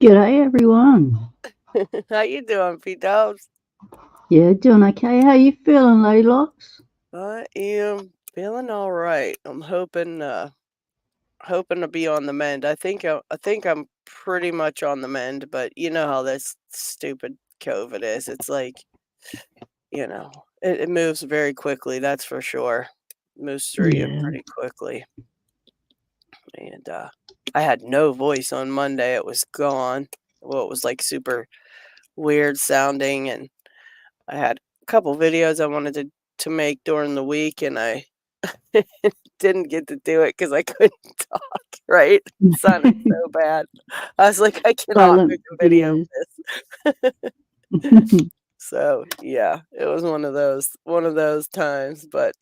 G'day everyone. How you doing, P-Dubs? Yeah, doing okay. How you feeling, LadyLocks? I am feeling all right. I'm hoping to be on the mend. I think I'm pretty much on the mend, but you know how this stupid COVID is. It's like, you know, it moves very quickly, that's for sure. Moves through you Yeah. pretty quickly. And I had no voice on Monday. It was gone. Well, it was like super weird sounding, and I had a couple videos I wanted to make during the week, and I didn't get to do it because I couldn't talk, right? It sounded so bad. I was like, "I cannot make Silent a video of videos. this." So, yeah, it was one of those times, but,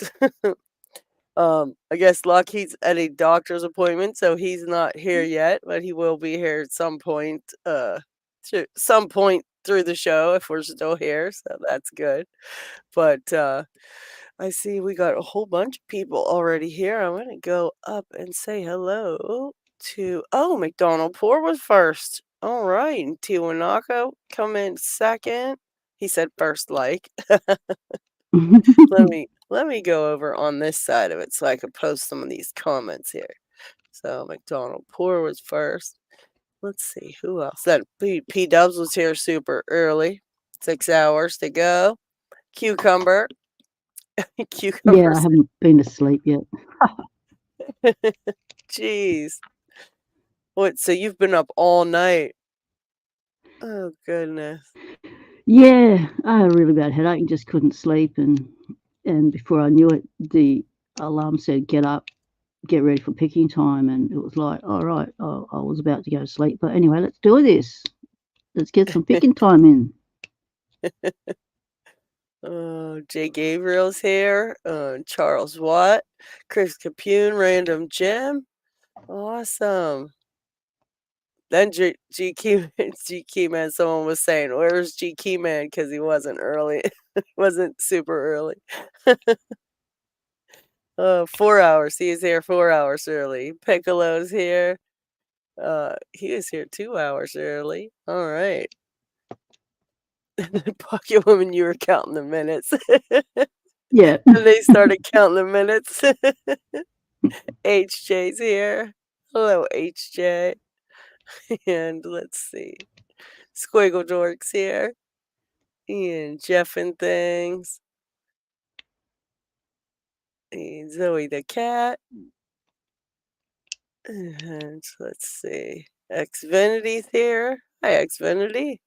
I guess LockHeat's at a doctor's appointment, so he's not here yet, but he will be here at some point through the show if we're still here, so that's good. But, I see we got a whole bunch of people already here. I'm gonna go up and say hello to McDonald Poor was first. All right, and Tiwanaka come in second. He said first like. Let me go over on this side of it so I can post some of these comments here. So McDonald Poor was first. Let's see who else. Then P Dubs was here super early. 6 hours to go. Cucumber. Yeah, I Cucumbers. haven't been asleep yet. Jeez. What, so you've been up all night? Oh, goodness. Yeah, I had a really bad headache and just couldn't sleep and before I knew it the alarm said get up, get ready for picking time, and it was like, all right, I was about to go to sleep. But anyway, let's do this. Let's get some picking time in. Oh, Jay Gabriel's here. Charles Watt. Chris Capune, Random Jim. Awesome. Then GQ, GQ Man, someone was saying, where's GQ Man? Because he wasn't early. Wasn't super early. 4 hours. He is here 4 hours early. Piccolo's here. He is here 2 hours early. All right. Pocket Woman, you were counting the minutes. Yeah. And they started counting the minutes. HJ's here. Hello, HJ. And let's see. Squiggle Dork's here. And Jeff and Things. And Zoe the cat. And let's see. Xvinity's here. Hi, Xvinity.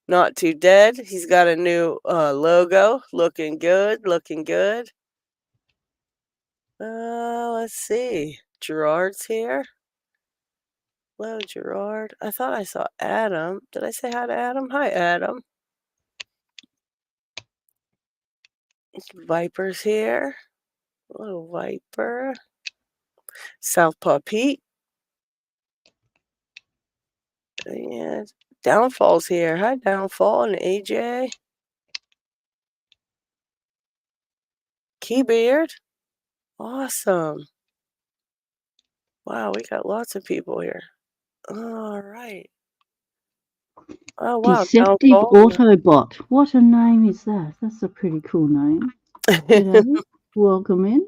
Not Too Dead. He's got a new logo. Looking good. Looking good. Let's see. Gerard's here. Hello, Gerard. I thought I saw Adam. Did I say hi to Adam? Hi, Adam. Viper's here. Hello, Viper. Southpaw Pete. And Downfall's here. Hi, Downfall and AJ. Keybeard. Awesome. Wow, we got lots of people here. All right. Oh, wow. Deceptive Downfall. Autobot. What a name is that? That's a pretty cool name. G'day. Welcome in.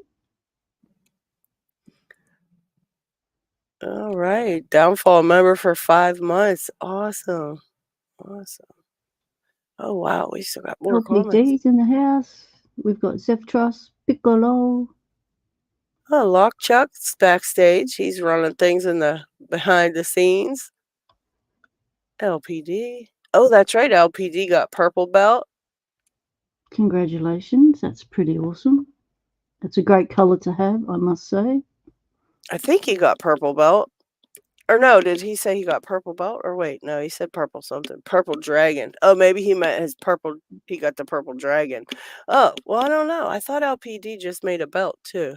All right. Downfall member for 5 months. Awesome. Awesome. Oh, wow. We still got more comments. LPD's in the house. We've got Zeptrus, Piccolo. Oh, Lockchuck's backstage. He's running things in the behind the scenes. LPD. Oh, that's right. LPD got purple belt. Congratulations. That's pretty awesome. That's a great colour to have, I must say. I think he got purple belt. Or no, did he say he got purple belt? Or wait, no, he said purple something. Purple dragon. Oh, maybe he meant he got the purple dragon. Oh, well, I don't know. I thought LPD just made a belt too.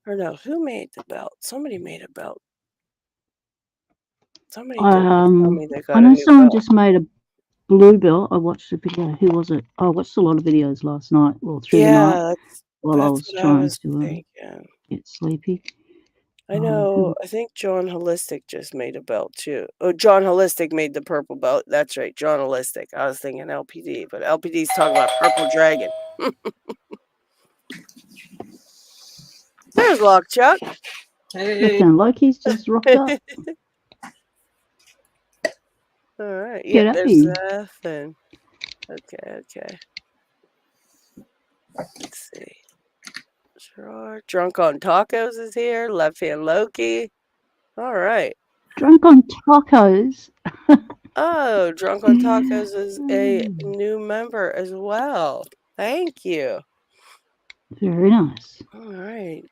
Or no, who made the belt? Somebody made a belt. Somebody did tell me they I got a know new someone belt. just made a blue belt. I watched the video. Who was it? I watched a lot of videos last night, well, through the night, Yeah, while I that's was what I trying was to thinking. get sleepy. I know. I think John Holistic just made a belt too. Oh, John Holistic made the purple belt. That's right, John Holistic. I was thinking LPD, but LPD's talking about Purple Dragon. There's Lock Chuck. Hey, Looking like he's just rocked up. All right. Yep, there's G'day. Zeph and okay. Let's see. Sure. Drunk on Tacos is here. Left Hand Loki. All right. Drunk on tacos. Oh, Drunk on Tacos is a new member as well. Thank you. Very nice. All right.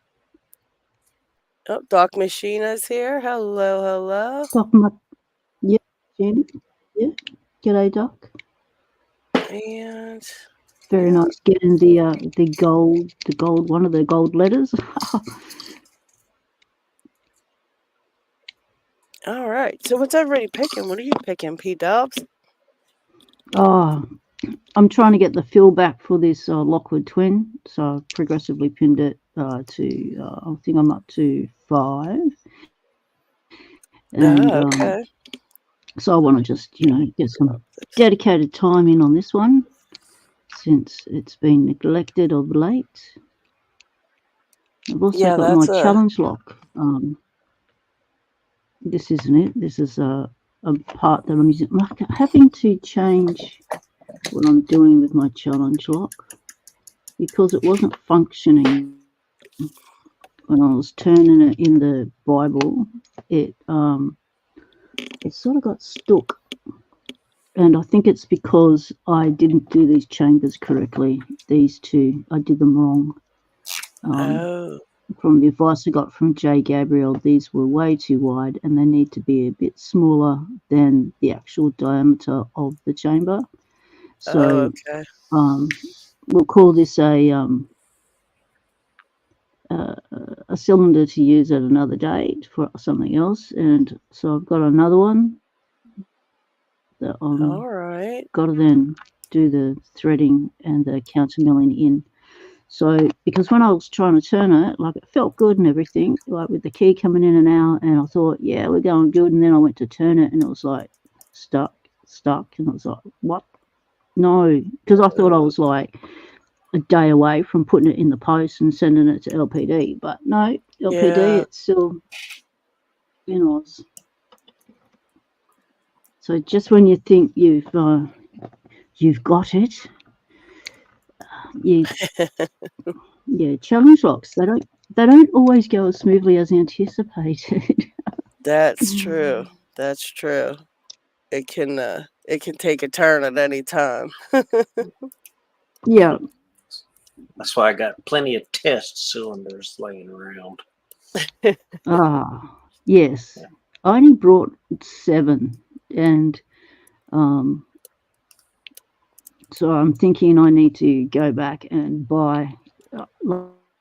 Oh, Doc Machina's here. Hello. Doc, yeah, Jen. Yeah. G'day, Doc. And very nice. Getting the gold one of the gold letters. All right. So what's everybody picking? What are you picking, P-Dubs? Oh, I'm trying to get the fill back for this Lockwood twin, so I've progressively pinned it to. I think I'm up to 5. And, okay. So I want to just get some dedicated time in on this one, since it's been neglected of late. I've also got my challenge lock. This isn't it. This is a part that I'm using. I'm having to change what I'm doing with my challenge lock because it wasn't functioning when I was turning it in the Bible. It sort of got stuck, and I think it's because I didn't do these chambers correctly. These two, I did them wrong. From the advice I got from Gabriel, these were way too wide and they need to be a bit smaller than the actual diameter of the chamber. So we'll call this a cylinder to use at another date for something else. And so I've got another one that I'm got to then do the threading and the countermilling in. So, because when I was trying to turn it, like it felt good and everything, like with the key coming in and out, and I thought, yeah, we're going good. And then I went to turn it and it was like stuck. And I was like, what? No, because I thought I was like a day away from putting it in the post and sending it to LPD. But no, LPD, it's still in Oz. So just when you think you've got it, challenge locks. They don't always go as smoothly as anticipated. That's true. It can take a turn at any time. Yeah. That's why I got plenty of test cylinders laying around. Yes. Yeah. I only brought 7, and so I'm thinking I need to go back and buy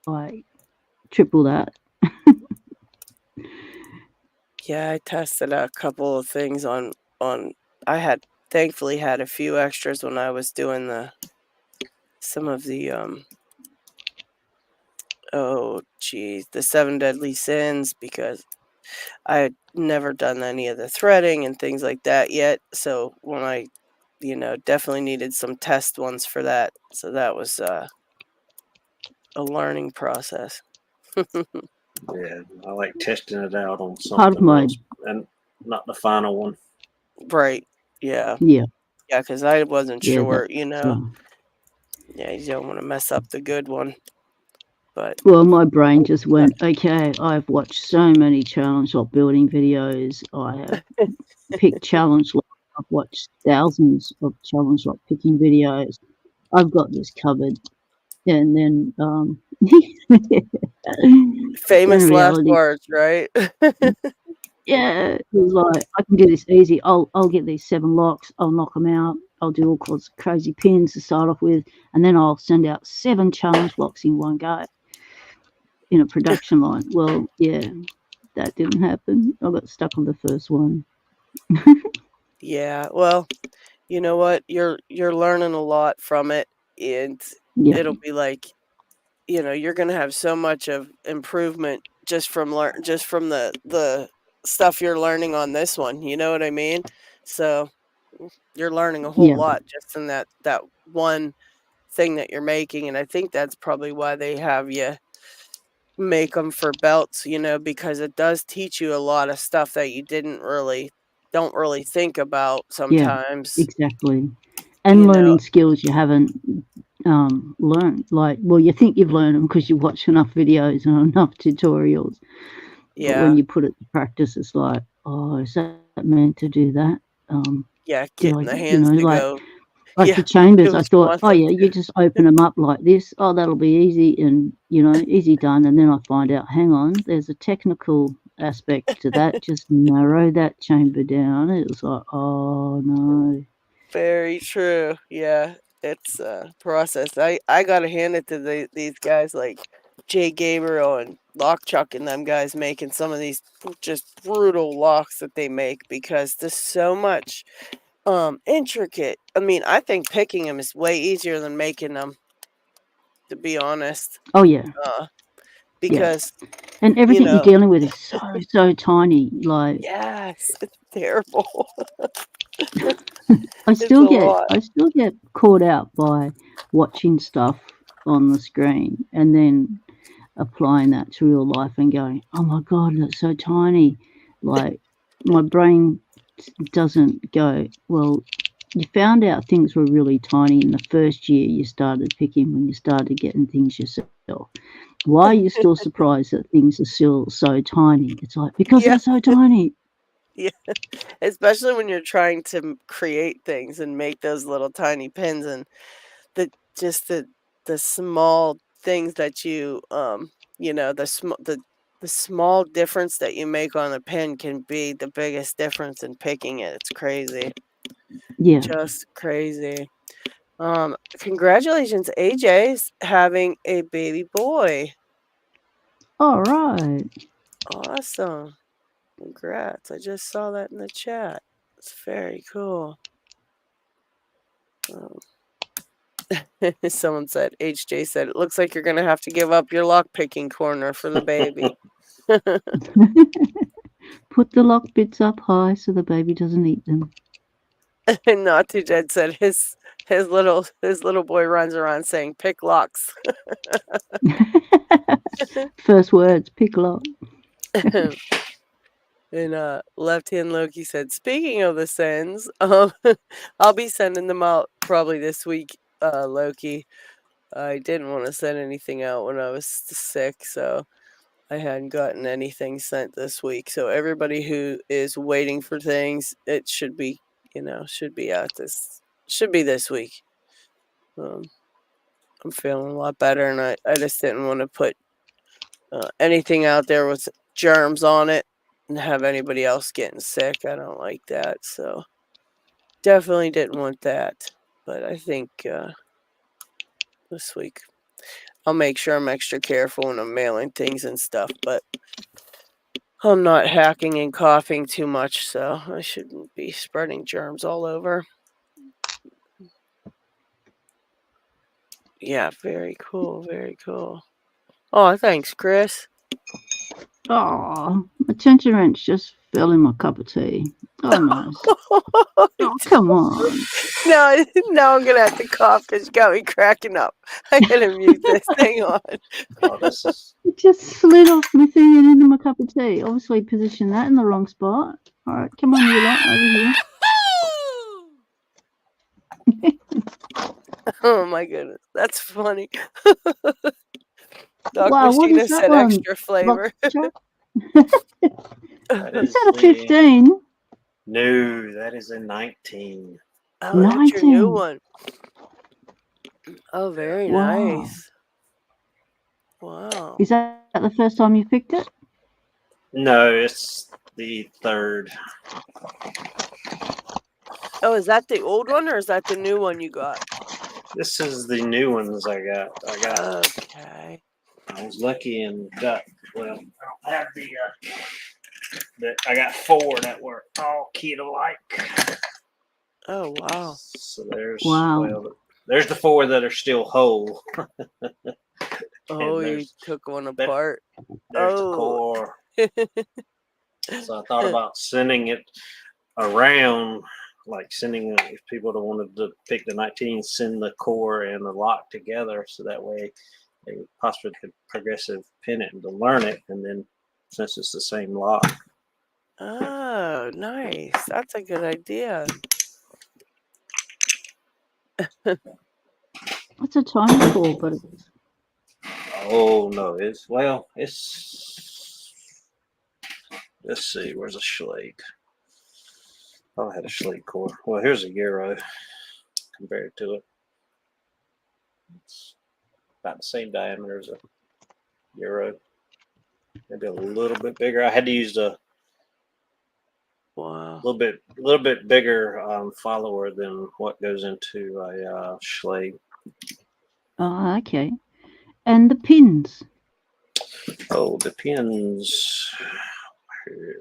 like triple that. Yeah, I tested a couple of things on. I thankfully had a few extras when I was doing some of the the 7 Deadly Sins, because I had never done any of the threading and things like that yet. So when I definitely needed some test ones for that. So that was a learning process. Yeah, I like testing it out on something else and not the final one. Right. Yeah. Yeah. Yeah, because I wasn't sure, Yeah, you don't want to mess up the good one. But well, my brain just went, okay, I've watched so many challenge lock building videos. I have picked challenge lock. I've watched thousands of challenge lock picking videos. I've got this covered. And then famous last words, right? Yeah, it was like, I can do this easy. I'll get these 7 locks. I'll knock them out. I'll do all kinds of crazy pins to start off with, and then I'll send out 7 challenge locks in one go in a production line. Well, yeah, that didn't happen. I got stuck on the first one. Yeah, well, you know what? You're learning a lot from it, and it'll be like, you're going to have so much of improvement just from the stuff you're learning on this one. You know what I mean? So you're learning a whole lot just in that one thing that you're making, and I think that's probably why they have you make them for belts, you know, because it does teach you a lot of stuff that you don't really think about sometimes. Exactly. And You learning know, skills you haven't learned. Like, well, you think you've learned them because you watch enough videos and enough tutorials. But when yeah, you put it to practice, it's like, oh, is that meant to do that? yeah, Did getting I, the hands to go. like Yeah, the chambers, do I what you thought, want oh them yeah, you to. just open them up like this. Oh, that'll be easy, and easy done. And then I find out, hang on, there's a technical aspect to that. Just narrow that chamber down. It was like, oh no. Very true. Yeah, it's a process. I gotta hand it to these guys like Jay Gabriel and LockChuck and them guys making some of these just brutal locks that they make, because there's so much intricate. I mean, I think picking them is way easier than making them, to be honest. Oh yeah, yeah. Because And you everything you're know, dealing with is so tiny. Like yes, it's terrible. I It's still a get lot. I still get caught out by watching stuff on the screen and then applying that to real life and going, oh my god, that's so tiny. Like my brain doesn't go, well, you found out things were really tiny in the first year you started picking when you started getting things yourself. Why are you still surprised that things are still so tiny? It's like, because Yeah, they're so tiny. yeah. Especially when you're trying to create things and make those little tiny pins, and the just the small things that the small difference that you make on a pin can be the biggest difference in picking it. It's crazy. Yeah. Just crazy. Congratulations, AJ's having a baby boy. All right. Awesome. Congrats. I just saw that in the chat. It's very cool. Someone said, HJ said, it looks like you're going to have to give up your lockpicking corner for the baby. Put the lock bits up high so the baby doesn't eat them. And Not Too Dead said his little boy runs around saying, pick locks. First words, pick lock. And Left Hand Loki said, speaking of the sends, I'll be sending them out probably this week, Loki. I didn't want to send anything out when I was sick, so I hadn't gotten anything sent this week. So everybody who is waiting for things, it should be should be this week. I'm feeling a lot better, and I just didn't want to put anything out there with germs on it and have anybody else getting sick. I don't like that, so definitely didn't want that. But I think this week I'll make sure I'm extra careful when I'm mailing things and stuff, but I'm not hacking and coughing too much, so I shouldn't be spreading germs all over. Yeah, very cool, very cool. Oh, thanks, Chris. Oh, my tension wrench just fell in my cup of tea. Oh, nice. Oh, come on. Now I'm gonna have to cough because you got me cracking up. I gotta mute this. Hang on. Oh, this is It just slid off my thing and into my cup of tea. Obviously positioned that in the wrong spot. All right, come on, you lot, over here. Oh my goodness, that's funny. Doc Wow, what Machina is that said one? extra flavor. that Is is that a the 15? no. That is a 19. Oh, that's your new 19. one. Oh, very Wow. nice. Wow. Is that the first time you picked it? No, it's the third. Oh, is that the old one or is that the new one you got? This is the new ones I got. Okay. I was lucky and got. Well, I don't have I got 4 that were all keyed alike. Oh, wow. So there's Wow. well, there's the 4 that are still whole. Oh, you there's took one that- apart. there's the Oh. core. So I thought about sending it around, like sending if people that wanted to pick the 19, send the core and the lock together, so that way they possibly could progressive pin it and to learn it, and then since it's the same lock. Oh, nice. That's a good idea. It's a tiny core, but it's Oh no, it's let's see, where's a Schlage? Oh, I had a Schlage core. Well, here's a Euro compared to it. It's about the same diameter as a Euro. Maybe a little bit bigger. I had to use a Wow. little bit bigger follower than what goes into a Schlage. oh, okay. And the pins. Oh, the pins.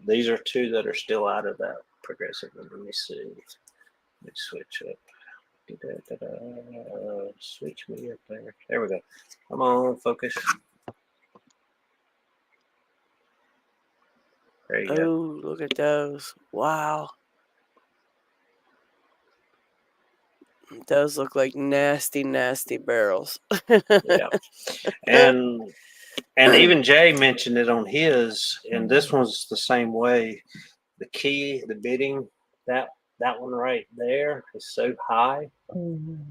These are two that are still out of that progressive. Let me see. Let me switch up. Switch me up there. There we go. Come on, focus. There you go. Oh, look at those. Wow. Those look like nasty, nasty barrels. Yeah. And even Jay mentioned it on his, and this one's the same way. The key, the bidding, that one right there is so high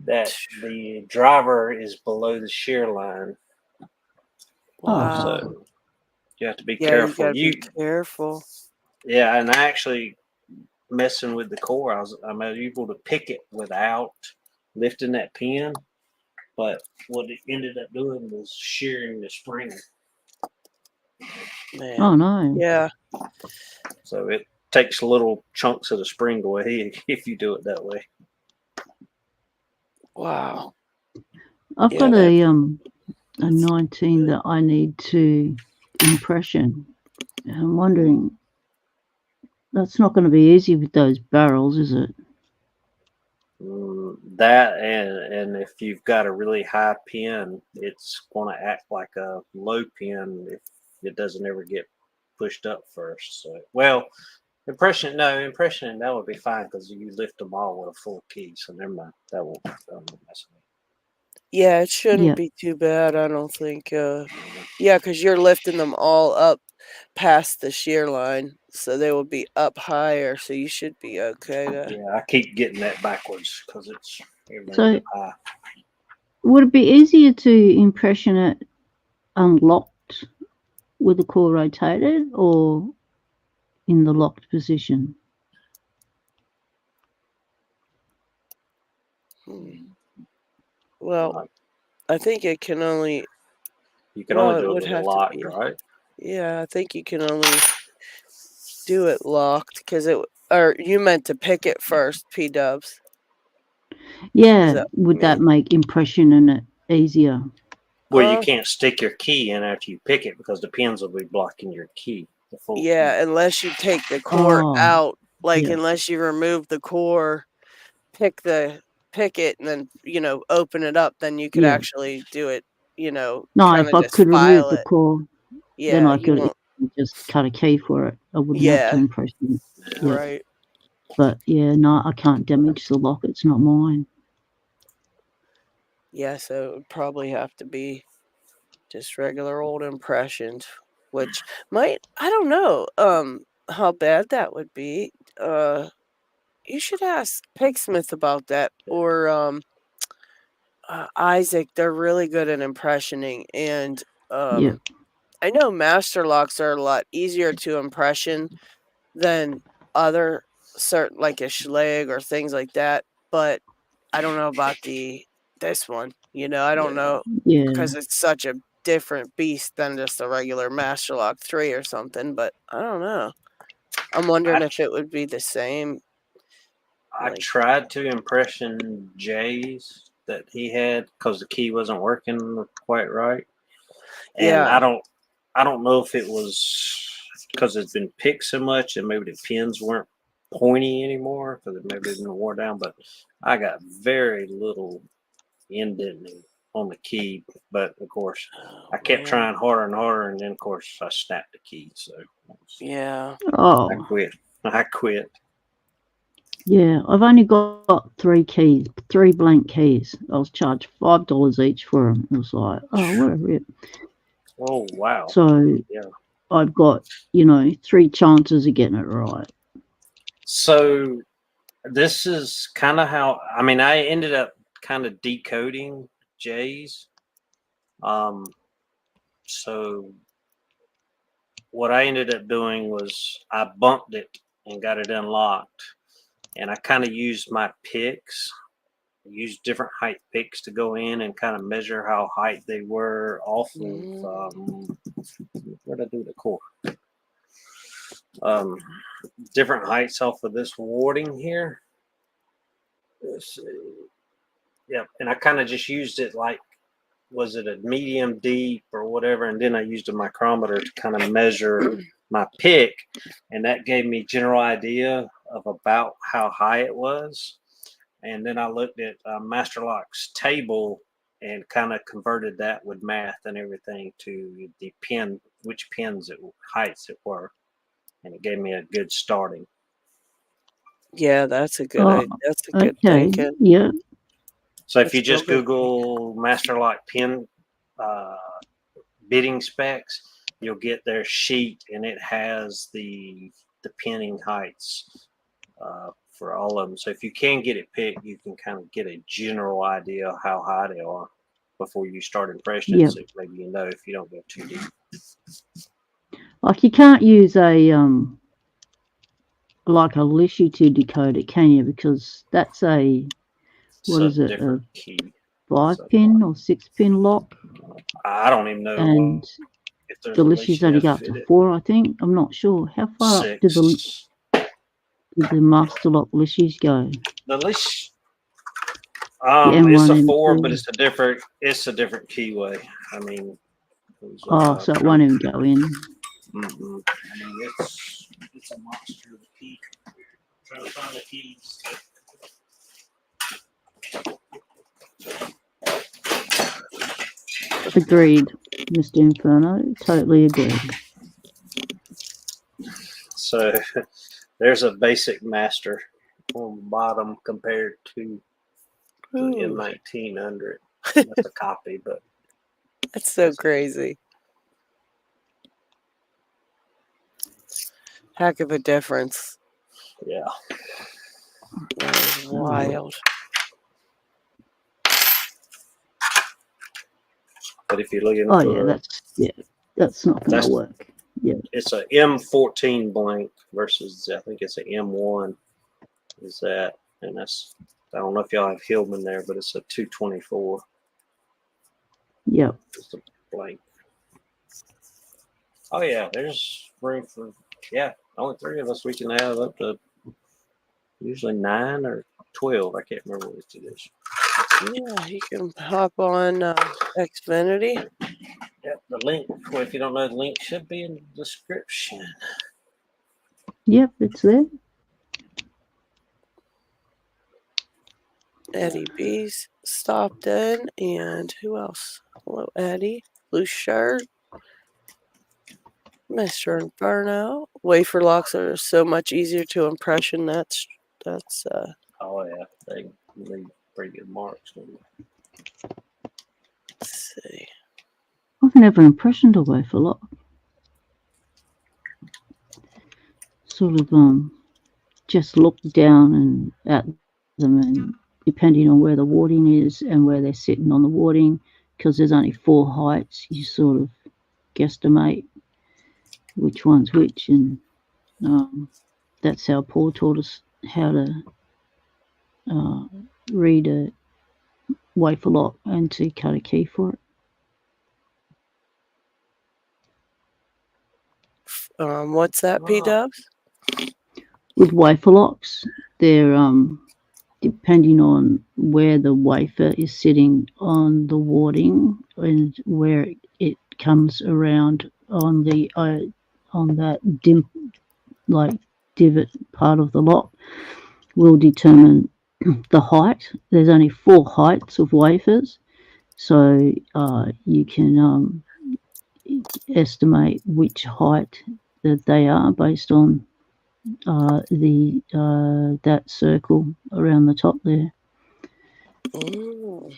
that the driver is below the shear line. Wow. So you have to be Yeah, careful. you gotta be careful. Yeah, and I actually messing with the core. I'm able to pick it without lifting that pin, but what it ended up doing was shearing the spring. Man. Oh no. Yeah. So it takes little chunks of the spring away if you do it that way. Wow. I've Yeah, got that- a 19 that I need to impression. I'm wondering, that's not going to be easy with those barrels, is it? That and if you've got a really high pin, it's going to act like a low pin if it doesn't ever get pushed up first. So, well, impression that would be fine because you lift them all with a full key. So never mind, that won't mess with me. Yeah, it shouldn't Yeah. be too bad, I don't think. Yeah, because you're lifting them all up past the shear line, so they will be up higher, so you should be okay. Yeah, I keep getting that backwards because it's So up high. would it be easier to impression it unlocked with the core rotated or in the locked position? Well, I think it can only. You can Well, only it do it would with a have to lock, be. right? Yeah, I think you can only do it locked because it. Or you meant to pick it first, P-dubs. Yeah, would that make impression in it easier? Well, you can't stick your key in after you pick it because the pins will be blocking your key. The full Yeah, key. unless you take the core Oh, out, like yeah. unless you remove the core, pick it, and then open it up, then you could Yeah. actually do it. No, Kind if of I just could remove file the it. core, then Yeah, I you could won't. just cut a key for it. I wouldn't have to Yeah, impression it. Yeah. right. But yeah, no, I can't damage the lock. It's not mine. Yeah, so it would probably have to be just regular old impressions, which I don't know, how bad that would be. You should ask Pigsmith about that or Isaac. They're really good at impressioning, and Yeah. I know master locks are a lot easier to impression than other certain like a Schlage or things like that, but I don't know about this one. I don't know Yeah. because it's such a different beast than just a regular Master Lock 3 or something, but I don't know. I'm wondering if it would be the same. I tried to impression Jay's that he had because the key wasn't working quite right, and Yeah. I don't know if it was because it's been picked so much and maybe the pins weren't pointy anymore because it maybe been worn down. But I got very little indenting on the key, but of course I Oh, kept man. trying harder and harder, and then of course I snapped the key. So Yeah. I Oh, quit. I quit. yeah. I've only got 3 keys, 3 blank keys. I was charged $5 each for them. It was like, oh, what a rip. Oh wow. So Yeah. I've got, 3 chances of getting it right. So this is kind of how I ended up kind of decoding J's. So what I ended up doing was I bumped it and got it unlocked, and I kind of used my picks, used different height picks to go in and kind of measure how height they were off of where did I do the core? Different heights off of this warding here. Let's see. Yeah, and I kind of just used it like, was it a medium deep or whatever, and then I used a micrometer to kind of measure my pick, and that gave me general idea of about how high it was. And then I looked at Master Lock's table and kind of converted that with math and everything to the pin, which pins heights it were, and it gave me a good starting. Yeah, that's a good Oh, idea. That's a good okay. thinking. Yeah. So if That's you just real good. Google Master Lock pin bidding specs, you'll get their sheet, and it has the pinning heights for all of them. So if you can get it picked, you can kind of get a general idea of how high they are before you start impressing it. Yep. So maybe you know if you don't go too deep. Like you can't use a like a Lishy to decode it, can you? Because that's a what is it? A Different key. 5-pin or 6-pin lock, I don't even know and if there's the a Lishies only go up to 4. I think. I'm not sure how far up did 6. the Master Lock Lishies go. The leash. The It's M1, a 4, M2. but it's a different keyway. I mean, So it won't even go in. Mm-mm. I mean, it's a monster of a key. Trying to find the keys. Agreed, Mr. Inferno. Totally agreed. So there's a basic master on the bottom compared to the Ooh, M1900. That's a copy, but that's so crazy. Heck of a difference. yeah. That is wild. But if you're looking Oh for, that's not going to work. Yeah. It's a M14 blank versus I think it's an M1. Is that, and that's, I don't know if y'all have Hillman there, but it's a 224. Yep. Just a blank. Oh yeah, there's room for, yeah, only 3 of us. We can have up to usually 9 or 12. I can't remember which it is. Yeah, you can hop on Xfinity. Yep, the link. Well, if you don't know, the link should be in the description. Yep, it's there. Eddie B's stopped in, and who else? Hello, Eddie. Blue shirt. Mr. Inferno. Wafer locks are so much easier to impression. That's Oh yeah, they leave pretty good marks. let's see. I've never impressioned a wafer lock. Sort of just look down and at them, and depending on where the warding is and where they're sitting on the warding, because there's only 4 heights, you sort of guesstimate which one's which, and that's how Paul taught us how to read a wafer lock and to cut a key for it. What's that, P-Dubs? With wafer locks, they're depending on where the wafer is sitting on the warding and where it comes around on the on that divot part of the lock will determine the height. There's only 4 heights of wafers, So you can estimate which height that they are based on that circle around the top there. Mm.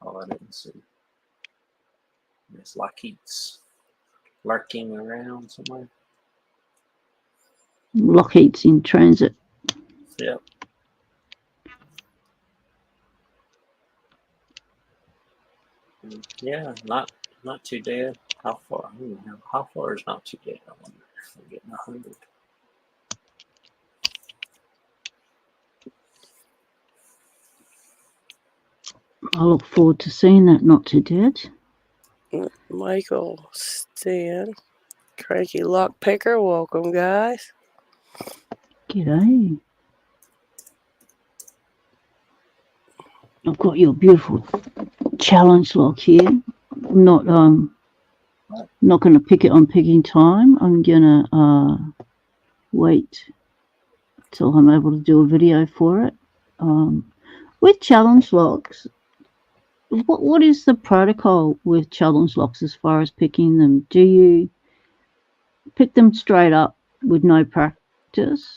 Oh, I didn't see. It's LockHeat's lurking around somewhere. LockHeat's in transit. Yep. Yeah, not too dead. How far? How far is not too dead? I wonder if we're getting 100. I look forward to seeing that Not Too Dead. Michael, Stan, Cranky Lockpicker, welcome, guys. G'day. I've got your beautiful challenge lock here. Not going to pick it on picking time. I'm going to wait till I'm able to do a video for it. With challenge locks, what is the protocol with challenge locks as far as picking them? Do you pick them straight up with no practice,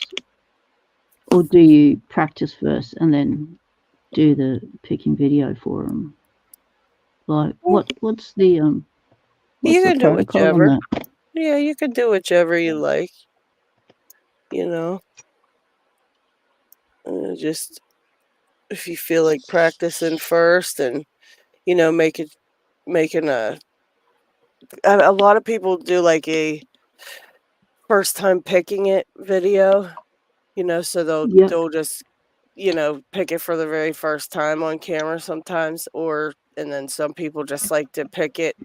or do you practice first and then do the picking video for them? Like, what's the You what's the can do protocol on whichever. that? Yeah, you can do whichever you like. You know, just if you feel like practicing first, and making a lot of people do like a first time picking it video. So they'll just pick it for the very first time on camera sometimes, and then some people just like to pick it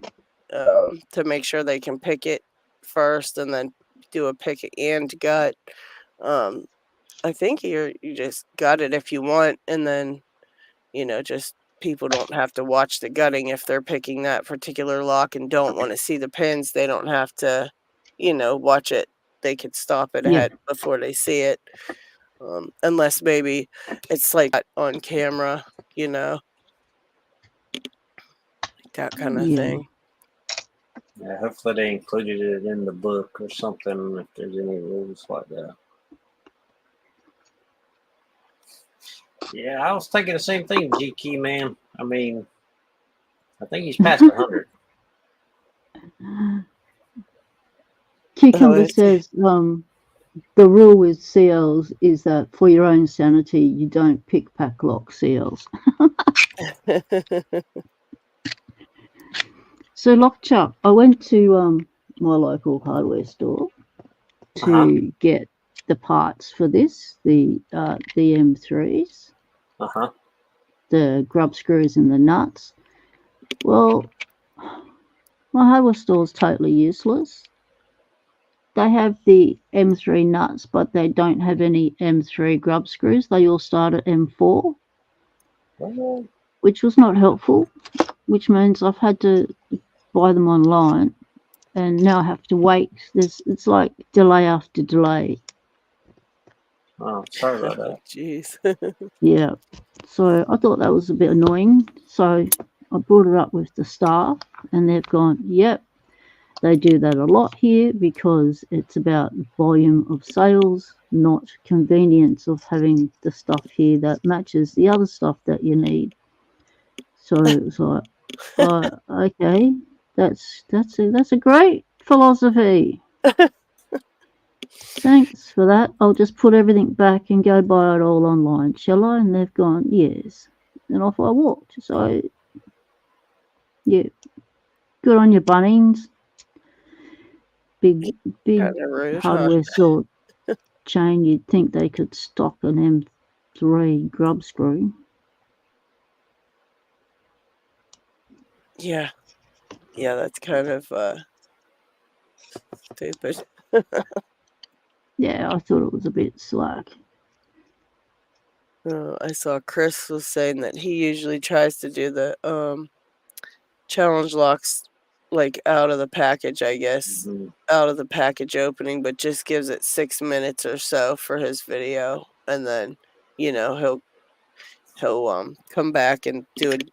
to make sure they can pick it first and then do a pick and gut. I think you just gut it if you want, and then just people don't have to watch the gutting if they're picking that particular lock and don't want to see the pins. They don't have to watch it. They could stop it ahead before they see it, unless maybe it's like on camera, that kind of thing. Yeah, hopefully they included it in the book or something if there's any rules like that. Yeah, I was thinking the same thing, G-Key, man. I mean, I think he's past 100. Cucumber says the rule with CLs is that for your own sanity, you don't pick pack lock CLs. So Lockchuck, I went to my local hardware store to get the parts for this, the M3s, the grub screws and the nuts. Well, my hardware store is totally useless. They have the M3 nuts, but they don't have any M3 grub screws. They all start at M4, which was not helpful, which means I've had to buy them online, and now I have to wait. It's like delay after delay. Oh, sorry about that. Jeez. Yeah. So I thought that was a bit annoying. So I brought it up with the staff, and they've gone, yep, they do that a lot here because it's about volume of sales, not convenience of having the stuff here that matches the other stuff that you need. So it was like, okay, that's a great philosophy. Thanks for that. I'll just put everything back and go buy it all online, shall I? And they've gone, yes. And off I walked. So, yeah, good on your Bunnings. Big hardware store chain. You'd think they could stock an M3 grub screw. Yeah, that's kind of stupid. Yeah, I thought it was a bit slack. I saw Chris was saying that he usually tries to do the challenge locks like out of the package, I guess, out of the package opening, but just gives it 6 minutes or so for his video, and then he'll he'll come back and do it,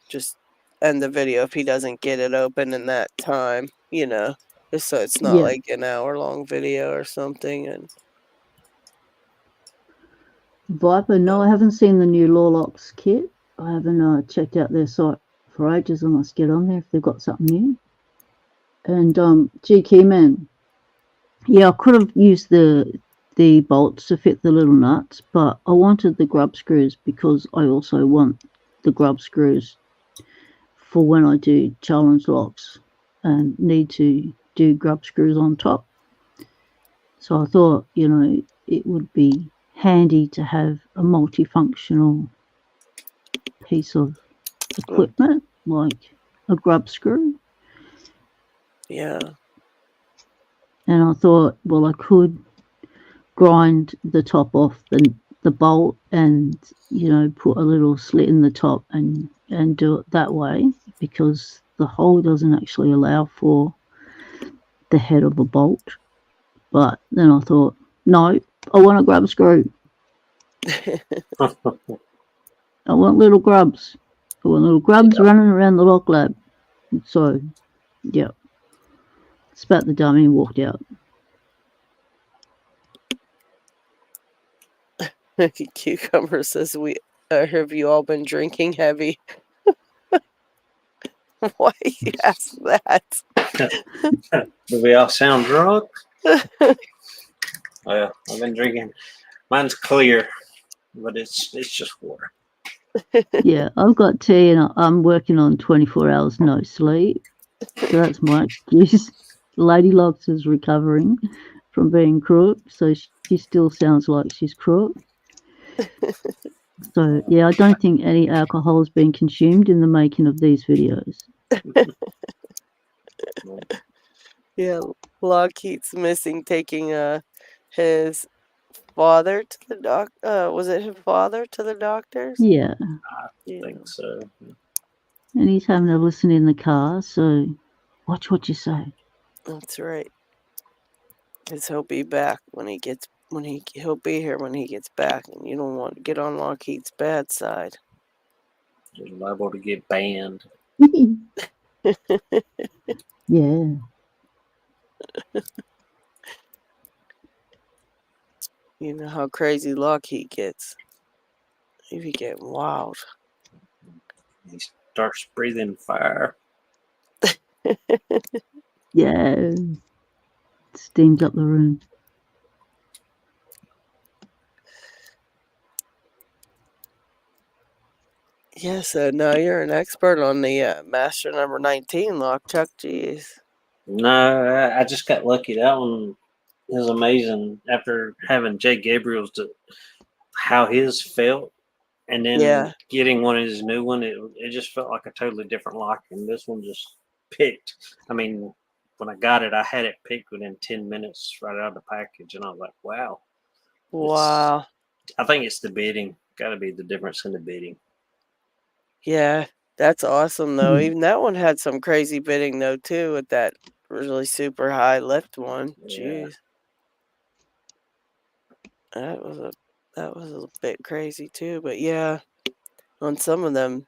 just end the video if he doesn't get it open in that time, just so it's not Yeah. like an hour-long video or something. And Viper, no, I haven't seen the new LadyLocks kit. I haven't checked out their site for ages. I must get on there if they've got something new. And GK Man, yeah, I could have used the bolts to fit the little nuts, but I wanted the grub screws because I also want the grub screws for when I do challenge locks and need to do grub screws on top. So I thought, it would be handy to have a multifunctional piece of equipment like a grub screw. yeah. And I thought, well, I could grind the top off the bolt and, put a little slit in the top and do it that way, because the hole doesn't actually allow for the head of a bolt. But then I thought, no, I want a grub screw. I want little grubs. I want little grubs running around the lock lab. So, yeah. Spat the dummy and walked out. Cucumber says, have you all been drinking heavy? Why you ask that? Do we all sound drunk? Well, I've been drinking. Mine's clear, but it's just water. Yeah, I've got tea and I'm working on 24 hours no sleep. So that's my excuse. LadyLocks is recovering from being crook, so she still sounds like she's crook. So, yeah, I don't think any alcohol has been consumed in the making of these videos. Yeah, LockHeat's missing taking his father to the was it his father to the doctors? Yeah. I think so. And he's having to listen in the car, so watch what you say. That's right. Because he'll be back he'll be here when he gets back, and you don't want to get on LockHeat's bad side. You're liable to get banned. Yeah. You know how crazy LockHeat gets. He be getting wild. He starts breathing fire. Yeah. Steams up the room. Yeah, so now you're an expert on the Master number 19 lock, Chuck. Jeez. No, I just got lucky. That one is amazing. After having Jay Gabriel's, how his felt, and then getting one of his new one, it just felt like a totally different lock. And this one just picked. I mean, when I got it, I had it picked within 10 minutes right out of the package, and I was like, wow. Wow. I think it's the bidding. Got to be the difference in the bidding. Yeah, that's awesome, though. Even that one had some crazy bidding, though, too, with that really super high lift one. Jeez. That was a bit crazy, too. But, yeah, on some of them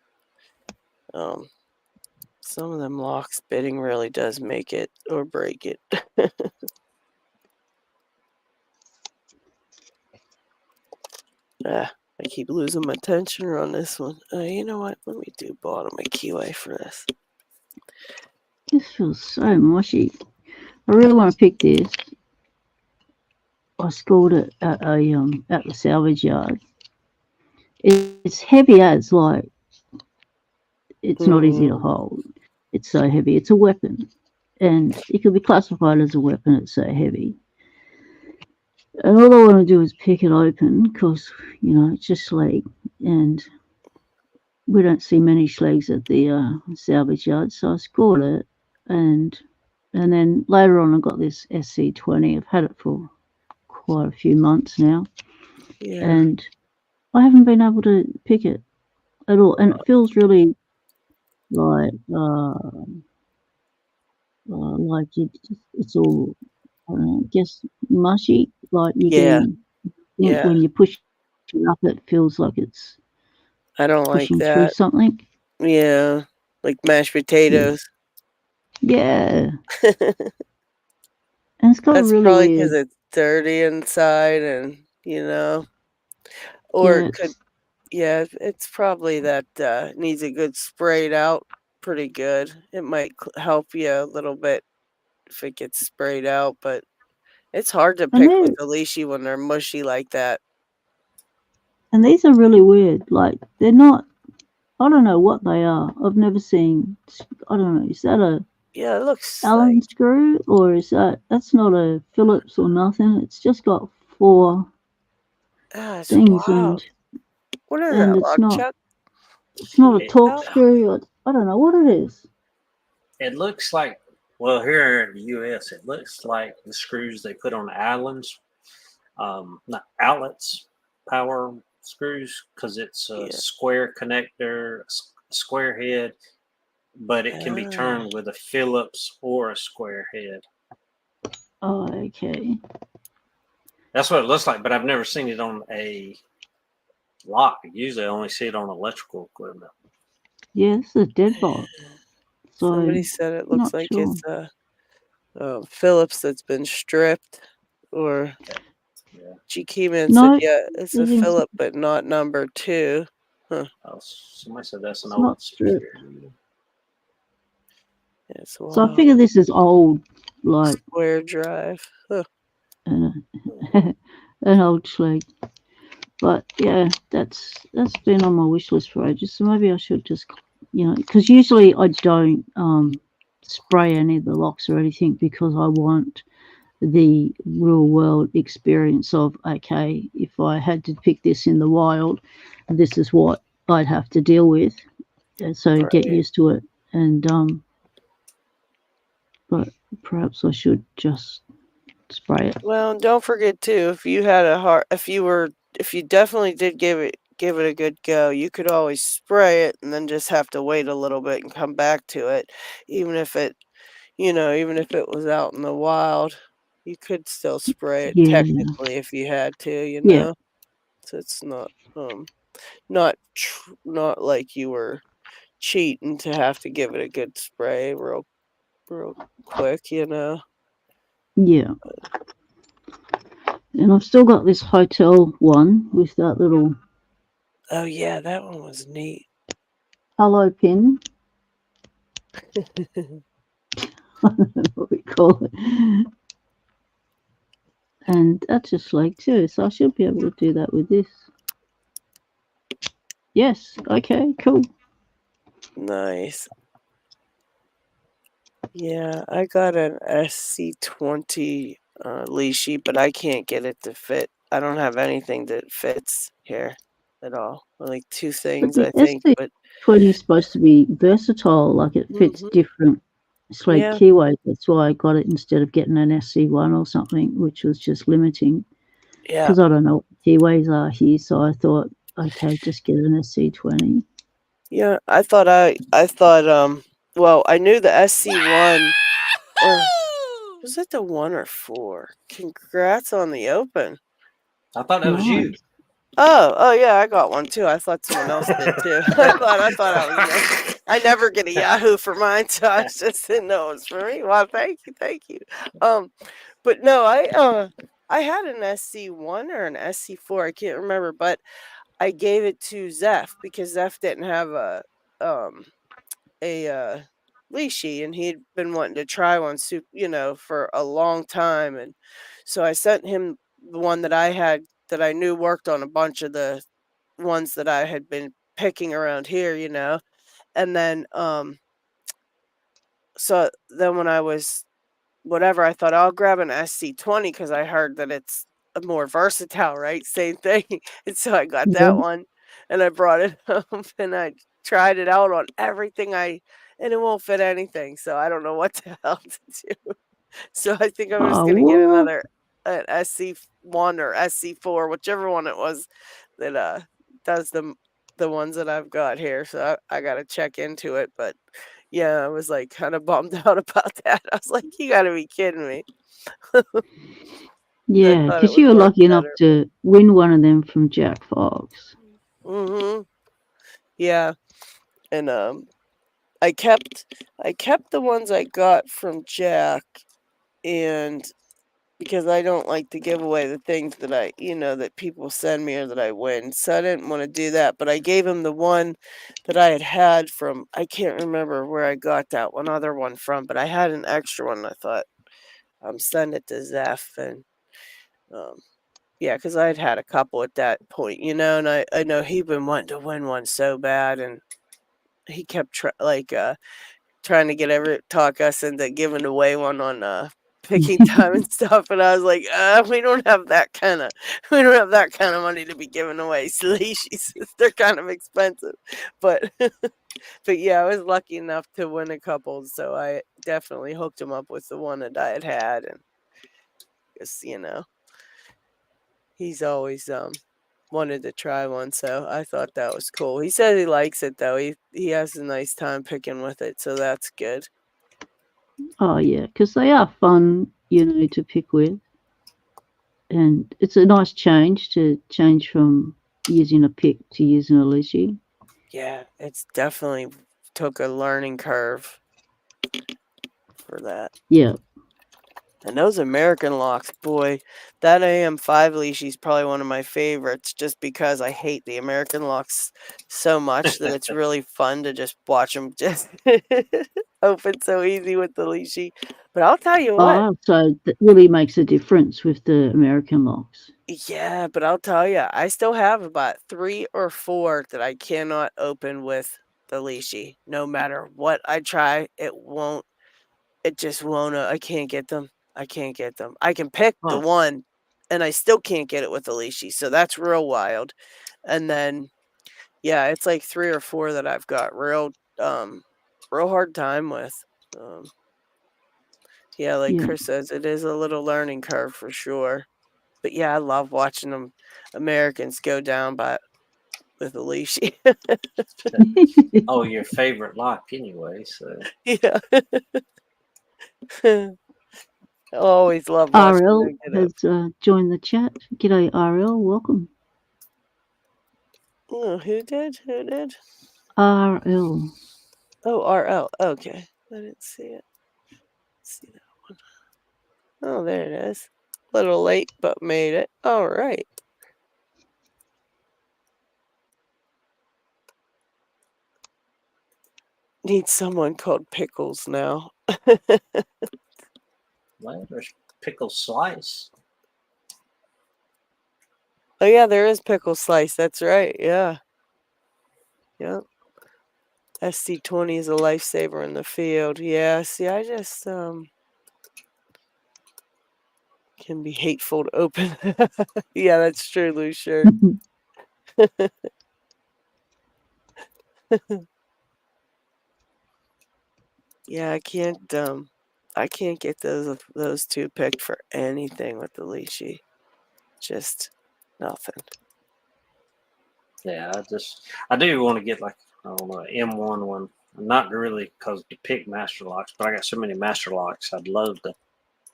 locks, bidding really does make it or break it. I keep losing my tensioner on this one. You know what? Let me do bottom of QA for this. This feels so mushy. I really want to pick this. I scored it at the salvage yard. It's heavy as like it's not easy to hold. It's so heavy. It's a weapon, and it could be classified as a weapon. It's so heavy. And all I want to do is pick it open because, it's just slag. And we don't see many slags at the salvage yard. So I scored it. And then later on I got this SC20. I've had it for quite a few months now. Yeah. And I haven't been able to pick it at all. And it feels really like it's all, I don't know, I guess mushy. Like you're getting when you push it up, it feels like it's I don't like pushing through that. something. Yeah, like mashed potatoes. Yeah. And it's got That's really probably because weird. it's dirty inside, and or Yeah, it could. Yeah, it's probably that needs a good sprayed out pretty good. It might help you a little bit if it gets sprayed out, but it's hard to pick with and the leashy when they're mushy like that. these are really weird. Like they're not. I don't know what they are. I've never seen. I don't know. Is that a Yeah, it looks Allen like screw or is that's not a Phillips or nothing? It's just got 4 it's things wild. What is and that, it's lock not. chuck? It's not a It, torque screw. I don't know what it is. it looks like, well, here in the U.S., it looks like the screws they put on the islands, not outlets, power screws, because it's a Yeah. square connector, square head, but it can be turned with a Phillips or a square head. Oh, okay. That's what it looks like, but I've never seen it on a lock. Usually I only see it on electrical equipment. Yeah, this is a deadbolt. So Somebody said it looks not like sure. it's a Phillips that's been stripped, or Yeah. G. Keyman said, No, yeah, it's a everything's Phillip, but not number 2. Huh. Oh, somebody said that's an it's not old stripped. speaker. It's So I wild. figure this is old, like Square drive. Huh. an old Schleg. But yeah, that's been on my wish list for ages. So maybe I should just, because usually I don't spray any of the locks or anything because I want the real world experience of, okay, if I had to pick this in the wild, this is what I'd have to deal with. So get Right. used to it. And but perhaps I should just spray it. Well, don't forget too, if you had if you definitely did give it a good go, you could always spray it and then just have to wait a little bit and come back to it, even if it even if it was out in the wild, you could still spray it Yeah, technically if you had to, yeah, So it's not like you were cheating to have to give it a good spray real quick, yeah. And I've still got this hotel one with that little Oh yeah, that one was neat. hello pin. I don't know what we call it. And that's a Schleg too, so I should be able to do that with this. Yes, okay, cool. Nice. Yeah, I got an SC20 leashy, but I can't get it to fit. I don't have anything that fits here at all. Like 2 But things, the I think, but SC20 is supposed to be versatile, like it fits Mhm. different Schleg Yeah, keyways. That's why I got it instead of getting an SC1 or something, which was just limiting. yeah. Because I don't know what keyways are here, so I thought, okay, just get an SC20. Yeah, I thought well, I knew the SC1 or was it the 1 or 4? Congrats on the open. I thought that was you. Nice. Oh yeah, I got one too. I thought someone else did too. I thought I was next. I never get a Yahoo for mine, so I just didn't know it was for me. Well, thank you. But no, I had an SC1 or an SC4, I can't remember, but I gave it to Zeph because Zeph didn't have a leashy, and he'd been wanting to try one for a long time, and so I sent him the one that I had that I knew worked on a bunch of the ones that I had been picking around here, and then so then when I was whatever, I thought I'll grab an SC20 because I heard that it's a more versatile, right? Same thing. And so I got Yeah. that one and I brought it home and I tried it out on everything and it won't fit anything. So I don't know what the hell to do. So I think I'm just Oh, gonna get what? an SC1 or SC4, whichever one it was that does the ones that I've got here. So I gotta check into it. But yeah, I was like kind of bummed out about that. I was like, you gotta be kidding me. Yeah, thought it because you would were work lucky enough better. to win one of them from Jack Fox. Yeah, and I kept the ones I got from Jack, and because I don't like to give away the things that that people send me or that I win, so I didn't want to do that. But I gave him the one that I had from, I can't remember where I got that one other one from, but I had an extra one. I thought send it to Zeph, and yeah, because I had a couple at that point, and I know he'd been wanting to win one so bad, and he kept trying to talk us into giving away one on picking time and stuff, and I was like, we don't have that kind of money to be giving away leashes. They're kind of expensive, but but yeah, I was lucky enough to win a couple, so I definitely hooked him up with the one that I had, and just he's always wanted to try one, so I thought that was cool. He said he likes it though. He has a nice time picking with it, so that's good. Oh yeah, because they are fun, to pick with, and it's a nice change from using a pick to using a leashy. Yeah, it's definitely took a learning curve for that. Yeah. And those American locks, boy, that AM5 leashy is probably one of my favorites, just because I hate the American locks so much that it's really fun to just watch them just open so easy with the leashy. But I'll tell you what. Oh, so that really makes a difference with the American locks. Yeah, but I'll tell you, I still have about 3 or 4 that I cannot open with the leashy. No matter what I try, it just won't. I can't get them. I can't get them. I can pick the one, and I still can't get it with the leashy. So that's real wild. And then, yeah, it's like 3 or 4 that I've got real hard time with. Yeah, like Chris says, it is a little learning curve for sure. But yeah, I love watching them Americans go down with a leashy. Oh, your favorite lock anyway. So Yeah. I always love watching RL them get up. has joined the chat. G'day, RL. Welcome. Oh, who did? RL. Oh, RL. Okay. I didn't see it. Let's see that one. Oh, there it is. A little late, but made it. All right. Need someone called Pickles now. well, there's pickle slice. Oh yeah, there is Pickle Slice. That's right. Yeah. Yep. SC20 is a lifesaver in the field. Yeah. See, I just can be hateful to open. Yeah, that's true, Lucier. Yeah, I can't get those two picked for anything with the leashy. Just nothing. Yeah, I do want to get like, I don't know, M1 one. Not really because to pick master locks, but I got so many master locks. I'd love to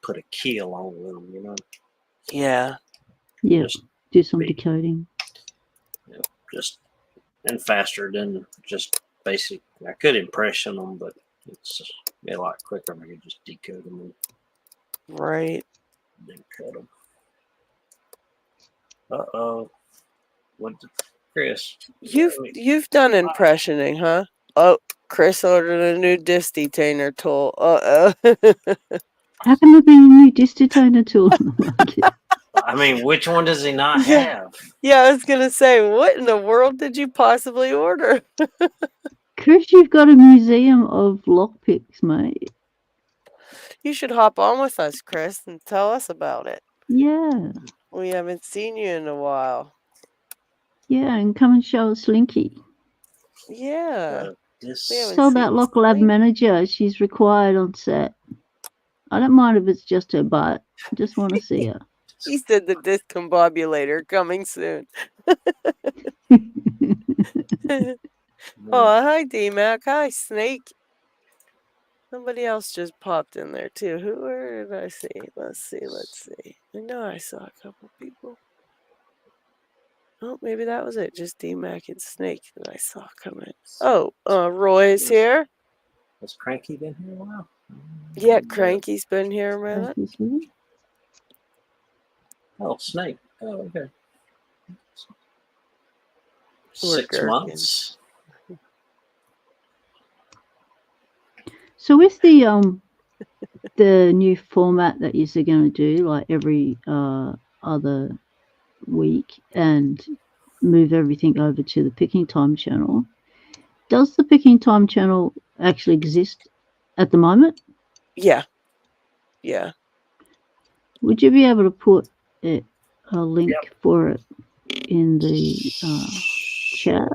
put a key along with them. Yeah. Yeah. Do some decoding. Just and faster than just basic. I could impression them, but it's be a lot quicker if I could just decode them. Right. Then cut them. Uh-oh. What did Chris? You've done impressioning, huh? Oh, Chris ordered a new disc detainer tool. Uh-oh. How can there be a new disc detainer tool in the market? I mean, which one does he not have? Yeah, I was gonna say, what in the world did you possibly order? Chris, you've got a museum of lockpicks, mate. You should hop on with us, Chris, and tell us about it. Yeah. We haven't seen you in a while. Yeah, and come and show us Slinky. Yeah. Tell that Lock Lab manager she's required on set. I don't mind if it's just her butt. I just want to see her. He said the discombobulator coming soon. Oh, hi, D-Mac. Hi, Snake. Somebody else just popped in there too. Where did I see? Let's see. I know I saw a couple people. Oh, maybe that was it. Just D-Mac and Snake that I saw coming. Oh, Roy's here. Has Cranky been here a while? Yeah, Cranky's been here a minute. Oh, Snake. Oh, okay. Or 6 Gherkin. months. So with the new format that you're going to do, like every other week, and move everything over to the Picking Time channel, does the Picking Time channel actually exist at the moment? Yeah. Yeah. Would you be able to put a link for it in the chat?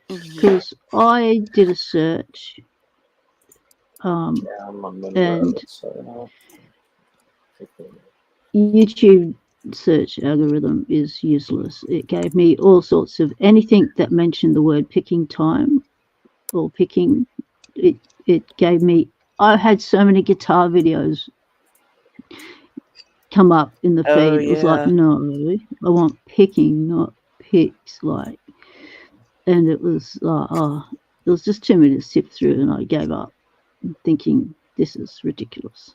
Because I did a search, and YouTube search algorithm is useless. It gave me all sorts of anything that mentioned the word picking time or picking. It gave me. I had so many guitar videos come up in the feed. It was like, no, I want picking, not picks. Like, and it was it was just too many to sift through, and I gave up, thinking this is ridiculous.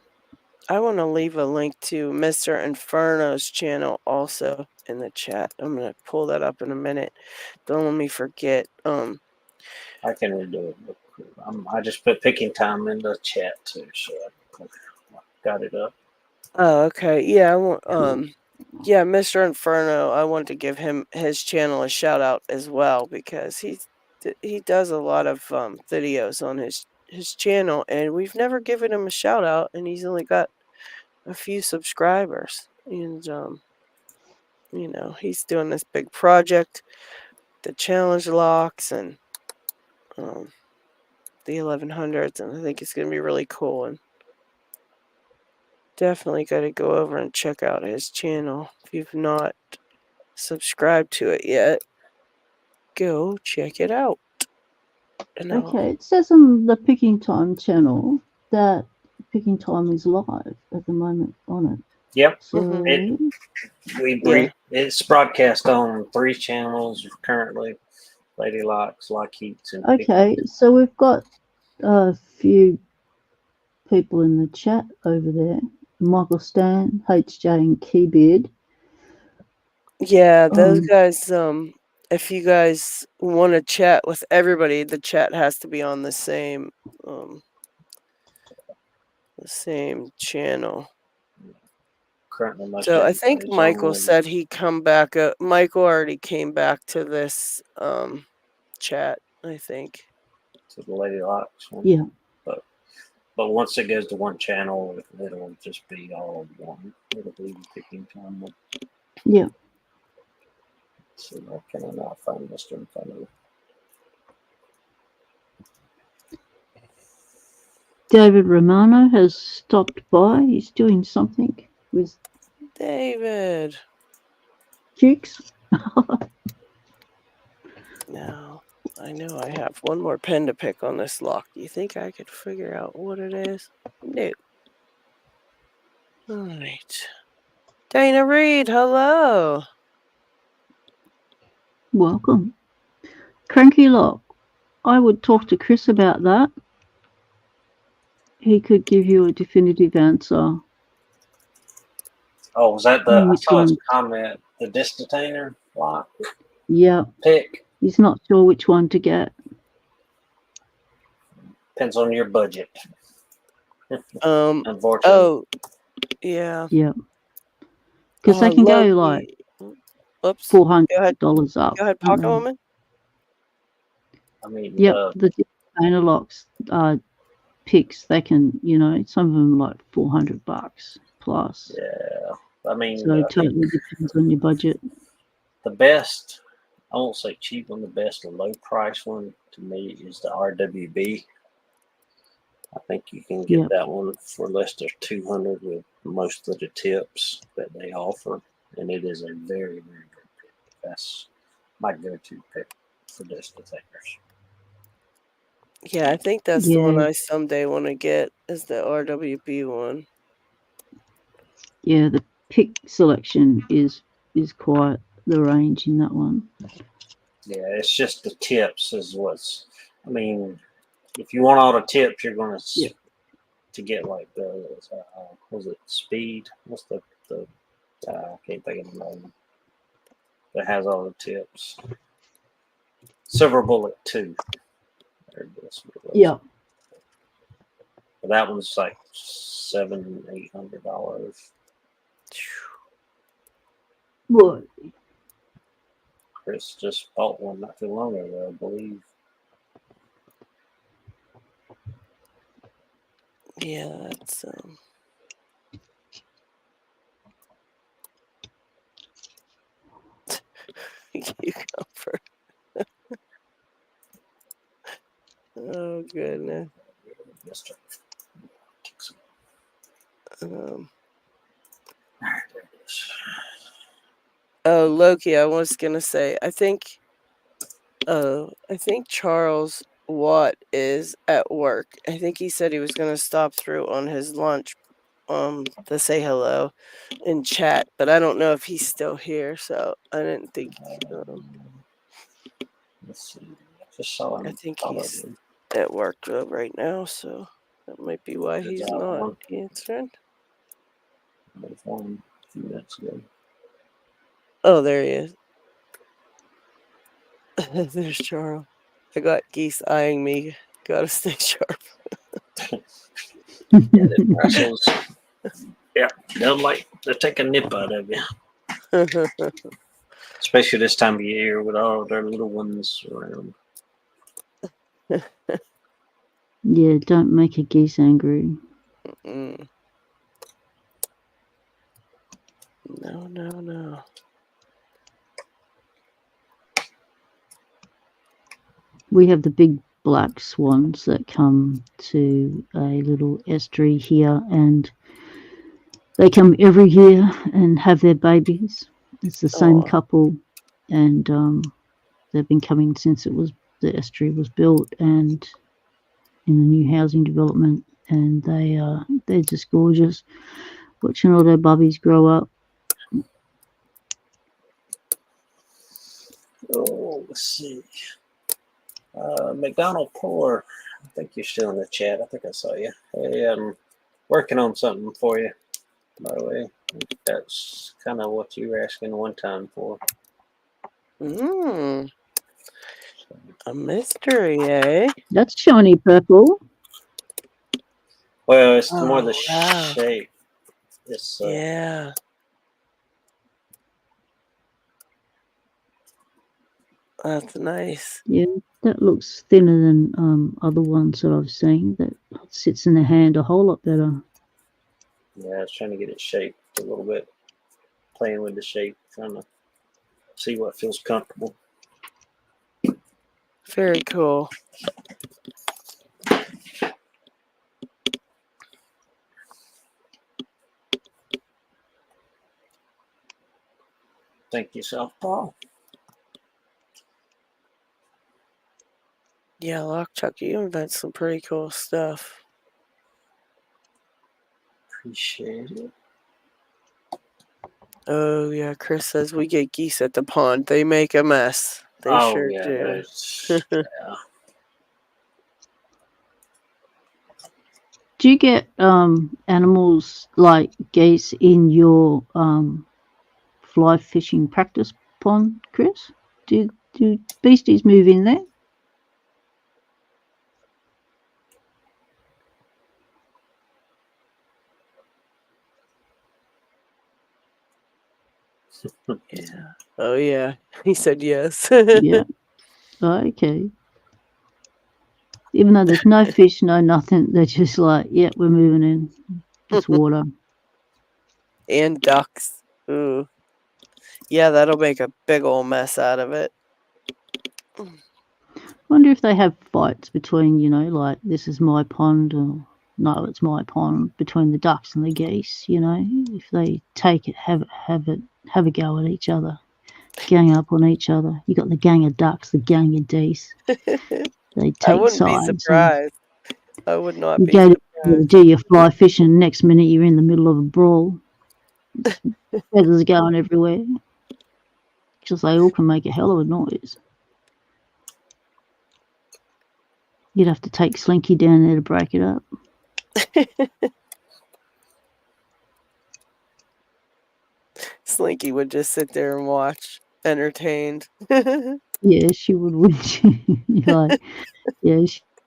I want to leave a link to Mr. Inferno's channel also in the chat. I'm going to pull that up in a minute. Don't let me forget. I can redo it. I just put Picking Time in the chat too, so I got it up. Oh, okay. Yeah, I want, yeah, Mr. Inferno, I want to give him his channel a shout out as well, because he does a lot of videos on his channel, and we've never given him a shout out, and he's only got a few subscribers, and you know, he's doing this big project, the challenge locks and the 1100s, and I think it's going to be really cool, and definitely got to go over and check out his channel. If you've not subscribed to it yet, go check it out. And okay, it says on the Picking Time channel that Picking Time is live at the moment on it. Yep. So it's broadcast on 3 channels currently: LadyLocks, LockHeat, and okay, so we've got a few people in the chat over there. Michael Stan, HJ, and Keybeard. Yeah, those guys. If you guys want to chat with everybody, the chat has to be on the same channel. Currently, so I think Michael said he'd come back. Michael already came back to this chat, I think. To the LadyLocks one. Yeah. But once it goes to one channel, it'll just be all one. It'll be the Picking Time one. Yeah. So how can I not find Mr. Inferno? David Romano has stopped by. He's doing something with David. Jukes. Now, I know I have one more pen to pick on this lock. Do you think I could figure out what it is? No. All right. Dana Reed, hello. Welcome. Cranky Lock. I would talk to Chris about that. He could give you a definitive answer. Oh, was that I saw his comment, the Distatainer lock? Yeah. Pick. He's not sure which one to get. Depends on your budget. Unfortunately. Oh, yeah. Yeah. Because they can go like $400 up. Go ahead, Pocket Woman. I mean, yep, the Distatainer locks picks, they can, you know, some of them like $400 plus. Yeah. I mean, so it totally depends on your budget. The best, I won't say cheap one, the best low price one to me is the RWB. I think you can get that one for less than $200 with most of the tips that they offer, and it is a very, very good pick. That's my go-to pick for Distataners. Yeah, I think that's the one Yeah. I someday want to get, is the RWB one. Yeah, the pick selection is quite the range in that one. Yeah, it's just the tips is what's. I mean, if you want all the tips, you're going Yeah. to get like the was it speed? What's the I can't think of the name. That has all the tips. Silver Bullet 2. There it is. Yeah. But that one's like $700-800. What? Chris just bought one not too long ago, I believe. Yeah, that's cucumber. Oh goodness. Oh, Loki, I was gonna say, I think Charles Watt is at work. I think he said he was gonna stop through on his lunch to say hello and chat, but I don't know if he's still here, so I didn't think Let's see. Just saw him. I think he's at work right now, so that might be why he's not answering. One a few minutes ago. Oh, there he is. There's Charles. I got geese eyeing me. Gotta stay sharp. Yeah, the Brussels. Yeah, they'll take a nip out of you. Especially this time of year with all their little ones around. Yeah, don't make a geese angry. No. We have the big black swans that come to a little estuary here, and they come every year and have their babies. It's the same couple, and they've been coming since the estuary was built and in the new housing development, and they're just gorgeous. Watching all their bubbies grow up. Oh, let's see. McDonald Poor, I think you're still in the chat. I think I saw you. Hey, I'm working on something for you, by the way. That's kind of what you were asking one time for. A mystery, eh? That's shiny purple. Well, it's more the shape. It's yeah. That's nice. Yeah, that looks thinner than other ones that I've seen. That sits in the hand a whole lot better. Yeah, I was trying to get it shaped a little bit. Playing with the shape, trying to see what feels comfortable. Very cool. Thank you, Paul. Yeah, Lockchuck, you invent some pretty cool stuff. Appreciate it. Oh, yeah, Chris says we get geese at the pond. They make a mess. They sure do. Yeah. Do you get animals like geese in your fly fishing practice pond, Chris? Do beasties move in there? Yeah. Oh, yeah. He said yes. Yeah. Oh, okay. Even though there's no fish, no nothing, they're just like, yeah, we're moving in. Just water. And ducks. Ooh. Yeah, that'll make a big old mess out of it. Wonder if they have fights between, like, this is my pond, or no, it's my pond, between the ducks and the geese. If they take it, have a go at each other, gang up on each other. You got the gang of ducks, the gang of geese. They I take wouldn't be sides. And surprised. I would not you be go to surprised. do your fly fishing, next minute you're in the middle of a brawl. Feathers going everywhere. Because they all can make a hell of a noise. You'd have to take Slinky down there to break it up. Slinky would just sit there and watch, entertained. Yeah, she would, wouldn't she? Like, yeah,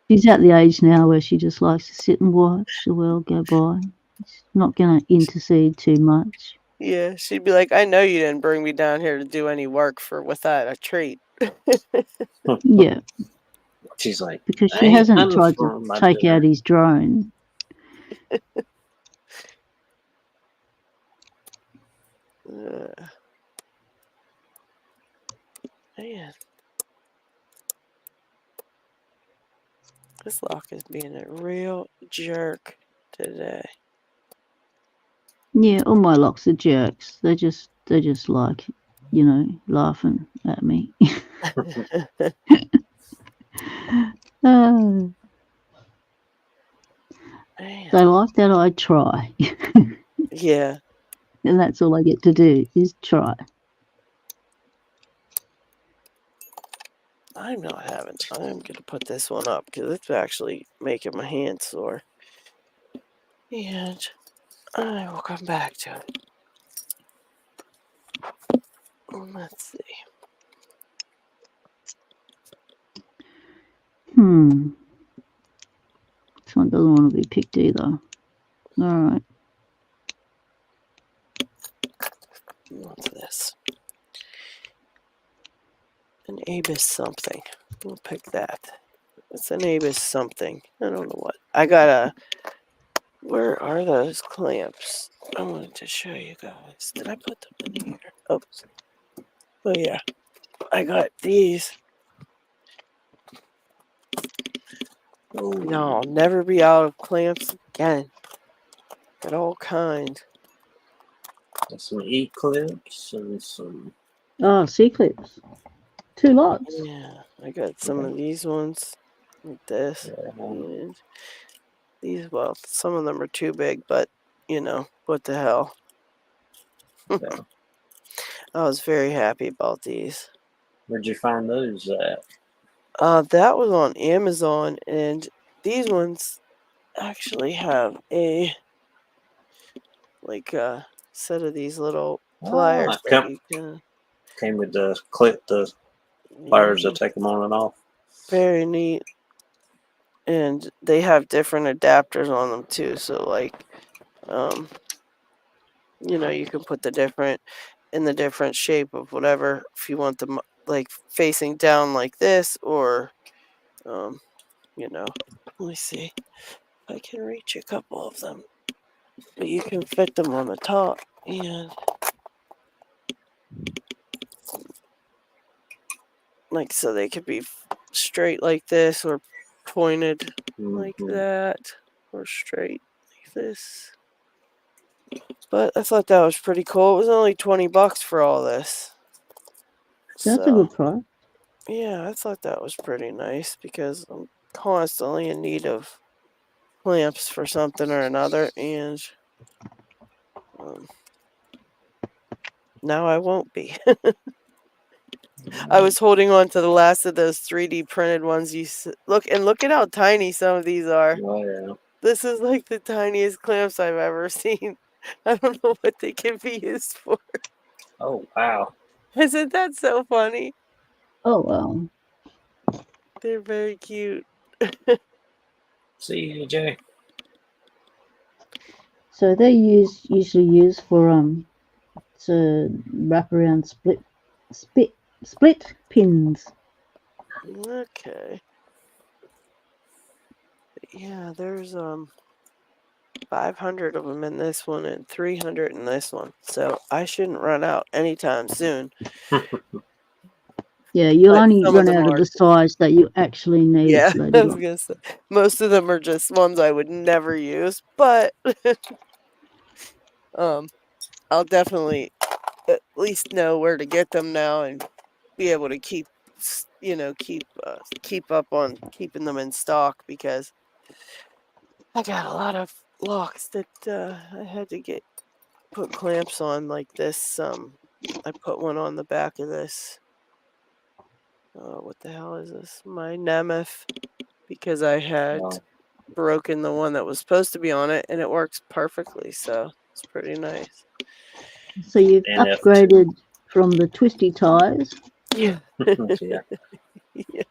she's at the age now where she just likes to sit and watch the world go by. She's not going to intercede too much. Yeah, she'd be like, I know you didn't bring me down here to do any work without a treat. Yeah, She's like, because I she ain't hasn't none tried for to my take dinner. out his drone. Man. This lock is being a real jerk today. Yeah, all my locks are jerks. They're just like, laughing at me. Man. They like that I try. Yeah. And that's all I get to do is try. I'm going to put this one up because it's actually making my hands sore. And I will come back to it. Let's see. This one doesn't want to be picked either. All right. What's this? An Abus something. We'll pick that. It's an Abus something. I don't know what. I got a... Where are those clamps? I wanted to show you guys. Did I put them in here? Oh yeah. I got these. Oh, no, I'll never be out of clamps again. Got all kinds. Got some E-clips and some... Oh, C-clips. 2 lots. Yeah, I got some of these ones. Like this. Yeah. And these, well, some of them are too big, but, what the hell. Yeah. I was very happy about these. Where'd you find those at? That was on Amazon, and these ones actually have a set of these little pliers that you can. Came with the clip, the pliers that take them on and off. Very neat. And they have different adapters on them too. So you can put in the different shape of whatever, if you want them like facing down like this, or let me see if I can reach a couple of them. But you can fit them on the top, and so they could be straight like this, or pointed like that, or straight like this. But I thought that was pretty cool. It was only $20 for all this. That's a good price. Yeah, I thought that was pretty nice because I'm constantly in need of clamps for something or another, and now I won't be. I was holding on to the last of those 3D printed ones. Look at how tiny some of these are. Oh, yeah. This is like the tiniest clamps I've ever seen. I don't know what they can be used for. Oh, wow. Isn't that so funny? Oh, wow. They're very cute. See you, Jay. So they're usually used for to wrap around split pins. Okay. Yeah, there's 500 of them in this one and 300 in this one. So I shouldn't run out anytime soon. Yeah, you'll only run out of the size that you actually need. Yeah, I was gonna say, most of them are just ones I would never use, but I'll definitely at least know where to get them now and be able to keep keep up on keeping them in stock, because I got a lot of locks that I had to put clamps on, like this. I put one on the back of this. What the hell is this? My Nemeth, because I had broken the one that was supposed to be on it, and it works perfectly. So it's pretty nice. So you've NF2. upgraded from the twisty ties. Yeah. Yeah. Yeah.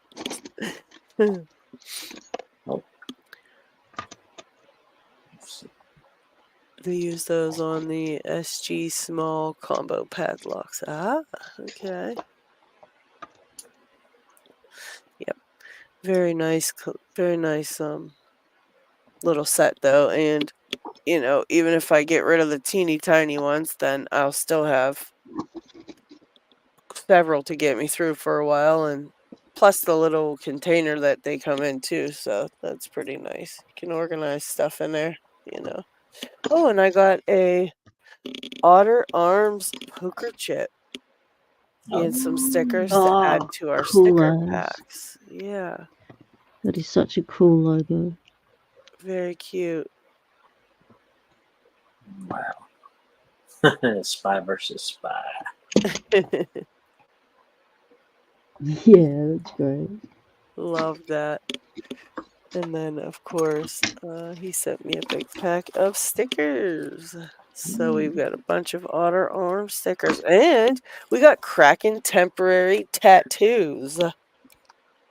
They use those on the SG small combo padlocks. Ah, okay. Yep. Very nice little set though, and even if I get rid of the teeny tiny ones, then I'll still have several to get me through for a while, and plus the little container that they come in too, so that's pretty nice. You can organize stuff in there, Oh, and I got a Otter Arms poker chip and some stickers to add to our sticker cool. packs. Yeah, That is such a cool logo. very cute. Wow. Spy versus spy. Yeah, that's great. Love that. And then, of course, he sent me a big pack of stickers. So we've got a bunch of Otter Arm stickers, and we got Kraken temporary tattoos.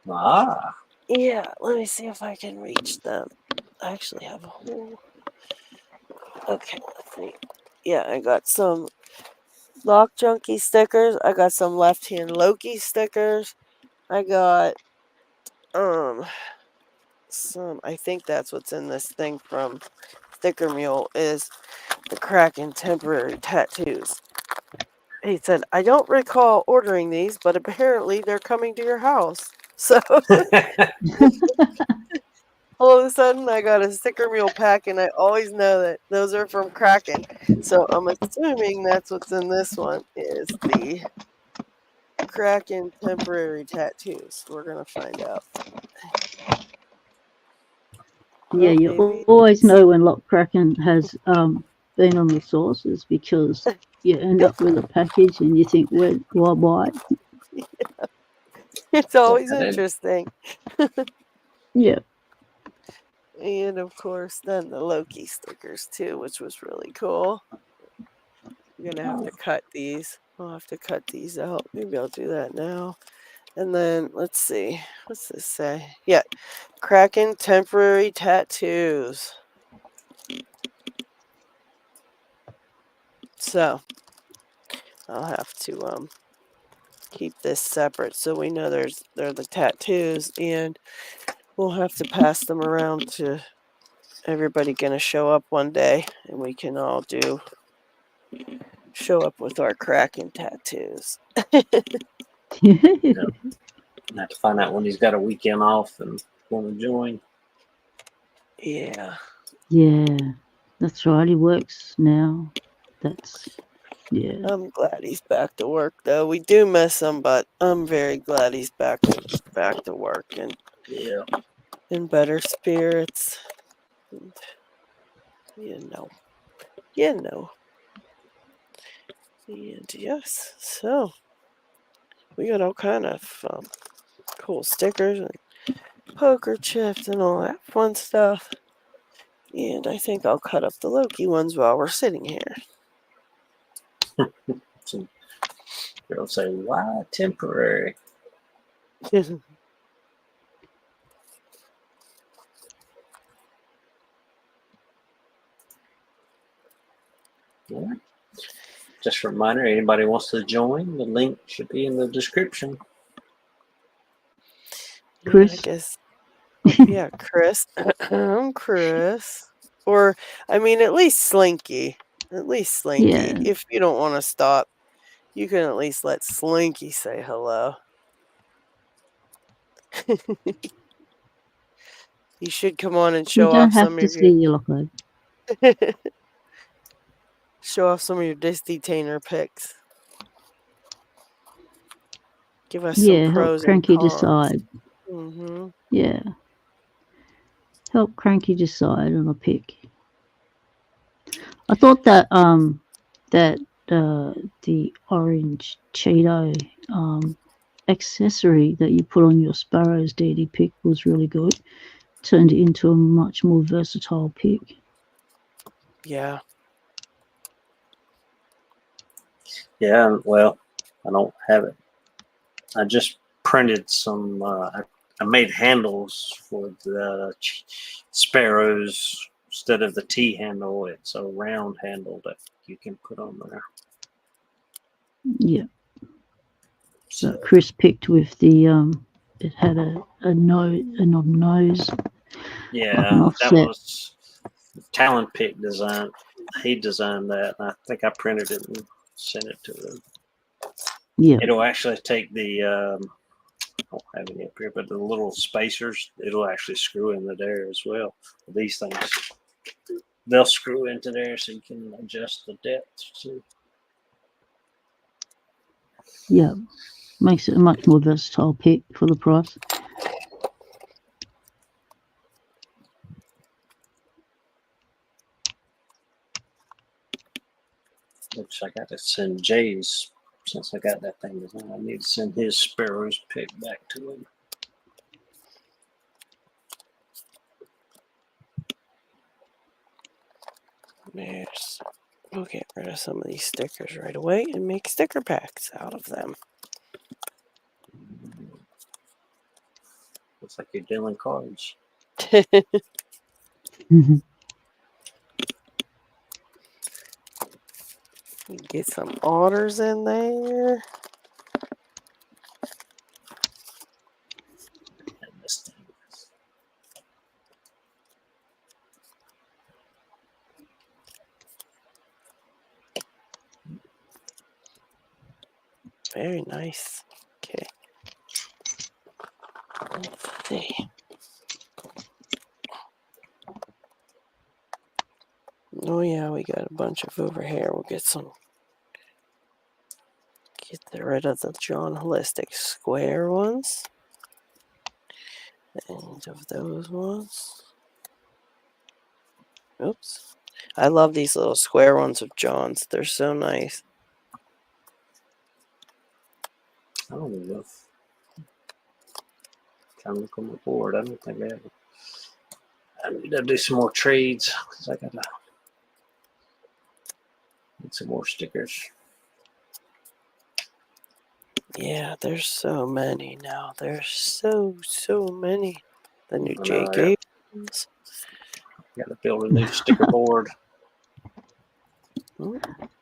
Ah. Yeah, let me see if I can reach them. I actually have a whole... Okay, let's see. Yeah, I got some Lock Junkie stickers. I got some Left Hand Loki stickers. I got I think that's what's in this thing from Sticker Mule is the Kraken temporary tattoos. He said, I don't recall ordering these, but apparently they're coming to your house. So all of a sudden I got a Sticker Mule pack, and I always know that those are from Kraken. So I'm assuming that's what's in this one is the Kraken temporary tattoos. We're going to find out. Yeah, you always know when Lock Kraken has been on the sources, because you end up with a package and you think, why? Yeah. It's always interesting. Yeah. And of course, then the Loki stickers too, which was really cool. I'm going to have to cut these. I'll have to cut these out. Maybe I'll do that now. And then, let's see. What's this say? Yeah. Kraken temporary tattoos. So, I'll have to keep this separate so we know they're the tattoos, and we'll have to pass them around to everybody going to show up one day, and we can all show up with our Kraken tattoos. I have to find out when he's got a weekend off and want to join. Yeah. Yeah, that's right. He works now. Yeah. I'm glad he's back to work, though. We do miss him, but I'm very glad he's back to work and in better spirits. And, And yes, so we got all kind of cool stickers and poker chips and all that fun stuff. And I think I'll cut up the Loki ones while we're sitting here. So they'll say, why temporary? Yeah. Just a reminder, anybody wants to join, the link should be in the description. Chris? Yeah, I guess. Yeah, Chris. I'm Chris. Or, I mean, at least Slinky. At least Slinky. Yeah. If you don't want to stop, you can at least let Slinky say hello. You should come on and show off some of your... see you, Locko. Show off some of your Disney Tainer pics. Give us some help pros and Cranky cons. decide. Mm-hmm. Yeah. Help Cranky decide on a pick. I thought that the orange Cheeto accessory that you put on your Sparrow's DD pick was really good. Turned it into a much more versatile pick. Yeah. Yeah, well, I don't have it. I just printed some. I made handles for the sparrows instead of the T handle. It's a round handle that you can put on there. Yeah. So Chris picked with the it had a nose. yeah, Like an that offset. was Talon Pick design. He designed that, and I think I printed it and sent it to him. Yeah. It'll actually take the. I don't have any up here, but the little spacers, it'll actually screw into there as well. These things, they'll screw into there so you can adjust the depth too. Yeah. Makes it a much more versatile pick for the price. Which I got to send Jay's, since I got that thing designed. I need to send his sparrows pick back to him. There's. We'll get rid of some of these stickers right away and make sticker packs out of them. Looks like you're dealing cards. Get some otters in there. And this thing. Very nice. Okay. Let's see. Oh yeah, we got a bunch of over here. We'll get some. Get rid of the John Holistic square ones. And of those ones. Oops. I love these little square ones of John's. They're so nice. I don't know. Trying to look on the board. I don't think I have. I need to do some more trades because I gotta get some more stickers. Yeah, there's so many now. There's so many. The new I J. know, Gabriels. Gotta build a new sticker board.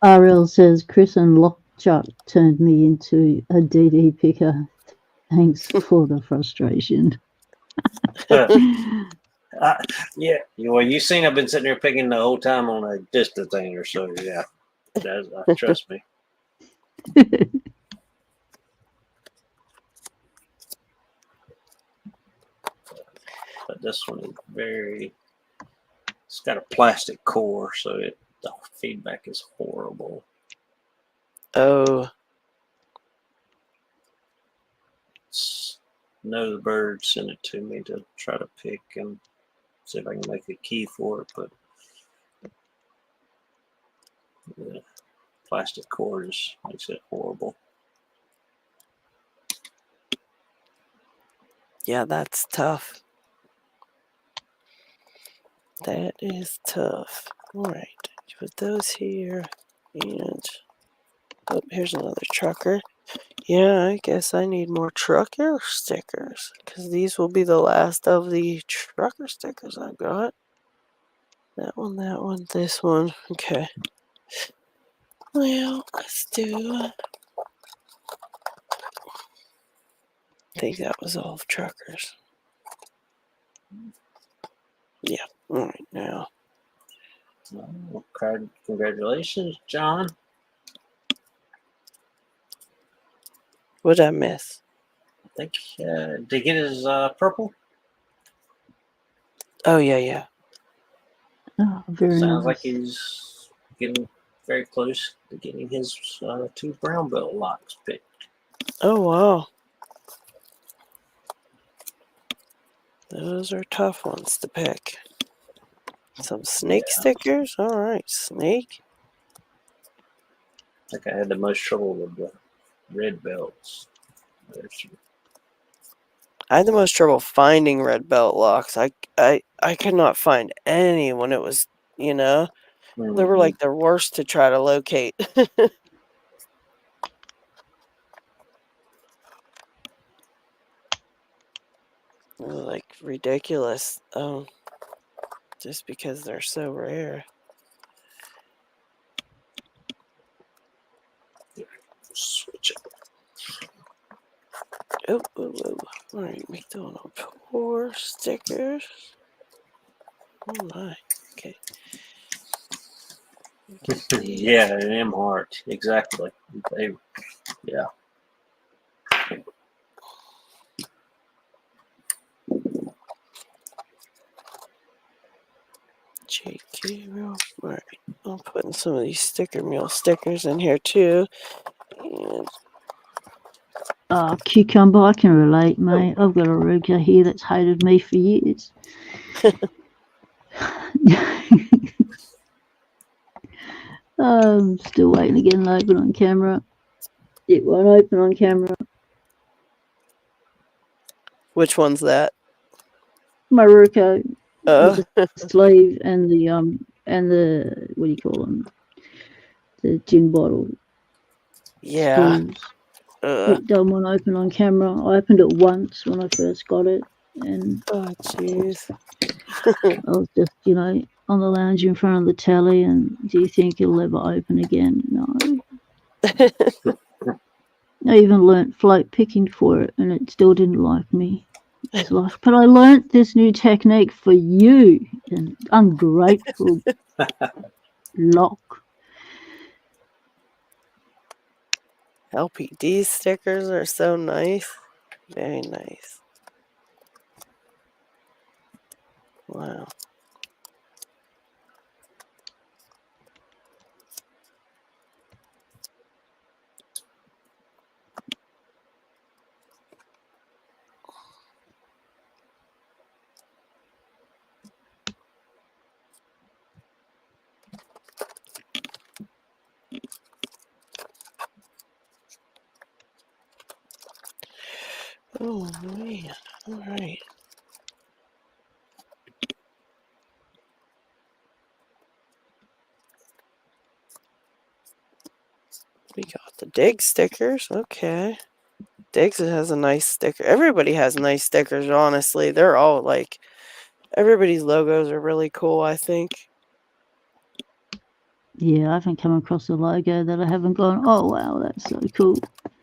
RL says Chris and Lockchuck turned me into a DD picker. Thanks for the frustration. Yeah. Well, you seen I've been sitting there picking the whole time on a distant thing or so. Yeah. Trust me. But this one is very. It's got a plastic core, so the feedback is horrible. Oh. Know the bird sent it to me to try to pick and see if I can make a key for it, but the plastic core just makes it horrible. Yeah, that's tough. That is tough. Alright, put those here. And oh, here's another trucker. Yeah, I guess I need more trucker stickers. Because these will be the last of the trucker stickers I've got. That one, this one. Okay. Well, let's do. I think that was all of truckers. Yeah. Alright, now. Oh, congratulations, John. What did I miss? I think did he get his purple? Oh, yeah. Oh, very Sounds nice. like he's getting very close to getting his 2 brown belt locks picked. Oh, wow. Those are tough ones to pick. Some snake stickers. All right, snake. I think I had the most trouble with the red belts. I had the most trouble finding red belt locks. I could not find any when it was, they were like the worst to try to locate. They were like ridiculous. Just because they're so rare. Switch it. Oh. All right, make doing on 4 stickers. Oh my. Okay. Yeah, an M heart. Exactly. Yeah. Gabriel. All right. I'm putting some of these sticker meal stickers in here too. And Cucumber, I can relate, mate. I've got a regular here that's hated me for years. I'm still waiting to get it open on camera. It won't open on camera. which one's that? Maruko, Oh, the sleeve and the what do you call them? The gin bottle yeah. spools. It don't want to open on camera. I opened it once when I first got it, and Oh, jeez. I was just, on the lounge in front of the telly, and do you think it'll ever open again? No. I even learnt float picking for it, and it still didn't like me. It's like, but I learnt this new technique for you, and ungrateful lock. LPD stickers are so nice. Very nice. Wow. Oh, man. All right. We got the Dig stickers. Okay. Diggs has a nice sticker. Everybody has nice stickers, honestly. They're all like, everybody's logos are really cool, I think. Yeah, I haven't come across a logo that I haven't gone, oh, wow, that's so cool.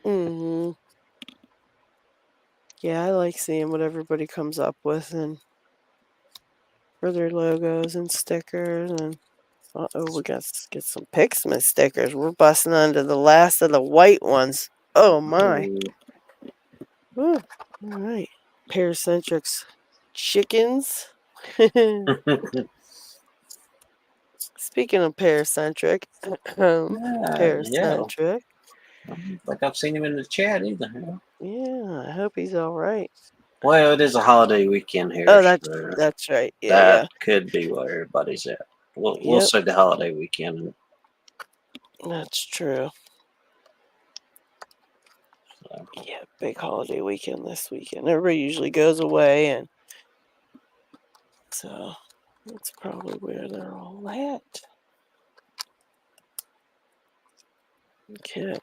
Mm-hmm. Yeah, I like seeing what everybody comes up with and for their logos and stickers. And we got to get some Pixma stickers. We're busting onto the last of the white ones. Oh my! Ooh. All right, Paracentrics chickens. Speaking of paracentric, paracentric. I don't think I've seen him in the chat either. Yeah, I hope he's all right. Well, it is a holiday weekend here. Oh, so that's right. that could be where everybody's at. We'll say the holiday weekend. That's true. So. Yeah, big holiday weekend this weekend. Everybody usually goes away, and so that's probably where they're all at. Okay.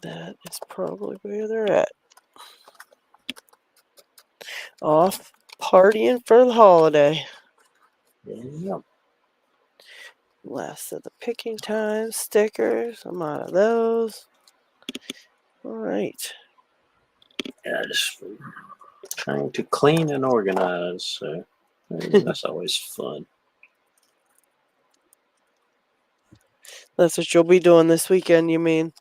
That is probably where they're at. Off partying for the holiday. Yep. Last of the picking time stickers. I'm out of those. All right. Yeah, just trying to clean and organize. So that's always fun. That's what you'll be doing this weekend, you mean?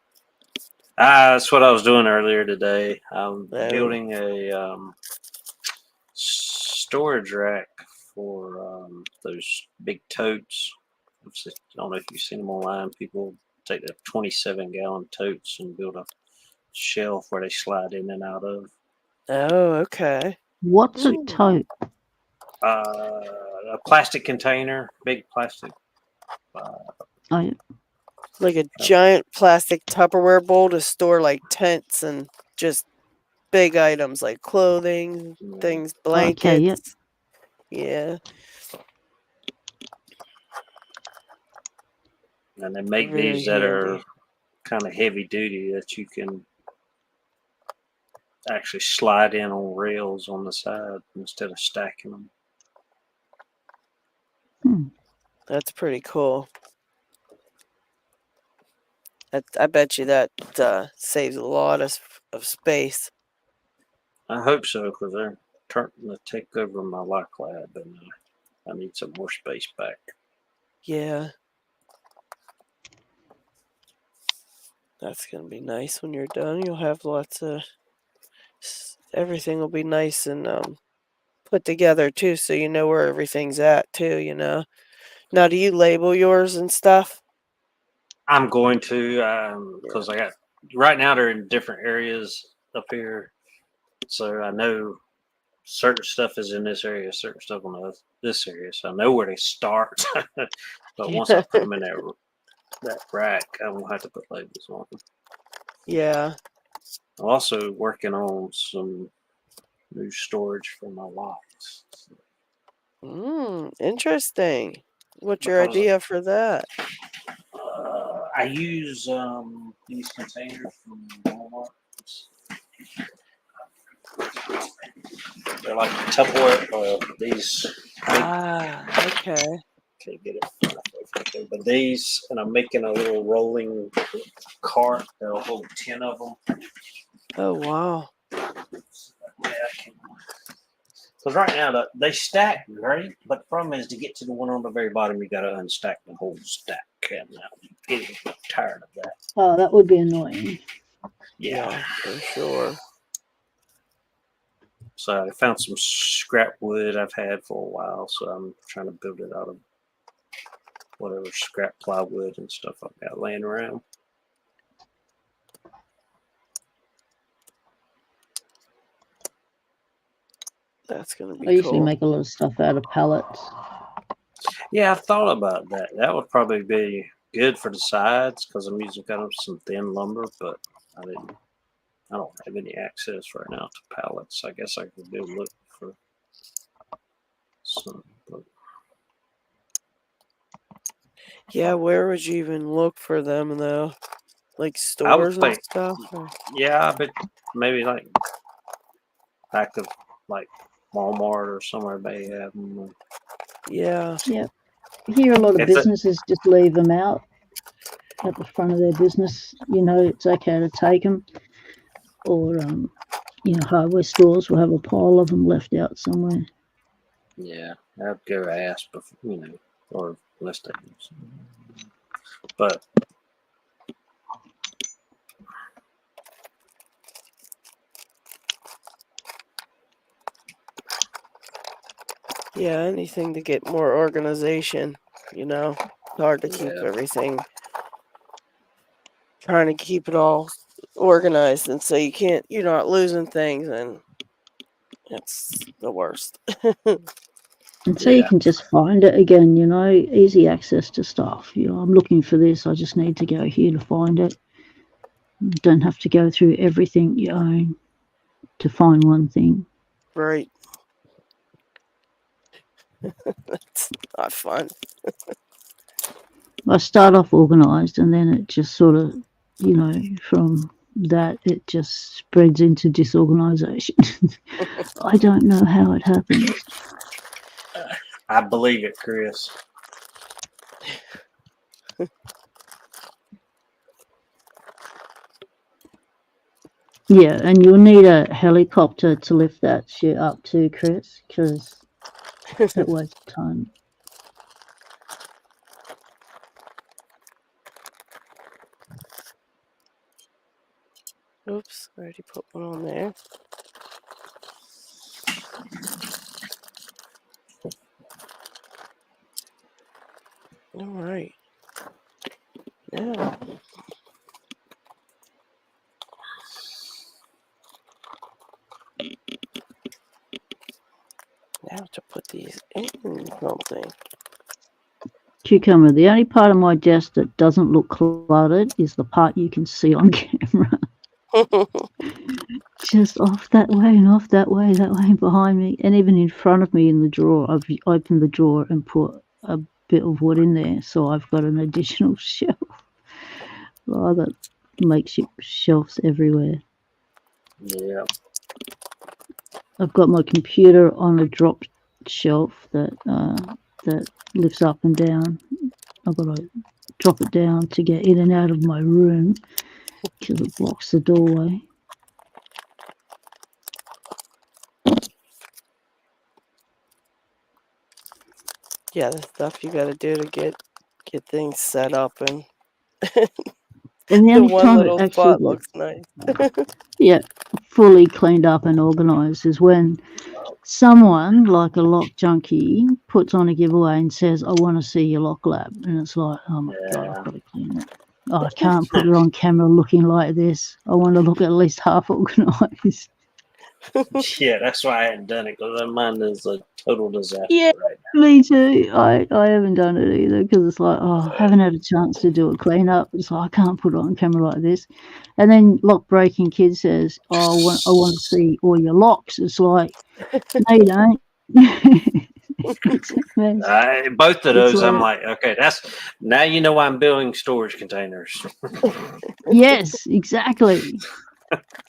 That's what I was doing earlier today. I'm Oh. building a storage rack for those big totes. I don't know if you've seen them online. People take the 27-gallon totes and build a shelf where they slide in and out of. Oh, okay. What's a Ooh. tote? A plastic container, big plastic. Oh, yeah. Like a giant plastic Tupperware bowl to store like tents and just big items like clothing, things, blankets. Okay, yep. Yeah. And they make Very these that are handy. kind of heavy duty that you can actually slide in on rails on the side instead of stacking them. That's pretty cool. I bet you that saves a lot of space. I hope so, because they're starting to take over my lock lab, and I need some more space back. Yeah. That's going to be nice when you're done. You'll have lots of... Everything will be nice and put together, too, so you know where everything's at, too, you know. Now, do you label yours and stuff? I'm going to, because I got, right now they're in different areas up here. So I know certain stuff is in this area, certain stuff on this area. So I know where they start. But once I put them in that rack, I won't have to put labels on them. Yeah. I'm also working on some new storage for my locks. Interesting. What's your idea for that? I use these containers from Walmart. They're like Tupperware. These. Okay. Can't get it. But these, and I'm making a little rolling cart that'll hold 10 of them. Oh, wow. Because right now they stack great, but the problem is to get to the one on the very bottom, you got to unstack the whole stack. And I'm getting tired of that. Oh, that would be annoying. Yeah, for sure. So I found some scrap wood I've had for a while, so I'm trying to build it out of whatever scrap plywood and stuff I've got laying around. That's going to be I usually cool. make a lot of stuff out of pallets. Yeah, I thought about that. That would probably be good for the sides because I'm using kind of some thin lumber, but I don't have any access right now to pallets. I guess I could go look for some. But Yeah, where would you even look for them, though? Like stores and stuff? Or? Yeah, but maybe like back of like Walmart or somewhere they have them. Yeah. Yeah. Here, a lot of businesses just leave them out at the front of their business. You know, it's okay to take them. Or, you know, hardware stores will have a pile of them left out somewhere. Yeah, I'd go ask, before, you know, or list it. But Yeah, anything to get more organization, you know. It's hard to keep everything. Trying to keep it all organized, and so you're not losing things, and it's the worst. And so you can just find it again, you know, easy access to stuff. You know, I'm looking for this. I just need to go here to find it. You don't have to go through everything you own to find one thing. Right. That's not fun. I start off organised and then it just sort of, you know, from that it just spreads into disorganisation. I don't know how it happens. I believe it, Chris. Yeah, and you'll need a helicopter to lift that shit up too, Chris, because it weighs a ton. Oops, I already put one on there. All right. Now. Now to put these in something. Cucumber, the only part of my desk that doesn't look cluttered is the part you can see on camera. Just off that way and off that way behind me, and even in front of me in the drawer. I've opened the drawer and put a bit of wood in there, so I've got an additional shelf. Oh, that makeshift shelves everywhere. Yeah. I've got my computer on a drop shelf that lifts up and down. I've got to drop it down to get in and out of my room because it blocks the doorway. Yeah, the stuff you got to do to get things set up, and And the only one time little it spot actually looks nice. yeah, fully cleaned up and organised is when someone, like a lock junkie, puts on a giveaway and says, I want to see your lock lab. And it's like, oh my God, I've got to clean it. Oh, I can't put it on camera looking like this. I want to look at least half organised. Yeah, that's why I hadn't done it, because mine is a total disaster Yeah. right now. Me too. I haven't done it either because it's like, oh, I haven't had a chance to do a clean up. It's like, I can't put it on camera like this. And then Lock Breaking Kid says, oh, I want to see all your locks. It's like, no, you don't. Both of those, It's I'm like, okay, that's now you know why I'm building storage containers. Yes, exactly.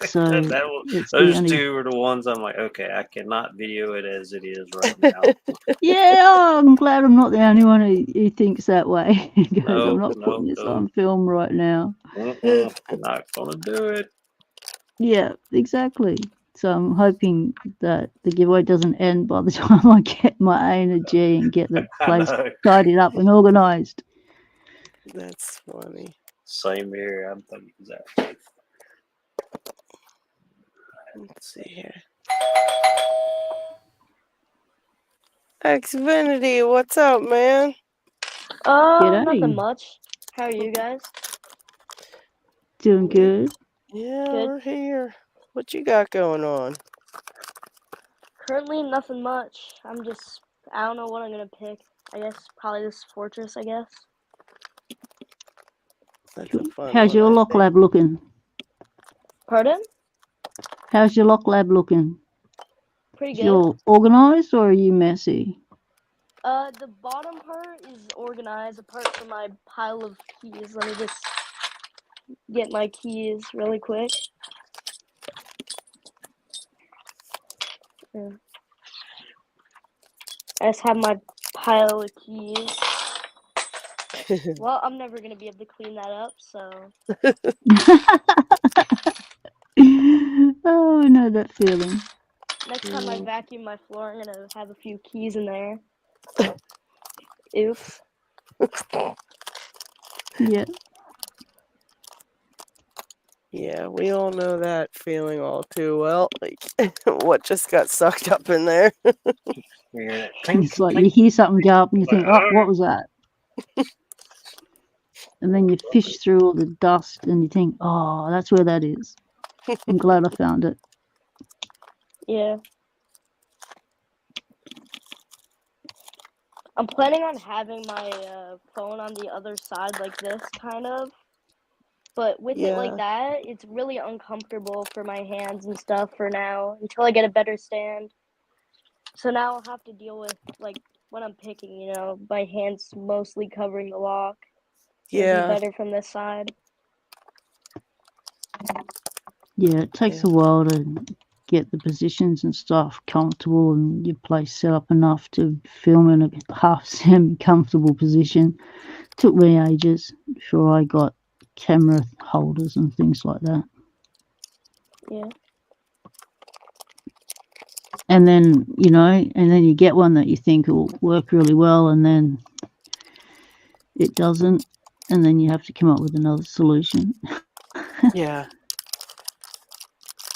So those two are the ones I'm like, okay, I cannot video it as it is right now. Yeah, I'm glad I'm not the only one who thinks that way. Because I'm not putting this on film right now. Not gonna do it. Yeah, exactly. So I'm hoping that the giveaway doesn't end by the time I get my A and a G and get the place tidied up and organised. That's funny. Same here. I'm thinking exactly. Let's see here. Xfinity, what's up, man? Nothing much. How are you guys? Doing good. Yeah, we're here. What you got going on? Currently, nothing much. I don't know what I'm gonna pick. I guess probably this fortress, I guess. That's a fun How's one, your I lock think. lab looking? Pardon? How's your lock lab looking? Pretty good. You're organised or are you messy? The bottom part is organized apart from my pile of keys. Let me just get my keys really quick. Yeah. I just have my pile of keys. Well, I'm never going to be able to clean that up, so... Oh, I know that feeling. Next time I vacuum my floor, I'm going to have a few keys in there. Oof. Yeah. Yeah, we all know that feeling all too well. Like, what just got sucked up in there? It's like you hear something go up and you think, oh, what was that? And then you fish through all the dust and you think, oh, that's where that is. I'm glad I found it. Yeah. I'm planning on having my phone on the other side like this, kind of. But with it like that, it's really uncomfortable for my hands and stuff for now, until I get a better stand. So now I'll have to deal with, like, when I'm picking, you know, my hands mostly covering the lock. Yeah. It'll be better from this side. Yeah, it takes a while to get the positions and stuff comfortable and your place set up enough to film in a half semi-comfortable position. Took me ages before I got camera holders and things like that. Yeah. And then, you know, and then you get one that you think will work really well and then it doesn't, and then you have to come up with another solution. Yeah.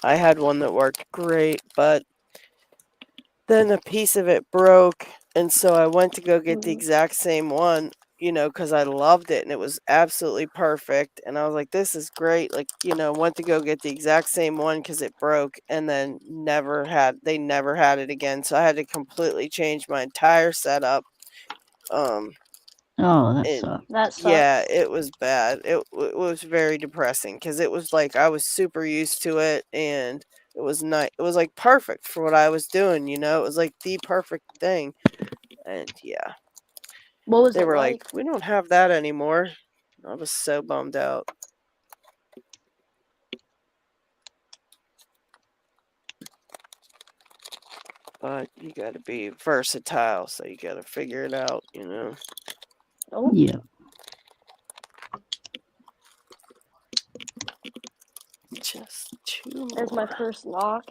I had one that worked great, but then a piece of it broke, and so I went to go get the exact same one, because I loved it and it was absolutely perfect. And I was like, this is great. Like, went to go get the exact same one because it broke, and then they never had it again. So I had to completely change my entire setup. Oh, that And sucks. That sucks. yeah, it was bad. It was very depressing because it was like I was super used to it, and it was nice. It was like perfect for what I was doing. It was like the perfect thing. And yeah, What was they it were like? like, we don't have that anymore. I was so bummed out. But you got to be versatile, so you got to figure it out. Oh, Yeah. Just two there's my more. first lock.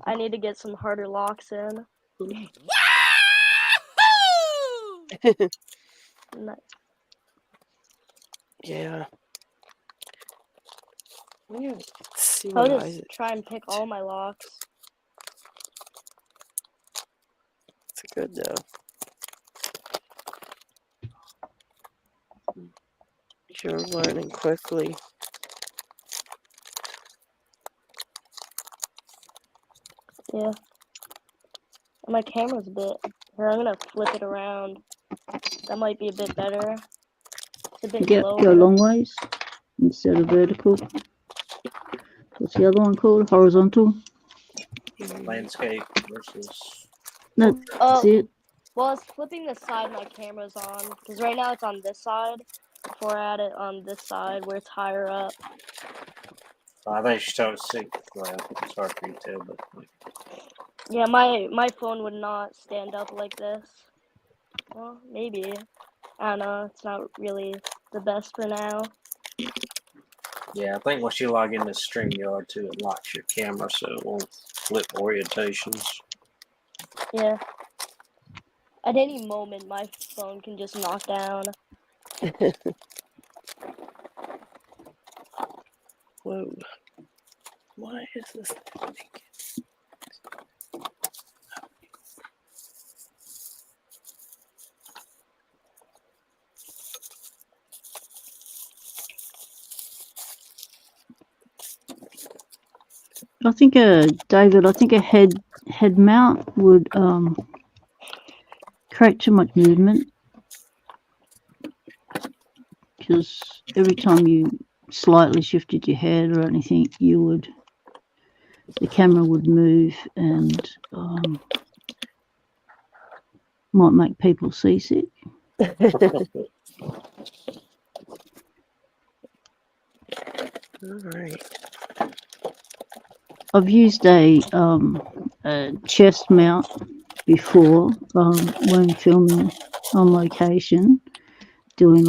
I need to get some harder locks in. Nice. Yeah. Let's see I'll what just try and pick all my locks. It's good though. You're learning quickly. Yeah. And my camera's a bit. Here, I'm gonna flip it around. That might be a bit better. It's a bit Go lower. long ways instead of vertical. What's the other one called? Horizontal? Landscape versus. That's it. Well, I was flipping the side my camera's on, because right now it's on this side. Before I had it on this side where it's higher up. I think she started sick. Well, it's hard for you to tell, but Yeah, my phone would not stand up like this. Well, maybe. I don't know. It's not really the best for now. yeah, I think once you log into StreamYard too, it locks your camera so it won't flip orientations. Yeah. At any moment, my phone can just knock down. Whoa. Why is this thing? I think David, a head mount would create too much movement, because every time you slightly shifted your head or anything, the camera would move and might make people seasick. All right. I've used a chest mount before when filming on location, doing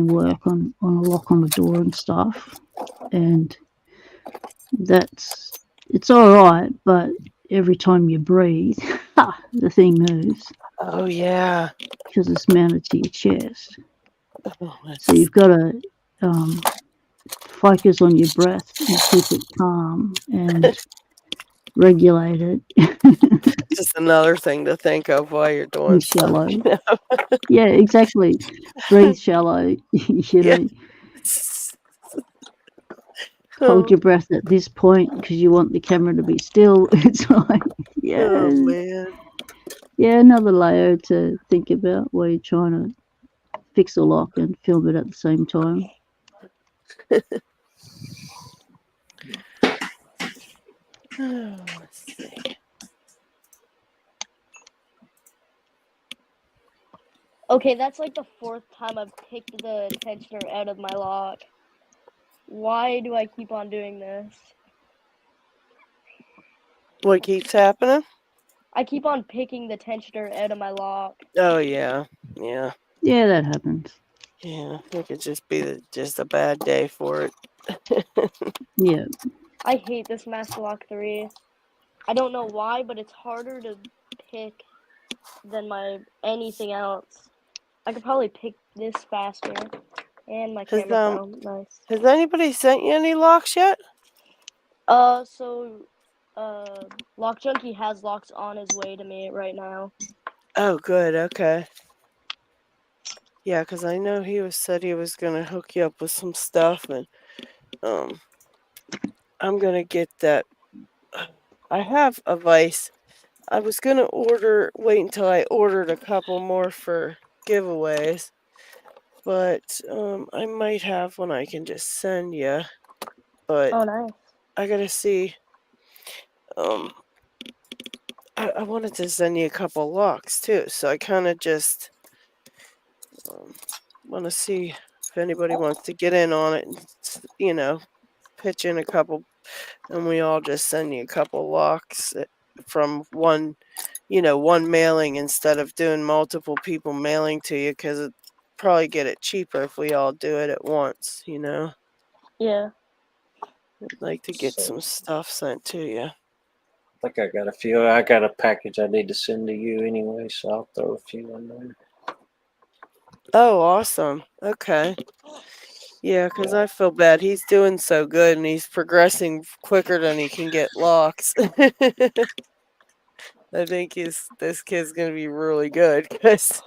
work on a lock on the door and stuff, and it's all right, but every time you breathe, the thing moves Oh yeah. because it's mounted to your chest. Oh, So you've got to focus on your breath and keep it calm and regulate it. just another thing to think of while you're doing Breathe stuff. shallow. Yeah, exactly. Breathe shallow. Yeah. Hold your breath at this point because you want the camera to be still. It's like, yeah. Oh man. Yeah, another layer to think about while you're trying to fix a lock and film it at the same time. Let's see. Okay, that's like the 4th time I've picked the tensioner out of my lock. Why do I keep on doing this? What keeps happening? I keep on picking the tensioner out of my lock. Oh yeah. Yeah. Yeah, that happens. Yeah. It could just be just a bad day for it. Yeah. I hate this Master Lock 3. I don't know why, but it's harder to pick than my anything else. I could probably pick this faster. And my camera's down. Nice. Has anybody sent you any locks yet? So, Lock Junkie has locks on his way to me right now. Oh, good. Okay. Yeah, because I know he said he was gonna hook you up with some stuff, and I'm gonna get that. I have a vice. I was gonna wait until I ordered a couple more for giveaways, but I might have one I can just send you. But Oh, nice. I gotta see. I wanted to send you a couple locks too, so I kind of just want to see if anybody wants to get in on it and pitch in a couple, and we all just send you a couple locks from one mailing instead of doing multiple people mailing to you, because it probably get it cheaper if we all do it at once. Yeah. I'd like to get So- some stuff sent to you. I think I got a few. I got a package I need to send to you anyway, so I'll throw a few in there. Oh, awesome. Okay. Yeah, because I feel bad. He's doing so good, and he's progressing quicker than he can get locks. I think this kid's going to be really good, because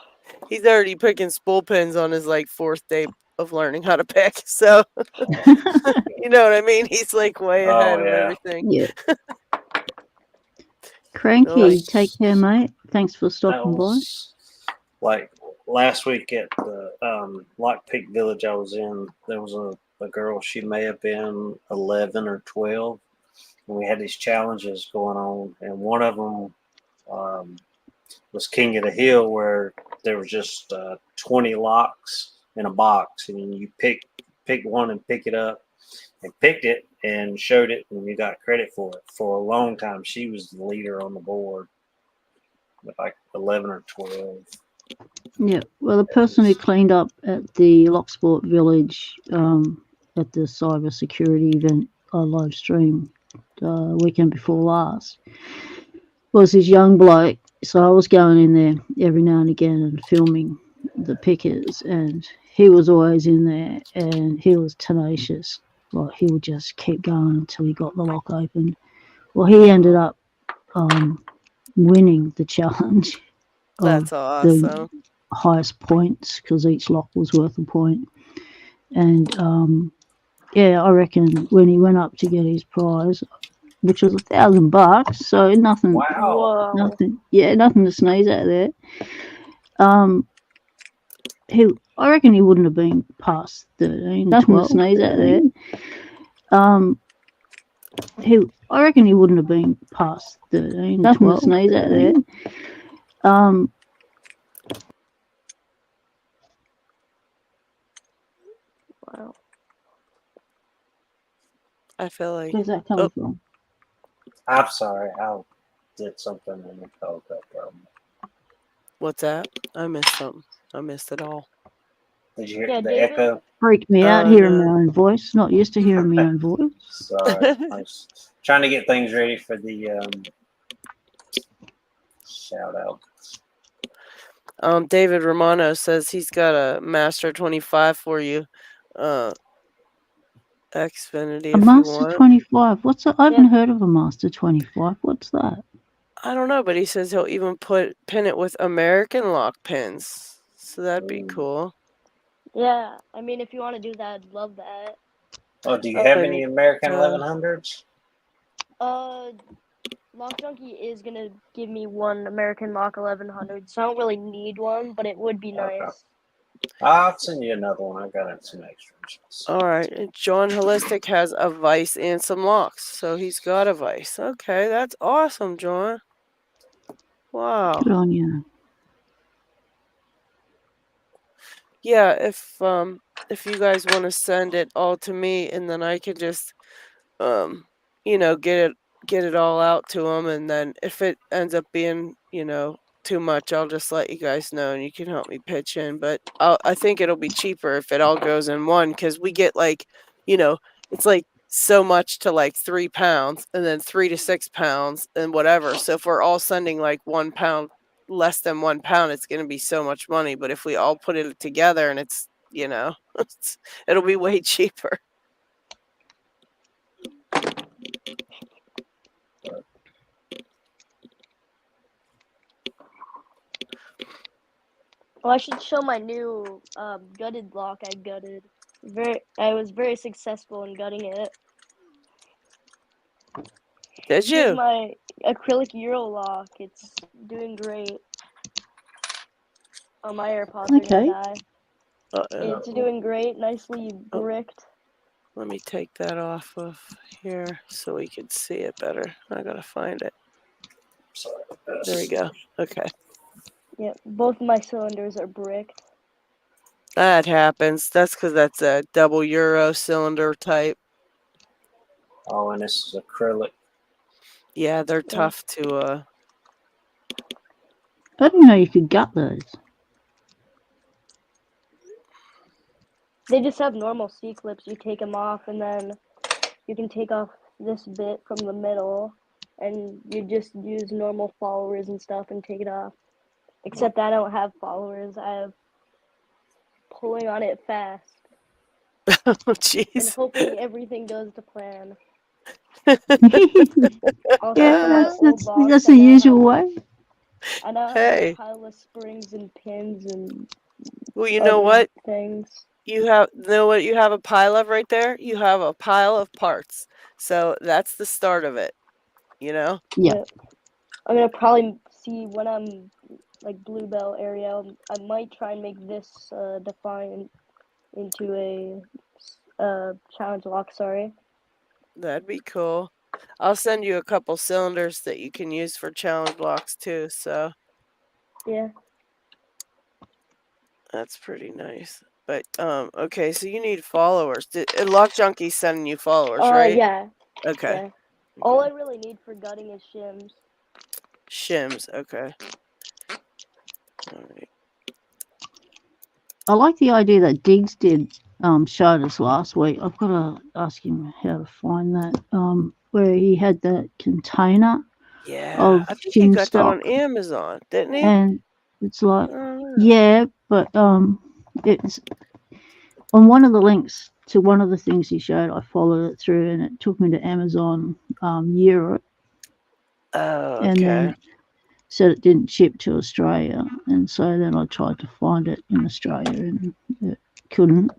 he's already picking spool pins on his, 4th day of learning how to pick. So, you know what I mean? He's, way ahead Oh of yeah. everything. Yeah. Cranky, Nice. take care, mate. Thanks for That stopping by. was like last week at the Lockpick village I was in. There was a girl. She may have been 11 or 12. And we had these challenges going on, and one of them was King of the Hill, where there was just 20 locks in a box, and you pick one and pick it up, and picked it and showed it, and you got credit for it. For a long time, she was the leader on the board with 11 or 12. Yeah, well, the person who cleaned up at the Locksport village at the cyber security event I live streamed weekend before last was this young bloke. So I was going in there every now and again and filming the pickers, and he was always in there, and he was tenacious. Like, he would just keep going until he got the lock open. Well, he ended up winning the challenge. That's awesome. Highest points, because each lock was worth a point. And yeah, I reckon when he went up to get his prize, which was $1,000, so nothing, Wow. nothing to sneeze at there. I reckon he wouldn't have been past 13. Nothing to sneeze at there. I reckon he wouldn't have been past 13. Nothing to sneeze at there. Wow. I feel like. Where's that coming from? I'm sorry. I did something and it fell back up. What's that? I missed something. I missed it all. Did you hear Yeah, the David? echo? Freaked me out Oh, hearing no. my own voice. Not used to hearing my own voice. Sorry. I was trying to get things ready for the shout out. David Romano says he's got a Master 25 for you. Xfinity, A if Master you want. 25. What's that? I haven't Yeah. heard of a Master 25. What's that? I don't know, but he says he'll even pin it with American lock pins. So that'd be cool. Yeah, I mean, if you want to do that, I'd love that. Oh, do you have And, any American 1100s? Lock Junkie is gonna give me one American Lock 1100, so I don't really need one, but it would be Okay. nice. I'll send you another one. I've got some extras. All right. And John Holistic has a vice and some locks. So he's got a vice. Okay, that's awesome, John. Wow. Good on you. Yeah, if you guys want to send it all to me, and then I can just get it all out to them, and then if it ends up being too much, I'll just let you guys know, and you can help me pitch in. But I think it'll be cheaper if it all goes in one, because we get it's like so much to 3 pounds, and then 3 to 6 pounds, and whatever. So if we're all sending 1 pound, less than 1 pound, it's going to be so much money. But if we all put it together, and it's it'll be way cheaper. Well, I should show my new gutted lock I gutted. I was very successful in gutting it. Did Here's you? my acrylic Euro lock. It's doing great. Oh, my AirPods are gonna Okay. die. Uh-oh. It's doing great. Nicely bricked. Let me take that off of here so we can see it better. I gotta find it. Sorry. There we go. Okay. Yeah, both of my cylinders are bricked. That happens. That's because that's a double Euro cylinder type. Oh, and this is acrylic. Yeah, they're tough to I didn't know you could gut those. They just have normal C-clips. You take them off, and then you can take off this bit from the middle, and you just use normal followers and stuff and take it off. Except I don't have followers. I have pulling on it fast oh and jeez. hoping everything goes to plan. Also, Yeah, for my that's old box, that's I the now usual have- way. I now have Hey. a pile of springs and pins and Well, you know other what? things. You know what you have a pile of right there? You have a pile of parts. So that's the start of it. You know? Yeah. I'm gonna probably see when I'm like Bluebell area. I might try and make this Defiant into a challenge lock. Sorry. That'd be cool. I'll send you a couple cylinders that you can use for challenge locks too, so Yeah. that's pretty nice. But okay, so you need followers. Lock Junkie's sending you followers, right? Yeah. Okay. Yeah. All I really need for gutting is shims. Shims, okay. Alright. I like the idea that Diggs did showed us last week. I've got to ask him how to find that. Where he had that container Yeah. of I think he shim got stock, that on Amazon, didn't he? and it's like, Oh, yeah, but it's on one of the links to one of the things he showed. I followed it through, and it took me to Amazon Europe, oh, and okay. then said it didn't ship to Australia, and so then I tried to find it in Australia, and it couldn't.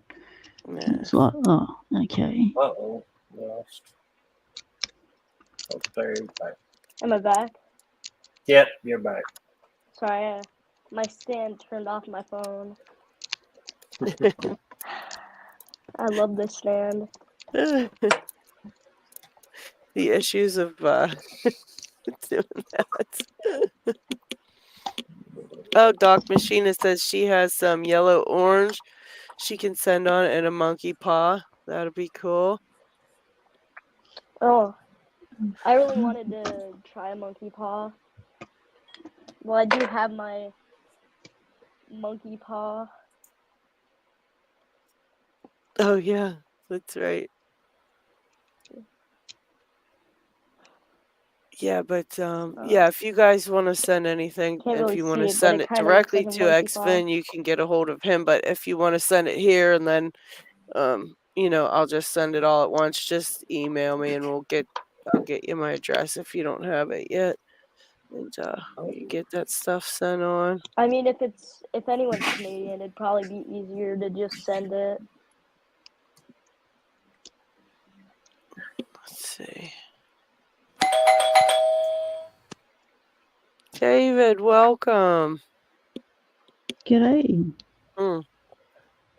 Yeah. It's like, oh, okay. Uh-oh. Lost. Oh, there you're back. Am I back? Yep, you're back. Sorry, my stand turned off my phone. I love this stand. The issues of doing that. Oh, Doc Machina says she has some yellow orange she can send on and a monkey paw. That'll be cool. Oh, I really wanted to try a monkey paw. Well, I do have my monkey paw. Oh yeah, that's right. Yeah, but yeah, if you guys want to send anything, Can't if really you want see to it, but send it it kind of looks directly like a to monkey paw. Xfin, you can get a hold of him. But if you want to send it here and then you know, I'll just send it all at once. Just email me and I'll get you my address if you don't have it yet. And we can get that stuff sent on. I mean, if anyone's Canadian, it'd probably be easier to just send it. Let's see. David, welcome. G'day.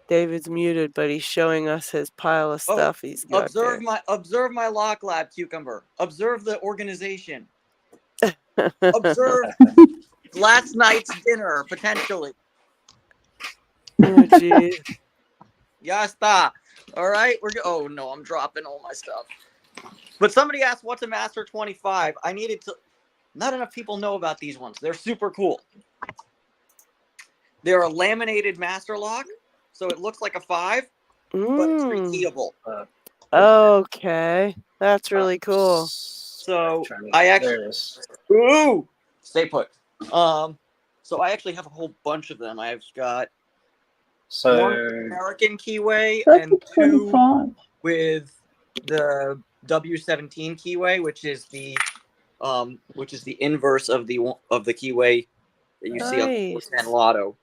David's muted, but he's showing us his pile of stuff he's got Observe there. observe my lock lab, Cucumber. Observe the organization. Observe last night's dinner, potentially. Oh, geez. Ya está. All right, oh no, I'm dropping all my stuff. But somebody asked, "What's a Master 25?" I needed to. Not enough people know about these ones. They're super cool. They're a laminated master lock, so it looks like a 5, but it's rekeyable. Okay, that's really cool. So I actually stay put. So I actually have a whole bunch of them. I've got one American keyway and 2 with the W17 keyway, which is the inverse of the keyway that you see on the 410 Lotto.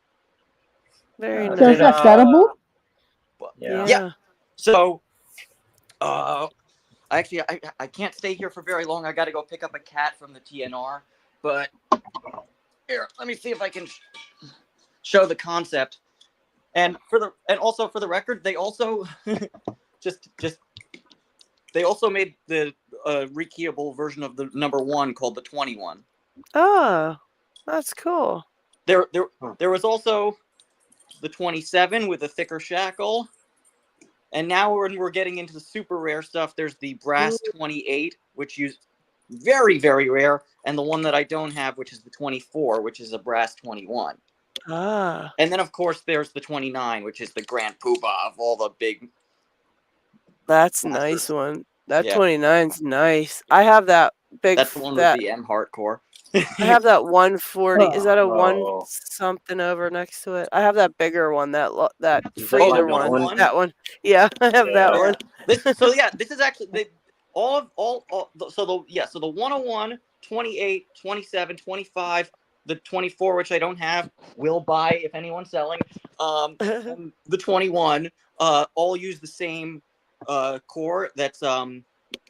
Very So nice. is that guttable? Yeah. So, actually, I can't stay here for very long. I got to go pick up a cat from the TNR. But here, let me see if I can show the concept. And also for the record, they also they also made the rekeyable version of the number 1 called the 21. Oh, that's cool. There was also the 27 with a thicker shackle. And now when we're getting into the super rare stuff, there's the brass 28, which is very, very rare. And the one that I don't have, which is the 24, which is a brass 21. Ah. And then, of course, there's the 29, which is the grand poobah of all the big... That's a nice one. That 29's nice. I have that big... That's the one with the M hardcore. I have that 140. Is that a 1 something over next to it? I have that bigger one, that freezer one. That one. Yeah, I have that one. This is actually so the 101, 28, 27, 25, the 24, which I don't have, will buy if anyone's selling. And the 21 all use the same core. That's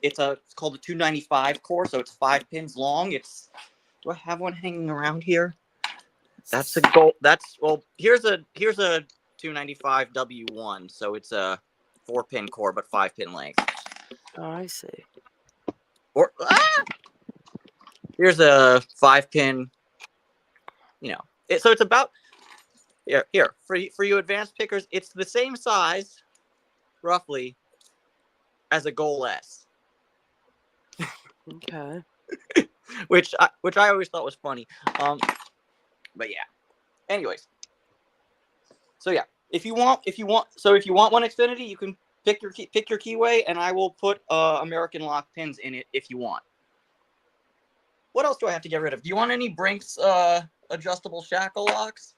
it's called the 295 core, so it's 5 pins long. Do I have one hanging around here? That's a gold. Here's a 295 W1, so it's a 4-pin core but 5-pin length. Oh, I see. Or here's a 5-pin. So it's about here for you advanced pickers. It's the same size, roughly, as a Goal S. Okay. which I always thought was funny. But yeah. Anyways. So yeah, if you want one Xfinity, you can pick your keyway, and I will put American lock pins in it if you want. What else do I have to get rid of? Do you want any Brinks adjustable shackle locks?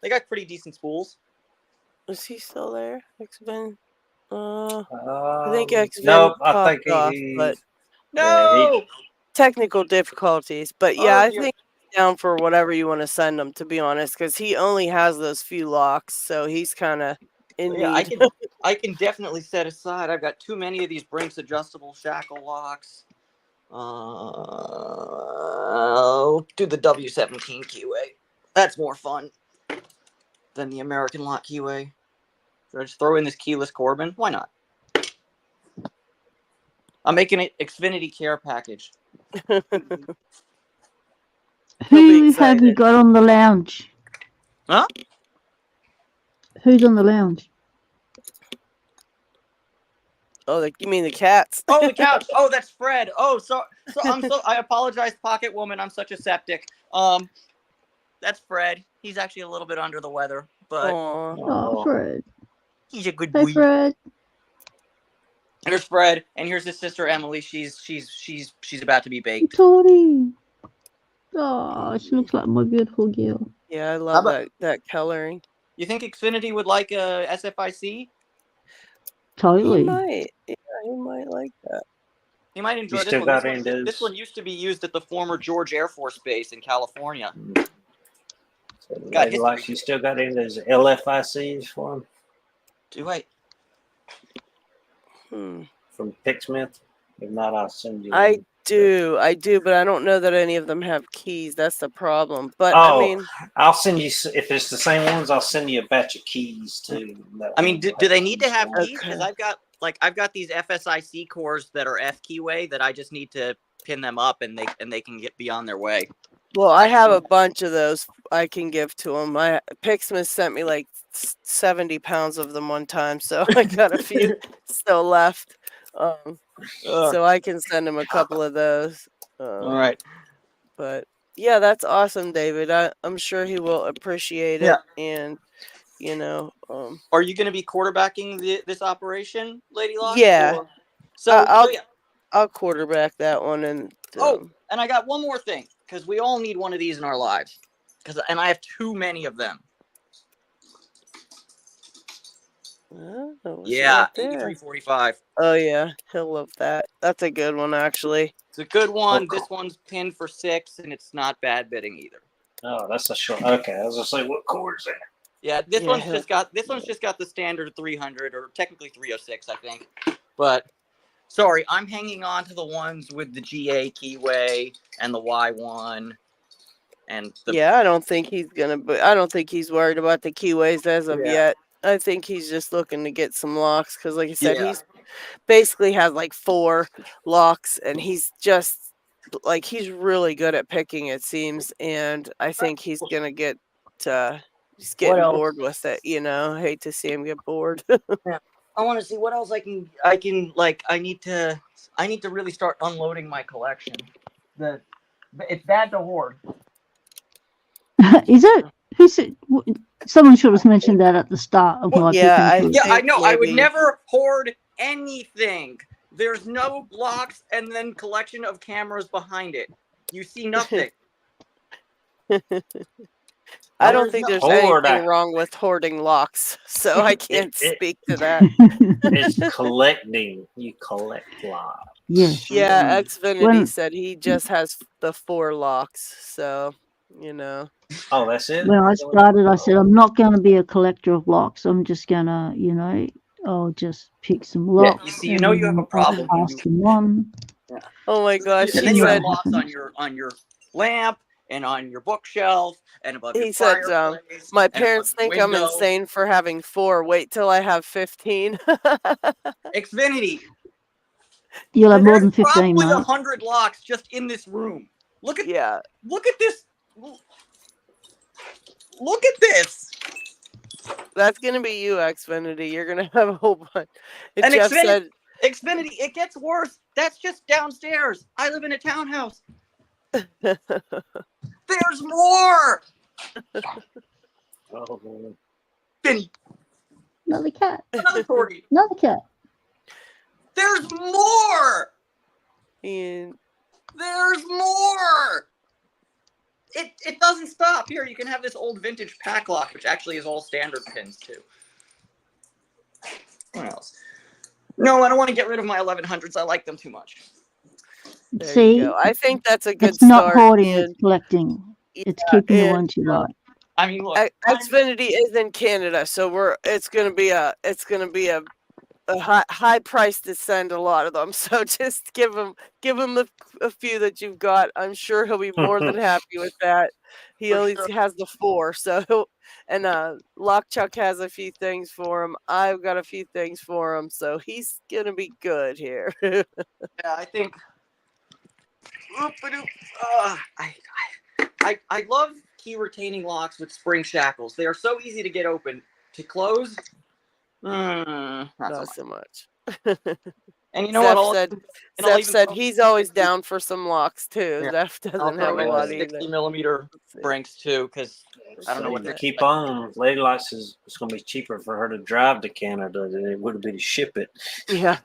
They got pretty decent spools. Is he still there? X-Men? I think X-Men no, I think popped off, he but no technical difficulties. But yeah, I think he's down for whatever you want to send him, to be honest, because he only has those few locks, so he's kind of in need. I can definitely set aside. I've got too many of these Brinks adjustable shackle locks. I'll do the W17 keyway. That's more fun than the American lock keyway. Should I just throw in this keyless Corbin? Why not? I'm making it Xfinity care package. Who have you got on the lounge? Huh? Who's on the lounge? Oh, you mean the cats? Oh, the couch. Oh, that's Fred. Oh, I apologize, Pocket Woman. I'm such a septic. That's Fred. He's actually a little bit under the weather, but Fred. He's a good boy. Hey, Fred. Here's Fred, and here's his sister Emily. She's about to be baked. Tony. Oh, she looks like my beautiful girl. Yeah, I love that coloring. You think Xfinity would like a SFIC? Totally. He might. Yeah, he might like that. He might enjoy this one. This one used to be used at the former George Air Force Base in California. So LadyLocks, you still got any of those LFICs for him? Do I? From Picksmith? If not, I'll send you. I do, but I don't know that any of them have keys. That's the problem. But I mean, I'll send you, if it's the same ones, I'll send you a batch of keys too. I mean, do they need to have keys? Because I've got these FSIC cores that are F keyway that I just need to pin them up and they can be on their way. Well, I have a bunch of those I can give to them. Picksmith sent me like 70 pounds of them one time, so I got a few still left. So I can send him a couple of those. All right. But yeah, that's awesome, David. I'm sure he will appreciate it. And are you going to be quarterbacking this operation, LadyLocks? Yeah. So I'll quarterback that one. And and I got one more thing, because we all need one of these in our lives, and I have too many of them. Yeah, 8345. Oh yeah, he'll love that. That's a good one, actually. It's a good one. This one's pinned for 6, and it's not bad bidding either. Oh, that's a short. Okay, I was gonna say what chord's that? Yeah, this Yeah. one's just got the standard 300 or technically 306, I think. But sorry, I'm hanging on to the ones with the GA keyway and the Y1 and the Yeah, I don't think he's gonna. But I don't think he's worried about the keyways as of yet. I think he's just looking to get some locks because, like I said, he's basically has like 4 locks, and he's just like he's really good at picking. It seems, and I think he's gonna get. He's getting bored with it. You know, I hate to see him get bored. I want to see what else I can like. I need to really start unloading my collection. It's bad to hoard. Is it? Who said? Someone should have mentioned that at the start of my picking. I know. I would never hoard anything. There's no blocks and then collection of cameras behind it. You see nothing. I don't think there's anything wrong with hoarding locks, so I can't speak to that. It's collecting. You collect locks. Yes. Yeah, Xfinity said he just has the 4 locks, so you know. Oh, that's it. When I started, I said I'm not going to be a collector of locks. I'm just gonna, I'll just pick some locks. You see, you have a problem. Pass them on. Yeah. Oh my gosh! And then you have locks on your lamp and on your bookshelf and above your fireplace. He said, "My parents think I'm insane for having 4. Wait till I have 15." Xfinity. You'll have more than 15. Probably 100 locks just in this room. Look at this. Look at this. That's gonna be you, Xfinity. You're gonna have a whole bunch. And Jeff said, Xfinity, it gets worse. That's just downstairs. I live in a townhouse. There's more. Oh, Finny. Another cat. Another corgi. Another cat. There's more. And there's more. It doesn't stop. Here, you can have this old vintage pack lock, which actually is all standard pins too. What else? No, I don't want to get rid of my 1100s. I like them too much. See, I think that's a good it's start. Not hoarding, it's collecting. It's keeping the ones you like. I mean, look, Xfinity is in Canada, so it's gonna be a high price to send a lot of them. So just give him a few that you've got. I'm sure he'll be more than happy with that. He only has the 4, so Lock Chuck has a few things for him. I've got a few things for him, so he's gonna be good here. Yeah, I think. I love key retaining locks with spring shackles. They are so easy to get open. To close, not so much. And you know what? Zeph said he's always down for some locks too. Yeah. Zeph doesn't have a lot either. 60mm Brinks too, because I don't know what to keep on. LadyLocks it's going to be cheaper for her to drive to Canada than it would be to ship it. Yeah,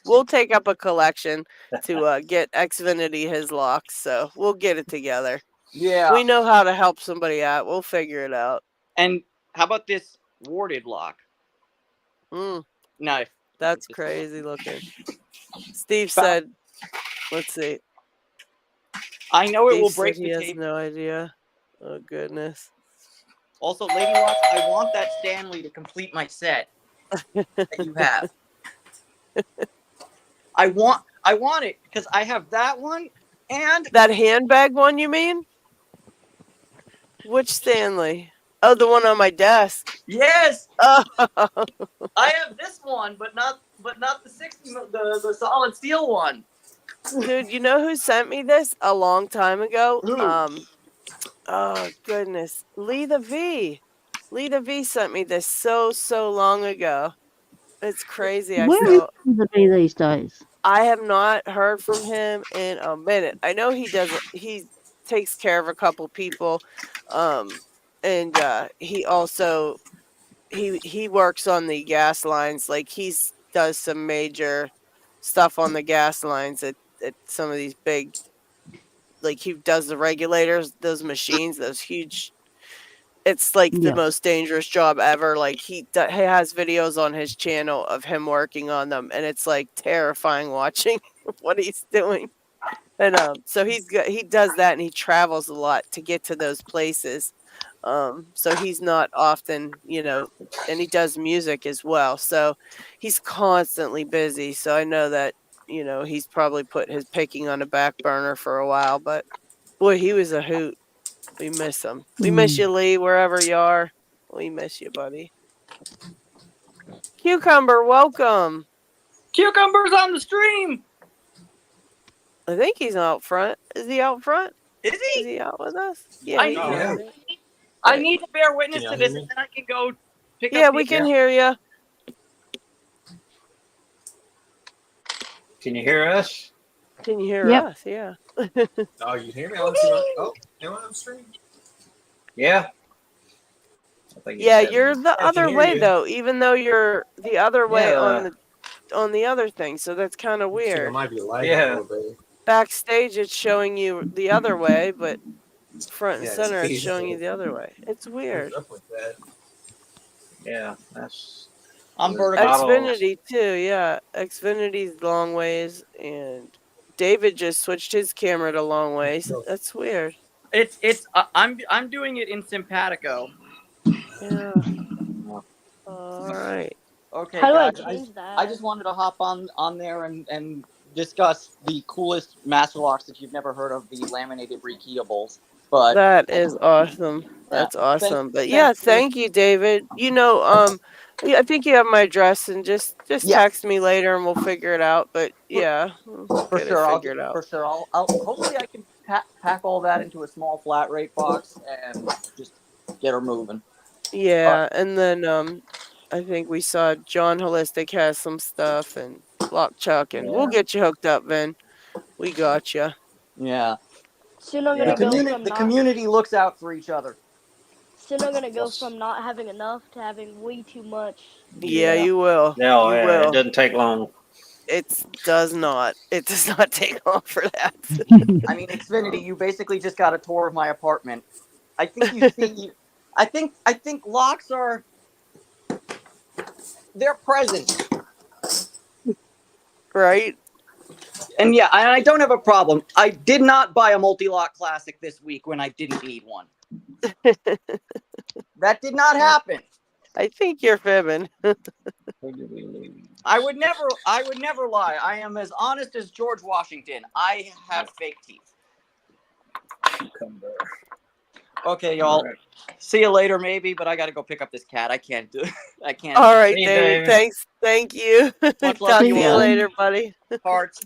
we'll take up a collection to get Xfinity his locks, so we'll get it together. Yeah, we know how to help somebody out. We'll figure it out. And how about this warded lock? Nice. That's crazy looking. Steve said, let's see. I know it Steve will break the he tape. has no idea. Oh, goodness. Also, LadyLocks, I want that Stanley to complete my set that you have. I want it because I have that one and... That handbag one, you mean? Which Stanley? Oh, the one on my desk. Yes. Oh. I have this one, but not the 60, the solid steel one. Dude, you know who sent me this a long time ago? Who? Oh goodness, Lee the V. Lee the V sent me this so long ago. It's crazy. Where is the V these days? I have not heard from him in a minute. I know he doesn't. He takes care of a couple people. And he also he works on the gas lines. Like he does some major stuff on the gas lines at some of these big. Like he does the regulators, those machines, those huge. It's like the most dangerous job ever. Like he has videos on his channel of him working on them, and it's like terrifying watching what he's doing. And so he does that, and he travels a lot to get to those places. So he's not often, and he does music as well. So he's constantly busy. So I know that, he's probably put his picking on a back burner for a while, but boy, he was a hoot. We miss him. We miss you, Lee, wherever you are. We miss you, buddy. Cucumber, welcome. Cucumber's on the stream. I think he's out front. Is he out front? Is Is he? he out with us? Yeah, I he's need, out. I need to bear witness Can to y'all this, hear and me? then I can go pick Yeah, up. we can hear you. Can you hear us? Can you hear Yep. us? Yeah. Oh, you hear me? I want to see my. Oh, am I on stream? Yeah. I think Yeah, said- you're the I can other hear way you. though, even though you're the other way Yeah. on the other thing. So that's kind of Looks like I weird. might be lagging Yeah. a little bit. Backstage it's showing you the other way, but front and Yeah, center it's it's showing you peaceful. the other way. It's weird. What's up with that? Yeah. That's. I'm There's vertical. bottles. Xfinity too, yeah. Xfinity's long ways, and David just switched his camera to long ways. No. That's weird. It's I'm doing it in simpatico. Yeah. All right. Okay, How do I guys. change that? I just wanted to hop on there and discuss the coolest master locks if you've never heard of the laminated rekeyable. But That is awesome. Yeah. That's awesome. But Thank- yeah, thank- thank you, David. Yeah, I think you have my address, and just Yeah. text me later, and we'll figure it out. But yeah, we'll for get sure, it I'll figured out. for sure. I'll hopefully I can pack all that into a small flat rate box and just get her moving. Yeah, and then I think we saw John Holistic has some stuff, and Lock Chuck, and we'll get you hooked up, Vin. We got you. Yeah. Soon I'm Yeah. gonna go from The not. community looks out for each other. Soon I'm gonna go from not having enough to having way too much. Yeah, you will. No, you yeah, will. it doesn't take long. It does not. It does not take long for that. I mean, Xfinity, you basically just got a tour of my apartment. I think you see. I think locks are. They're present. Right? And yeah, I don't have a problem. I did not buy a multi-lock classic this week when I didn't need one. That did not happen. I think you're fibbing. I would never lie. I am as honest as George Washington. I have fake teeth. Cucumber. Okay, y'all. See you later, maybe, but I gotta go pick up this cat. I can't do it. I can't. All right, See you, David. David. Thanks. Thank you. Much love Talk to to you you all. later, buddy. Hearts.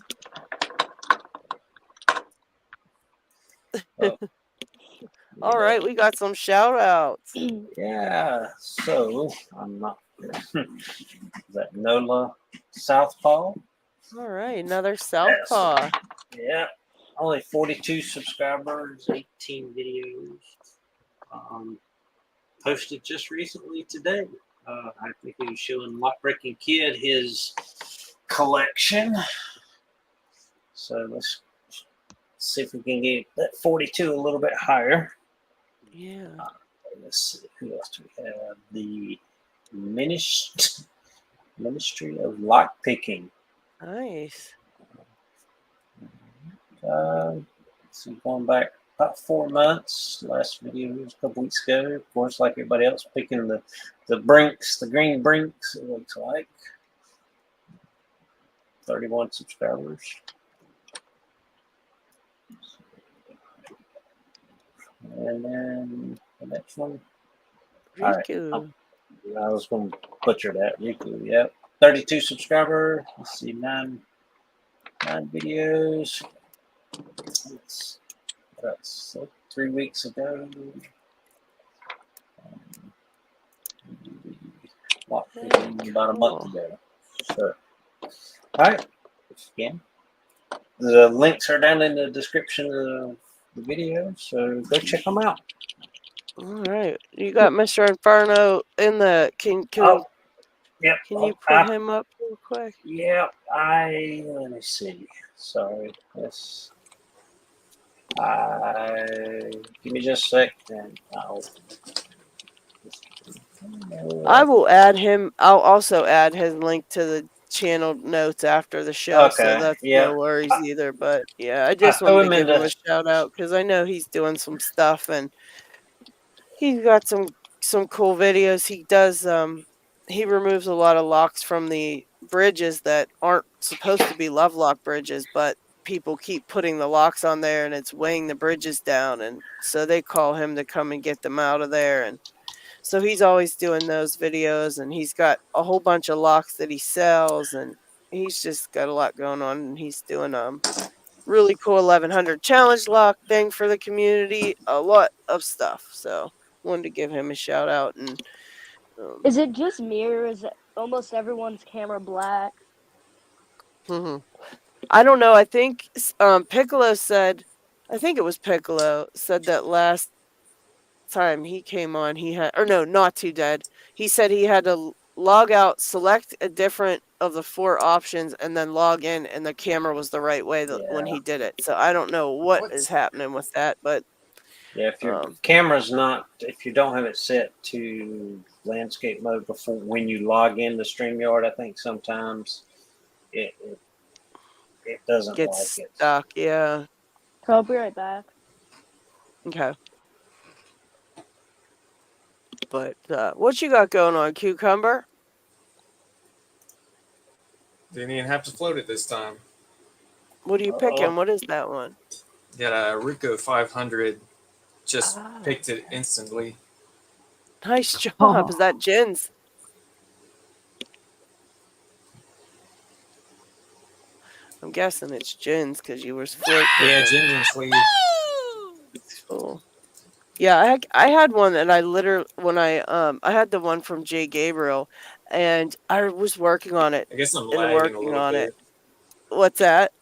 All right, we got some shout outs. Yeah. So I'm not. Is that Nola Southpaw? All right, another Southpaw. Yeah. Only 42 subscribers, 18 videos. Posted just recently today. I think he was showing Lockpicking Kid his collection. So let's see if we can get that 42 a little bit higher. Yeah. Let's see, who else do we have? The Ministry of Lockpicking. Nice. So going back about 4 months. Last video was a couple weeks ago. Of course, like everybody else, picking the brinks, the green brinks, it looks like. 31 subscribers. And then the next one. All right. Riku. I was going to butcher that. Riku, yep. 32 subscriber. Let's see, nine videos. That's 3 weeks ago. About a month ago. So, all right. Again, the links are down in the description of the video, so go check them out. All right, you got Mr. Inferno in the. Can Yep. Can you put him up real quick? Yeah, let me see. Sorry. Yes. Give me just a sec, and I will add him. I'll also add his link to the channel notes after the show, so Okay, that's yeah. no worries either. But yeah, I just threw wanted to him give him into- a shout out because I know he's doing some stuff and he's got some cool videos. He does he removes a lot of locks from the bridges that aren't supposed to be love lock bridges, but people keep putting the locks on there and it's weighing the bridges down, and so they call him to come and get them out of there. And so he's always doing those videos, and he's got a whole bunch of locks that he sells, and he's just got a lot going on, and he's doing really cool 1100 challenge lock thing for the community, a lot of stuff. So wanted to give him a shout out. And is it just me or is almost everyone's camera black? I don't know. I think Piccolo said, I think it was Piccolo said that last time he came on, he had, or no, not too dead. He said he had to log out, select a different of the 4 options, and then log in, and the camera was the right way when he did it. So I don't know what is happening with that, but yeah, if your camera's not, if you don't have it set to landscape mode before when you log into StreamYard, I think sometimes it doesn't gets like it. stuck. Yeah. So I'll be right back. Okay. But what you got going on, Cucumber? Didn't even have to float it this time. What are you picking? What is that one? Got a Rico 500. Just picked it instantly. Nice job. Is that Jen's? I'm guessing it's Jen's because you were float picking. Yeah, Jen's in sleeve. Cool. Yeah, I had one that I literally when I had the one from J. Gabriel, and I was working on it. I guess I'm and lagging working a little on bit. it. What's that?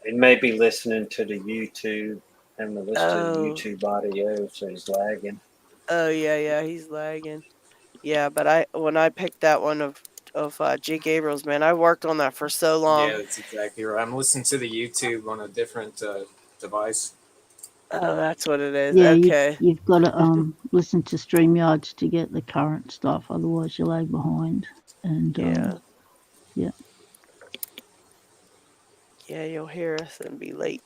It may be listening to the YouTube and the listen Oh. to the YouTube audio, so he's lagging. Oh yeah, he's lagging. Yeah, but when I picked that one of J. Gabriel's, man, I worked on that for so long. Yeah, that's exactly right. I'm listening to the YouTube on a different device. Oh, that's what it is. Yeah, Okay. you've got to listen to StreamYards to get the current stuff. Otherwise, you lag behind. And yeah, you'll hear us and be late.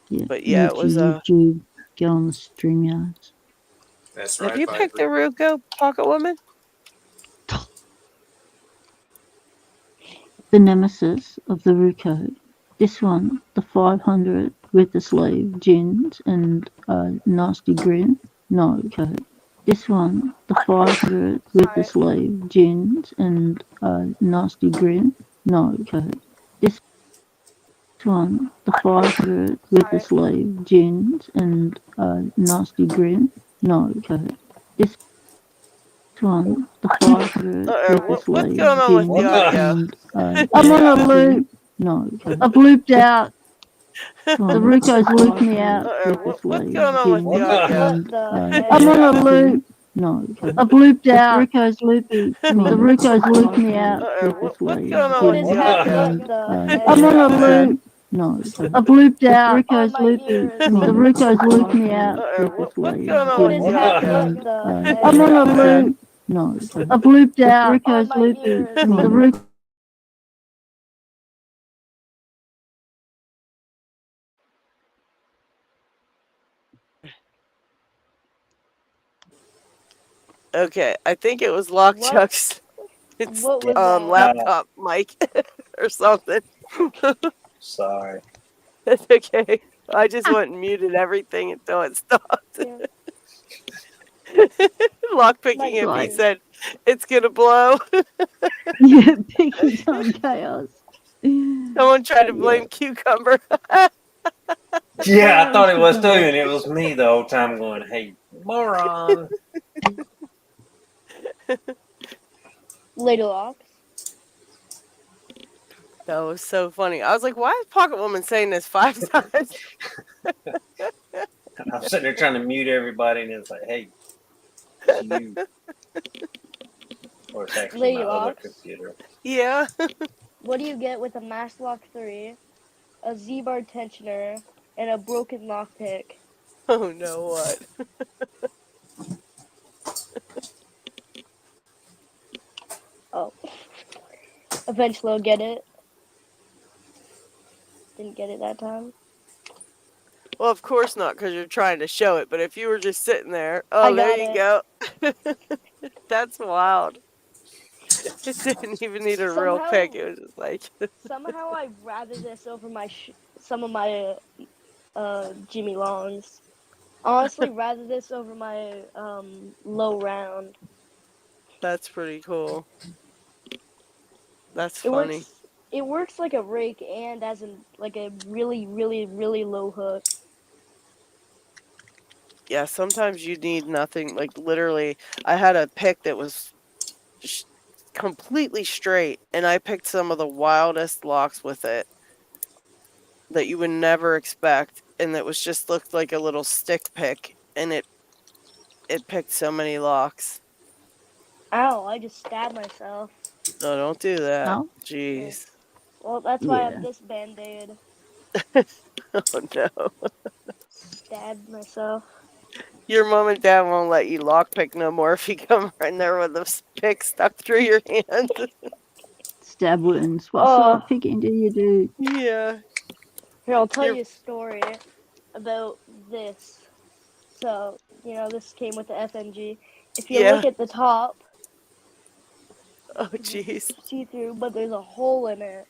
Yeah, but yeah, it was YouTube. Get on the StreamYards. That's right. Have you picked the Ruko Pocket Woman? The nemesis of the Ruko. This one, the 500 with the sleeve, jeans, and nasty grin. No, code. This one, the 500 with the sleeve, jeans, and nasty grin. No, code. This one, the 500 with the sleeve, jeans, and nasty grin. No, code. This one, the 500 with the sleeve, what's going on with the audio? and I'm on a loop. No, I've looped out. The Ruko's looped me out with the sleeve. What's going on with the audio? I'm on a loop. No, I've looped out. The Ruko's loopy. The Ruko's looped me out with the sleeve. I'm on a loop. No, I've looped out. Ruko's loopy. The Ruko's looped me out with the sleeve. I'm on a loop. No, I've looped out. Ruko's loopy. The Ruko's Okay, I think it was Lockchuck's laptop mic or something. Sorry. That's okay. I just went and muted everything until it stopped. Lockpicking him, he said, it's gonna blow. Yeah, Picky's on chaos. Someone tried to blame Cucumber. Yeah, I thought it was too, and it was me the whole time going, hey, moron. LadyLocks. That was so funny. I was like, why is Pocket Woman saying this 5 times? I'm sitting there trying to mute everybody, and it's like, hey, it's you. Or it's actually my other computer. Yeah. What do you get with a Mass Lock 3, a Z-bar tensioner, and a broken lockpick? Oh no, what? Oh. Eventually I'll get it. Didn't get it that time. Well, of course not, because you're trying to show it. But if you were just sitting there, oh, there you go. That's wild. It didn't even need a real pick. It was just like. Somehow I'd rather this over my some of my Jimmy Longs. Honestly, rather this over my low round. That's pretty cool. That's funny. It works like a rake and as like a really, really, really low hook. Yeah, sometimes you need nothing. Like literally, I had a pick that was completely straight, and I picked some of the wildest locks with it that you would never expect, and it was just looked like a little stick pick, and it picked so many locks. Ow! I just stabbed myself. No, don't do that. Oh? Jeez. Well, that's why I have this band-aid. Oh no. Stabbed myself. Your mom and dad won't let you lockpick no more if you come in there with a pick stuck through your hand. Stab wounds. What sort of picking do you do? Yeah. Here, I'll tell you a story about this. So, this came with the FMG. If you look at the top, oh jeez, see through, but there's a hole in it.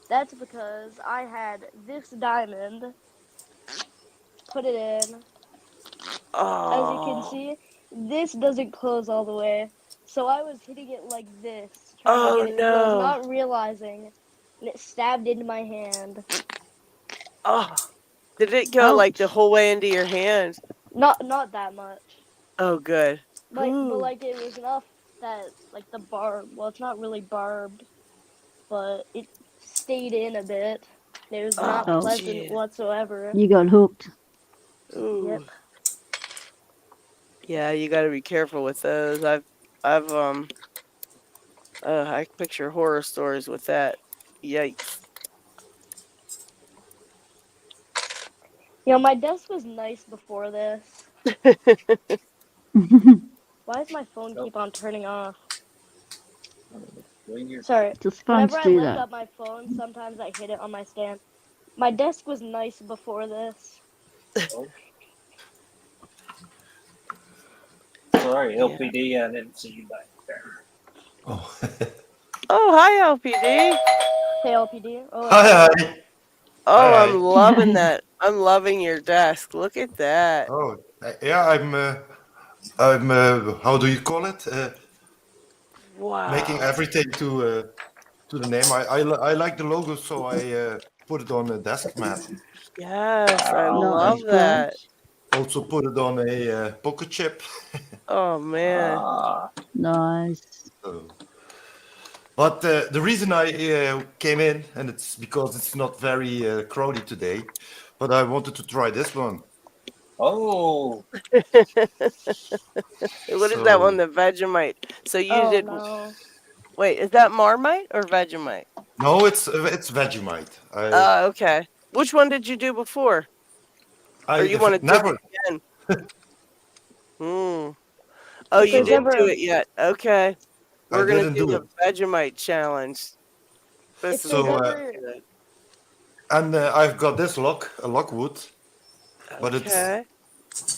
That's because I had this diamond, put it in. Oh. As you can see, this doesn't close all the way. So I was hitting it like this, trying to get it to close, not realizing, and it stabbed into my hand. Oh, did it go like the whole way into your hand? Not that much. Oh, good. But like it was enough that like the barb. Well, it's not really barbed, but it stayed in a bit. It was not pleasant whatsoever. You got hooked. Ooh. Yep. Yeah, you got to be careful with those. I picture horror stories with that. Yikes. My desk was nice before this. Why does my phone keep on turning off? Sorry. Whenever I lift up my phone, sometimes I hit it on my stand. My desk was nice before this. Sorry, LPD, I didn't see you back there. Oh. Oh, hi, LPD. Hey, LPD. Oh, hi. Oh, hi. I'm loving that. I'm loving your desk. Look at that. Oh, yeah, I'm how do you call it? Wow. Making everything to the name. I like the logo, so I put it on a desk mat. Yes, I love that. Also put it on a pocket chip. Oh man. Nice. But the reason I came in, and it's because it's not very crowded today, but I wanted to try this one. Oh. What is that one? The Vegemite. So you did. No. Wait, is that Marmite or Vegemite? No, it's Vegemite. Okay. Which one did you do before? Or you want to never. do it again? Oh, you didn't do it yet. Okay. We're gonna do the Vegemite challenge. This is good. And I've got this lock, a Lockwood, but it's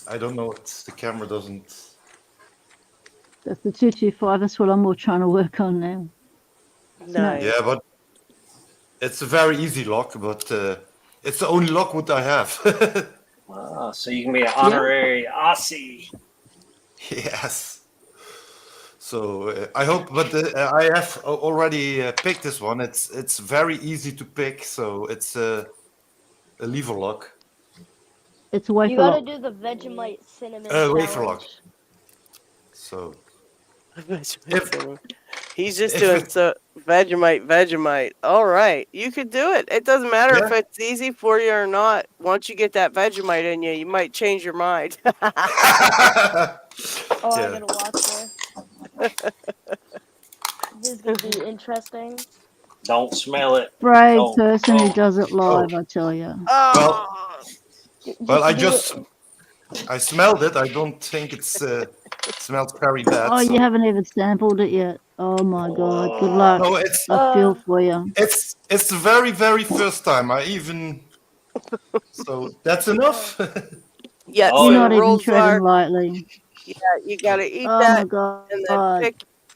I don't know. The camera doesn't. That's the 225. That's what I'm more trying to work on now. Nice. Yeah, but it's a very easy lock, but it's the only Lockwood I have. So you can be an honorary Aussie. Yes. So I hope, but I have already picked this one. It's very easy to pick, so it's a lever lock. It's a wafer lock. You lock. gotta do the Vegemite cinnamon wafer lock. So. He's just doing Vegemite. All right, you could do it. It doesn't matter if it's easy for you or not. Once you get that Vegemite in you, you might change your mind. I gotta watch this. This is gonna be interesting. Don't smell it. Brave person who does it live, I tell you. Well, I just I smelled it. I don't think it smells very bad. Oh, so- you haven't even sampled it yet. Oh my God. Good luck. No, I feel for you. it's the very, very first time I even. So that's enough. Yes, Oh, You're the not even rules treading are lightly. you got to eat Oh that my God. and then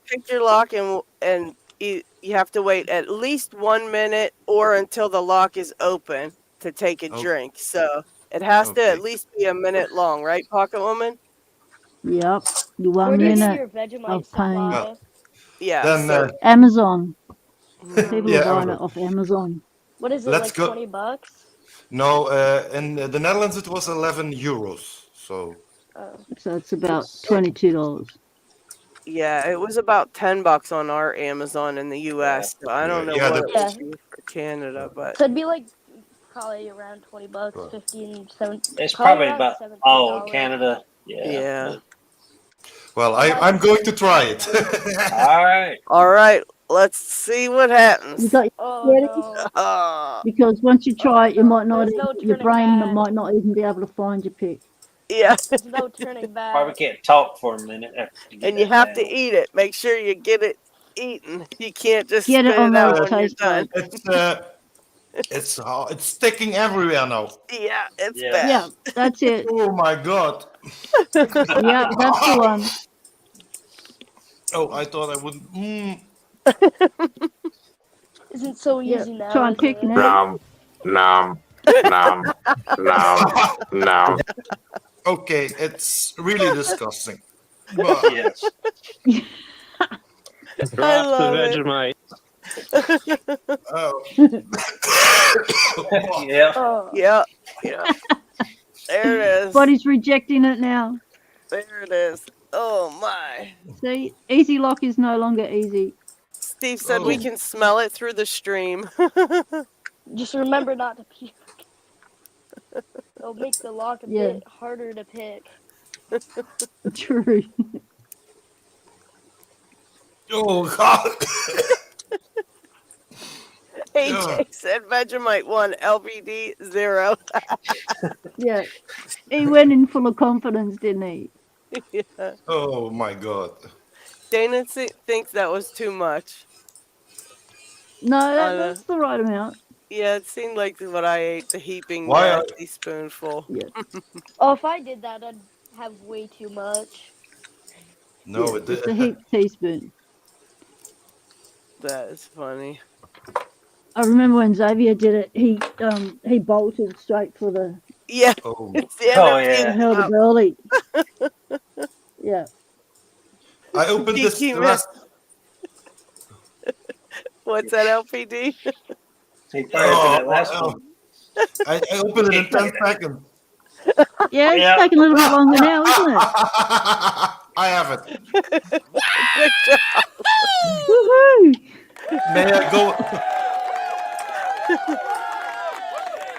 pick your lock and you have to wait at least 1 minute or until the lock is open to take a Oh. drink. So it has to Okay. at least be a minute long, right, Pocket Woman? Yep. You 1 Where do you get minute your Vegemite of pain. supply? Yeah. Then So Amazon. People mhm. are buying it off Amazon. What is it, Let's like go. 20 bucks? No, in the Netherlands it was 11 euros. So Oh. So it's about $22. Yeah, it was about $10 on our Amazon in the US. So I don't know Yeah, what the- it would be for Canada, but So it'd be like probably around 20 bucks, Right. 15, 7. It's probably around about $17. Canada. yeah. well, I'm going to try it. All right. All right, let's see what You happens. got Oh ready? Ah, Because once you try it, you might not. There's no Your turning brain back. might not even be able to find your pick. yeah, There's no turning back. Probably can't talk for a minute after you get and you that have to down. eat it. Make sure you get it eaten. You can't just Get spit it on it out those when you're taste done. buds. It's sticking everywhere now. Yeah, it's Yeah. bad. Yeah, that's it. Oh my God. Yeah, that's the one. Oh, I thought I wouldn't. Isn't so Yeah, easy now. try and is pick it? now. Nom, nom, nom, nom. Okay, it's really disgusting. But Yes. I love it. Vegemite. oh. Yeah. Oh. Yeah, yeah. There it is. Body's rejecting it now. There it is. Oh my. See, easy lock is no longer easy. Steve said we Oh. can smell it through the stream. Just remember not to puke. It'll make the lock a Yeah. bit harder to pick. True. Oh God. AJ said Vegemite 1, LBD 0. Yeah. He went in full of confidence, didn't he? Yeah. Oh my God. Dana thinks that was too much. No, that's the right amount. Yeah, it seemed like what I ate, the heaping Why are- nasty spoonful. Yeah. Oh, if I did that, I'd have way too much. No, Yeah, it's a heap teaspoon. That is funny. I remember when Xavier did it, he bolted straight for the Yeah. Oh. It's the end Oh, of yeah. puking held up. it early. Yeah. I opened this Geeky the last. What's that, LPD? He probably that last Oh, one. I opened it in 10 seconds. Yeah, it's Yeah. taking a little bit longer now, isn't it? I have it. Good job. Woohoo! May I go?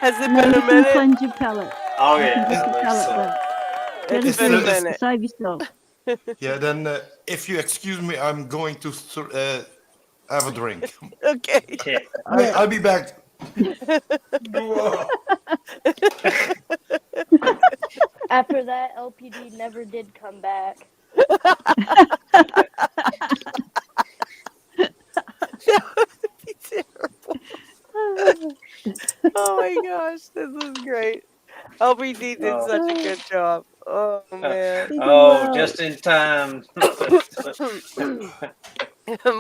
Has it Now been you a can minute? cleanse your palate. Oh, You yeah. can get your palate So, back. Get It's a been a drink, minute. save yourself. Yeah, then if you excuse me, I'm going to have a drink. Okay. yeah. I'll be back. After that, LPD never did come back. Oh my gosh, this is great. LBD did Oh. such a good job. Oh man. He did Oh, well. just in time.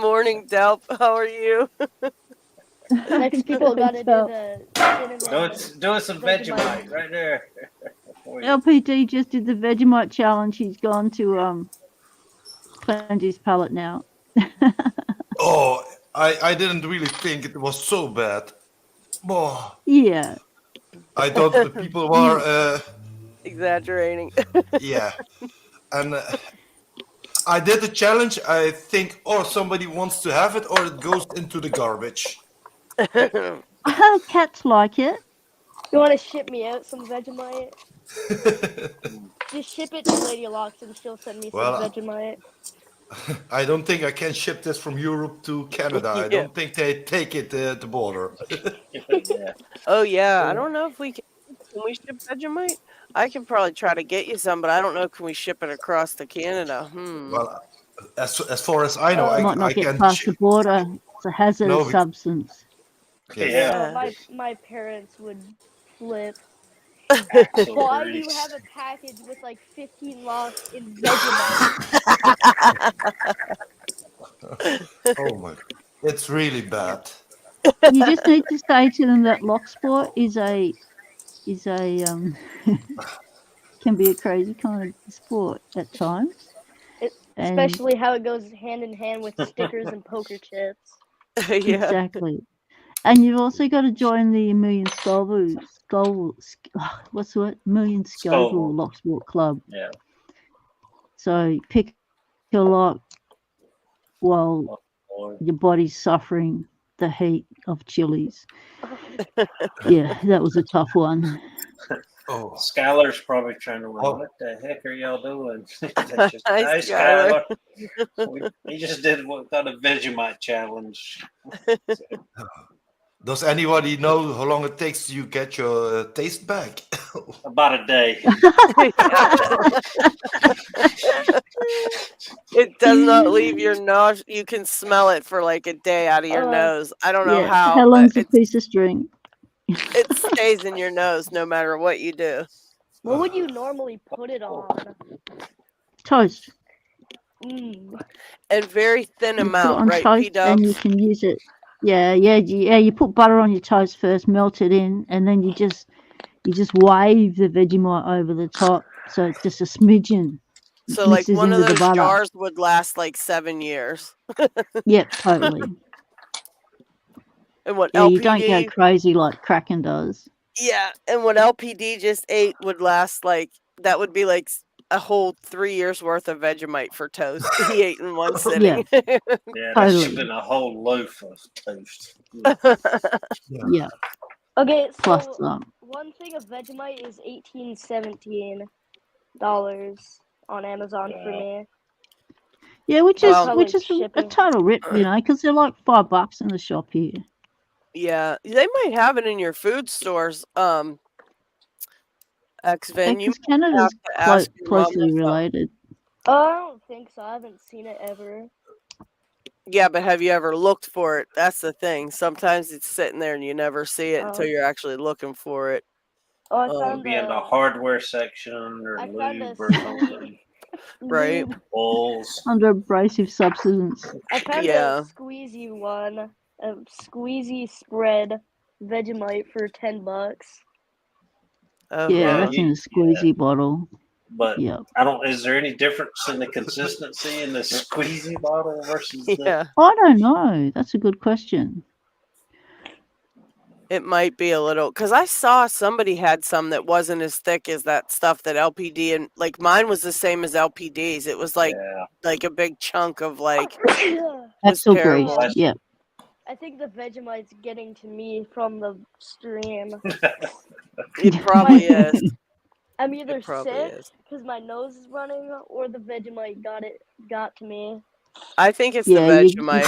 Morning, Delp. How are you? Next, people gotta do Well, the cinnamon. Doing some Vegemite right there. LPD just did the Vegemite challenge. He's gone to cleanse his palate now. Oh, I didn't really think it was so bad. Oh, Yeah. I thought the people were, Exaggerating. yeah. And I did the challenge. I think, or somebody wants to have it, or it goes into the garbage. Cats like it. You want to ship me out some Vegemite? Just ship it to LadyLocks and she'll send me Well, some Vegemite. I don't think I can ship this from Europe to Canada. I Yeah. don't think they take it at the border. Yeah. Oh yeah, I don't know if we can we ship Vegemite? I can probably try to get you some, but I don't know. Can we ship it across to Canada? Well, as far as I know, Might not I get can. past the border. It's a hazardous No, substance. Yeah. My parents would flip. Axle Why do you grease. have a package with like 15 locks in Vegemite? Oh my, it's really bad. You just need to say to them that lock sport is a can be a crazy kind of sport at times. Especially how it goes hand in hand with stickers and poker chips. Yeah. Exactly. And you've also got to join the Million Scoville what's the word? Million Scoville Lock Sport Club. Yeah. So pick your lock while your body's suffering the heat of chilies. Yeah, that was a tough one. Oh, Skylar's probably trying to win. What the heck are y'all doing? Hi, Hi, Skylar. Skylar. He just did what got a Vegemite challenge. Does anybody know how long it takes you get your taste back? About a day. It does not leave your nose. You can smell it for like a day out of your nose. I don't know how. How long's a but piece of string? it stays in your nose no matter what you do. What would you normally put it on? Toast. And very thin You put it amount, on right, toast and you P-Dubs? can use it. Yeah. You put butter on your toast first, melt it in, and then you just wave the Vegemite over the top, so it's just a smidgen. So like mixes one of into the those butter. jars would last like 7 years. Yep, totally. And what Yeah, you don't go LPD? crazy like Kraken does. Yeah, and what LPD just ate would last like that would be like a whole 3 years worth of Vegemite for toast. He ate in one sitting. Yeah, that should have been a whole loaf of toast. Yeah. Okay, so Plus, one thing of Vegemite is $17 on Amazon for me. Yeah, which is Probably a shipping. total rip, because they're like $5 in the shop here. Yeah, they might have it in your food stores. X-Vin, you Because might have Canada's to ask your mom closely or something. related. Oh, I don't think so. I haven't seen it ever. Yeah, but have you ever looked for it? That's the thing. Sometimes it's sitting there and you never see it until you're actually looking for it. Oh, I found Be in the hardware section or lube or something. Right. Balls. Under abrasive substance. I found a squeezy one, a squeezy spread Vegemite for $10. Yeah, that's in a squeezy bottle. But I don't. Is there any difference in the consistency in the squeezy bottle versus the? I don't know. That's a good question. It might be a little because I saw somebody had some that wasn't as thick as that stuff that LPD and like mine was the same as LPD's. It was like a big chunk of like Axle grease. Yeah. I think the Vegemite's getting to me from the stream. It probably is. I'm either sick because my nose is running, or the Vegemite got to me. I think it's the Vegemite.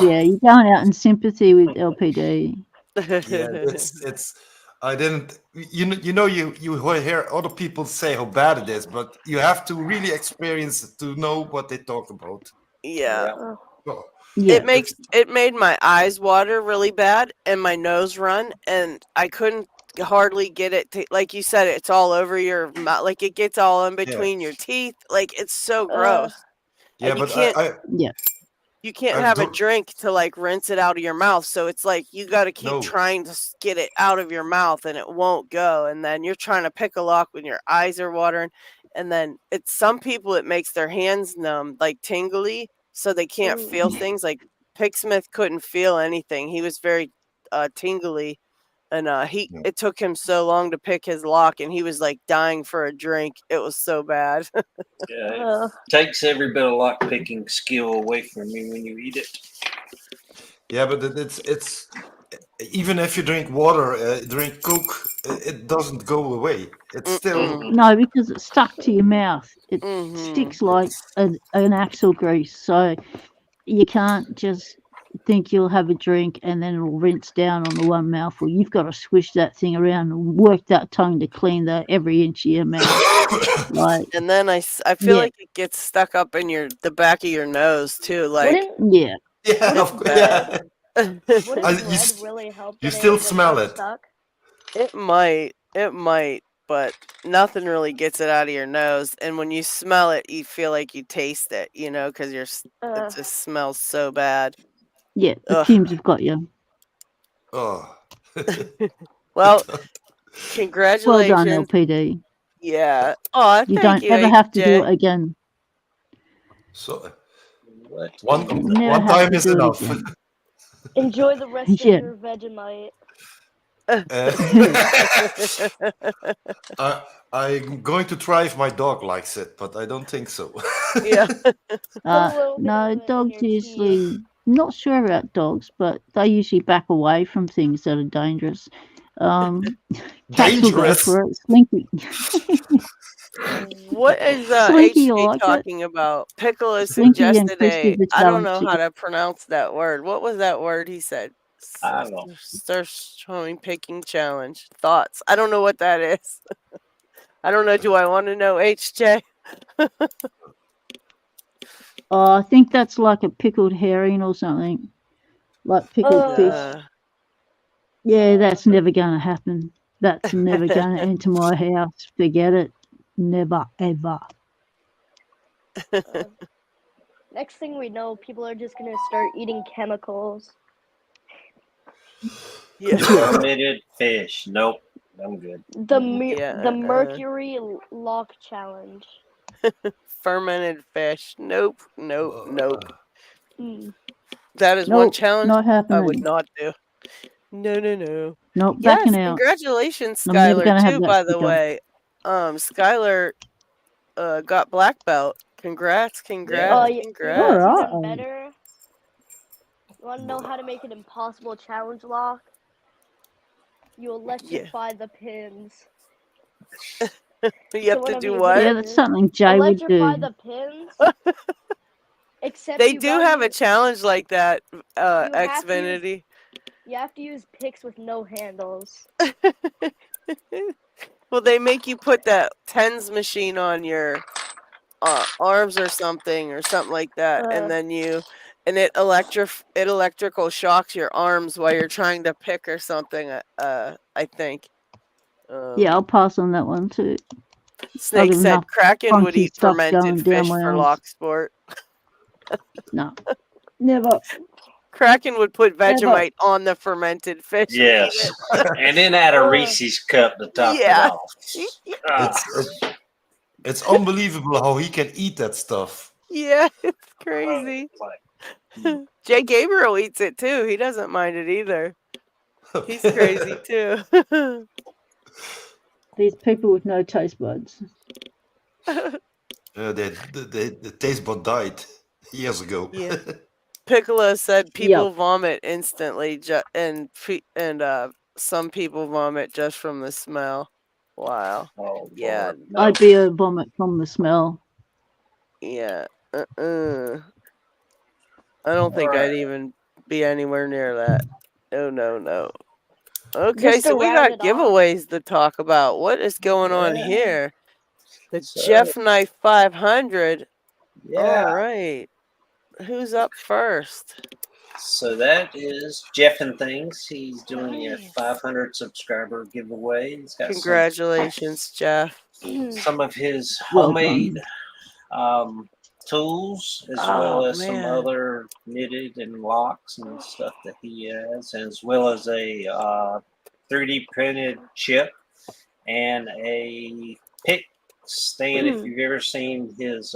You're going out in sympathy with LPD. Yeah, it's. I didn't. You hear other people say how bad it is, but you have to really experience it to know what they talk about. Yeah. Yeah. It made my eyes water really bad and my nose run, and I couldn't hardly get it to, like you said, it's all over your mouth, like it gets all in between your teeth, like it's so gross. Yeah, and but you can't have a drink to like rinse it out of your mouth, so it's like you got to keep trying to get it out of your mouth and it won't go, and then you're trying to pick a lock when your eyes are watering, and then it's some people it makes their hands numb, like tingly, so they can't feel things. Like Picksmith couldn't feel anything. He was very tingly, and it took him so long to pick his lock, and he was like dying for a drink. It was so bad. Yeah, it takes every bit of lock picking skill away from you when you eat it. Yeah, but it's even if you drink water, drink Coke, it doesn't go away. It's still no, because it's stuck to your mouth. It sticks like an axle grease, so you can't just think you'll have a drink and then it'll rinse down on the one mouthful. You've got to swish that thing around and work that tongue to clean every inch of your mouth. Like, And then I feel like it gets stuck up in the back of your nose too. Like, yeah. Yeah, of course. Yeah. Wouldn't bread really help? You getting still the smell tongue it. Stuck? It might, but nothing really gets it out of your nose. And when you smell it, you feel like you taste it, you know, because it just smells so bad. Yeah, the Ugh. fumes have got you. Oh. Well, Well congratulations. done, LPD. Yeah. Oh, You thank don't you, ever have to do HJ. it again. So What? Never one have time to is do it enough. again. Enjoy the rest of Yeah. your Vegemite. I'm going to try if my dog likes it, but I don't think so. Yeah. No, dogs usually, not sure about dogs, but they usually back away from things that are dangerous. Cats will go Dangerous? for it. Slinky. What is Slinky will HJ like it. talking about? Piccolo Slinky and suggested Christy the I don't know challenge how to pronounce that word. What was that word he said? I don't know. Showing picking challenge. Thoughts. I don't know what that is. I don't know. Do I want to know, HJ? Oh, I think that's like a pickled herring or something. Like pickled fish. Yeah, that's never going to happen. That's never going to enter my house. Forget it. Never, ever. Next thing we know, people are just gonna start eating chemicals. Yeah. Fermented fish. Nope. I'm good. The mercury lock challenge. Fermented fish. Nope. Nope. Mm. That is one Nope, challenge not I would happening. not do. No. Nope, Yes, backing out. congratulations, I'm never Skylar, going to have too, that by the sticker. way. Skylar got black belt. Congrats. You know what's Alright. even better? You want to know how to make an impossible challenge lock? You electrify the pins. You have to do what? Yeah, that's something Jay would Electrify do. the pins. Except They you do gotta have a use, challenge like that, you have to use- Xfinity. You have to use picks with no handles. Well, they make you put that tens machine on your arms or something like that, and then it electrical shocks your arms while you're trying to pick or something. I think. Yeah, I'll pass on that one too. Snake Got said enough Kraken would funky eat stuff fermented going down fish my for arms. lock sport. No, never. Kraken would put Never. Vegemite on the fermented fish. Yes. And eat it. And then add a Reese's cup to top it Yeah. off. It's unbelievable how he can eat that stuff. Yeah, it's crazy. Jay Gabriel eats it too. He doesn't mind it either. He's crazy too. These people with no taste buds. The taste bud died years ago. Yeah. Piccolo said people vomit instantly, and some people vomit just from the smell. Wow. Oh, yeah. No. I'd be a vomit from the smell. Yeah. I don't think I'd even be anywhere near that. No. Okay, Just to so we round got it giveaways to talk about. What is going on here? The Jeff Knife 500. Yeah. All right. Who's up first? So that is Jeff and Things. He's doing a 500 subscriber giveaway. He's got Congratulations, Jeff. some of his Well homemade tools, as well as some other knitted and locks and stuff that he has, as well as a 3D printed chip and a pick stand. If you've ever seen his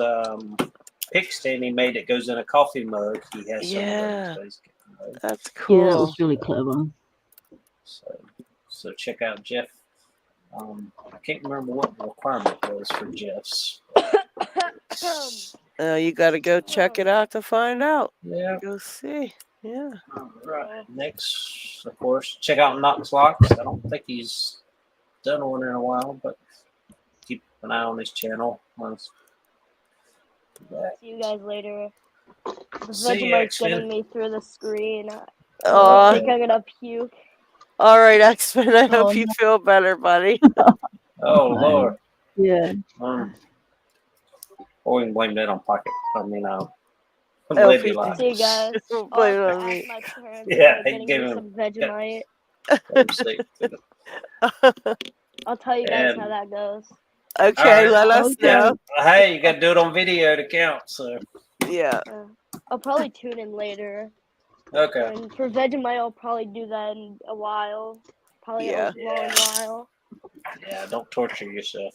pick stand he made that goes in a coffee mug, he has some of those. That's cool. Yeah, that was really clever. So check out Jeff. I can't remember what the requirement was for Jeff's. You got to go check it out to find out. Yeah. Go see. Yeah. All right. Next, of course, check out Knox Locks. I don't think he's done one in a while, but keep an eye on his channel. See you guys later. Vegemite's getting me through the screen. Oh, I think I'm gonna puke. All right, X-Men. I Oh, hope you feel better, buddy. Oh Lord. Yeah. Or we can blame that on Pocket. I mean, LP. LadyLocks. See you guys. Blame it I'll on ask me. my parents Yeah, about he getting gave me him- some Vegemite. I'll tell you guys how And- that goes. Okay, All right. let us know. Hey, you got to do it on video to count. So Yeah. I'll probably tune in later. okay. And for Vegemite, I'll probably do that in a while. Probably Yeah. a long while. Yeah, don't torture yourself.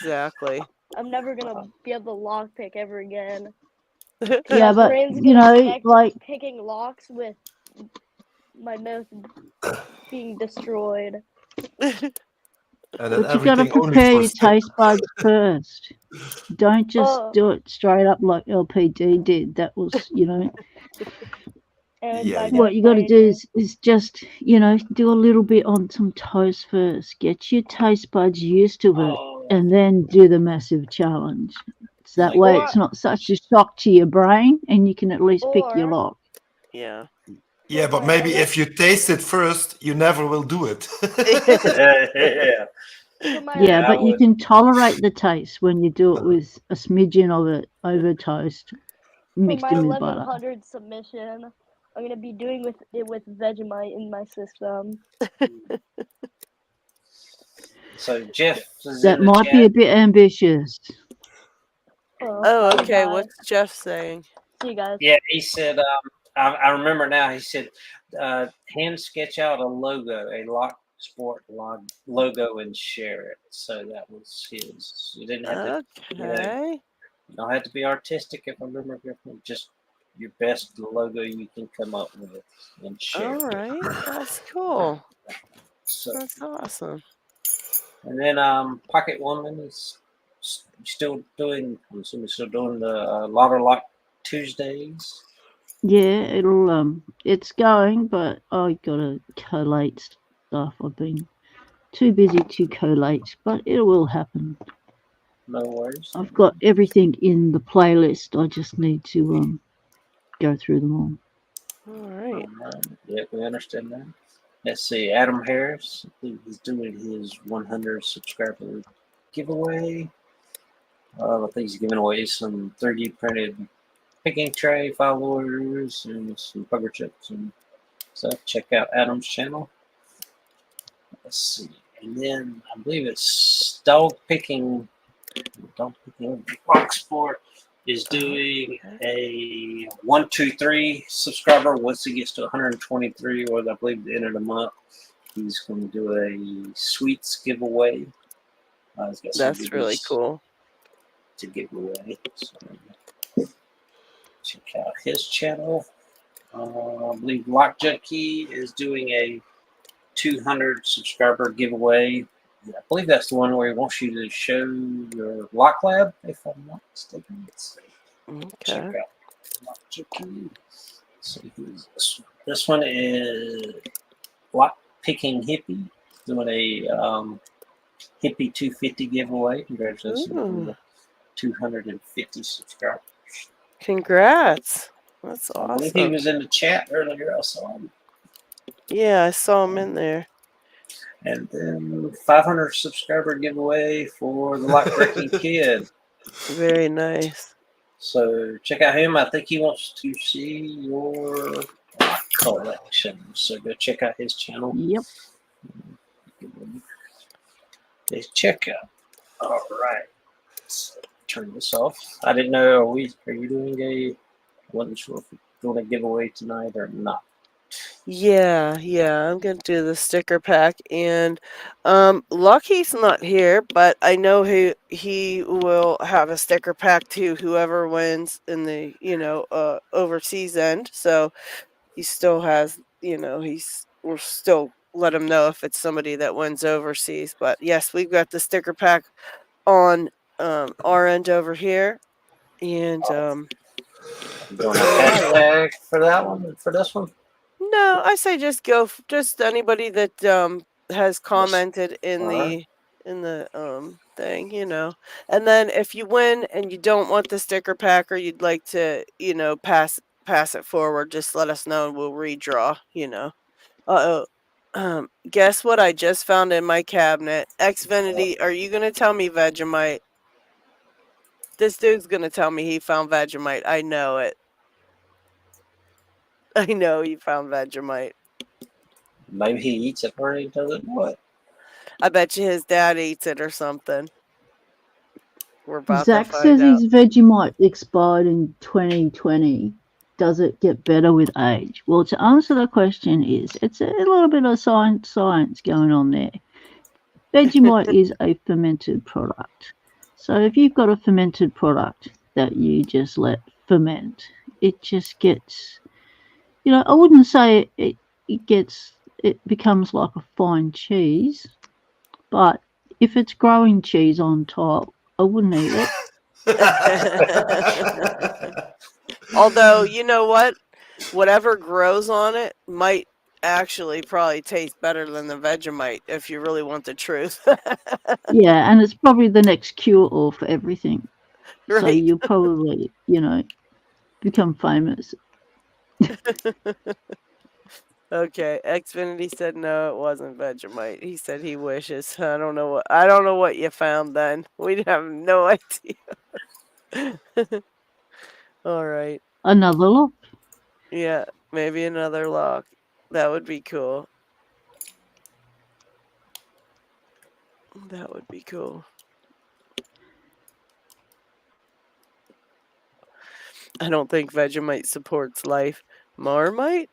Exactly. I'm never gonna be able to lockpick ever again. Yeah, My but brain's you gonna know, connect like, picking locks with my mouth being destroyed. And then but you got to everything only prepare for your taste buds first. Don't just do it straight up like LPD did. That was, you know, And Yeah, by what you got to do is just, you know, do a little bit on some toast first. Get your taste buds used to it, and then do the massive challenge. So that way, it's not such a shock to your brain, and you can at least pick your lock. Yeah. Yeah, but maybe if you taste it first, you never will do it. Yeah. Yeah, but I you would. can tolerate the taste when you do it with a smidgen of it over toast, For mixed my in with butter. 1100 submission, I'm gonna be doing it with Vegemite in my system. So Jeff is That in the might be chat. a bit ambitious. Oh, okay. Bye. What's Jeff saying? See you guys. Yeah, he said. I remember now. He said, hand sketch out a logo, a Lock Sport logo, and share it. So that was his. You didn't have to. Okay. You don't have to be artistic. If I remember correctly, just your best logo you can come up with and share. All right. That's cool. So, That's awesome. and then Pocket Woman is still doing. I'm assuming still doing the Lotto Lock Tuesdays. Yeah, it's going, but I gotta collate stuff. I've been too busy to collate, but it will happen. No worries. I've got everything in the playlist. I just need to go through them all. All right. Yeah, we understand that. Let's see. Adam Harris, he's doing his 100 subscriber giveaway. I think he's giving away some 3D printed picking tray, file orders, and some poker chips and stuff. Check out Adam's channel. Let's see. And then I believe it's Dog Picking Lock Sport is doing a 123 subscriber. Once he gets to 123, or I believe the end of the month, he's going to do a sweets giveaway. He's got some That's really goodies cool. to give away. So check out his channel. I believe Lock Junkie is doing a 200 subscriber giveaway. I believe that's the one where he wants you to show your lock lab, if I'm not mistaken. Check Okay. out Lock Junkie. So this one is Lockpicking Hippie, doing a Hippie 250 giveaway. Congratulations on the 250 subscribers. Congrats. That's I believe he awesome. was in the chat earlier. I saw him. Yeah, I saw him in there. And then 500 subscriber giveaway for the Lockpicking Kid. Very nice. So check out him. I think he wants to see your lock collection. So go check out his channel. Yep. His checkout. All right. So turn this off. I didn't know. Are you doing a? Wasn't sure if you're doing a giveaway tonight or not. Yeah, I'm gonna do the sticker pack, and Lucky's not here, but I know he will have a sticker pack too, whoever wins in the overseas end. So he still has, we'll still let him know if it's somebody that wins overseas. But yes, we've got the sticker pack on our end over here, and Doing a hashtag for that one, for this one. no, I say just go. Just anybody that has commented in the thing, you know. And then if you win and you don't want the sticker pack or you'd like to, you know, pass it forward, just let us know and we'll redraw, you know. Guess what I just found in my cabinet? Xfinity, are you gonna tell me Vegemite? This dude's gonna tell me he found Vegemite. I know it. I know he found Vegemite. Maybe he eats it or he doesn't know it. I bet you his dad eats it or something. We're about Zach to find says out. his Vegemite expired in 2020. Does it get better with age? Well, to answer the question is, it's a little bit of science going on there. Vegemite is a fermented product. So if you've got a fermented product that you just let ferment, it just gets, you know, I wouldn't say it becomes like a fine cheese, but if it's growing cheese on top, I wouldn't eat it. Although, you know what? Whatever grows on it might actually probably taste better than the Vegemite if you really want the truth. Yeah, and it's probably the next cure-all for everything. So Right. you'll probably, you know, become famous. Okay, Xfinity said no, it wasn't Vegemite. He said he wishes. I don't know what you found then. We have no idea. All right. Another lock. Yeah, maybe another lock. That would be cool. That would be cool. I don't think Vegemite supports life. Marmite?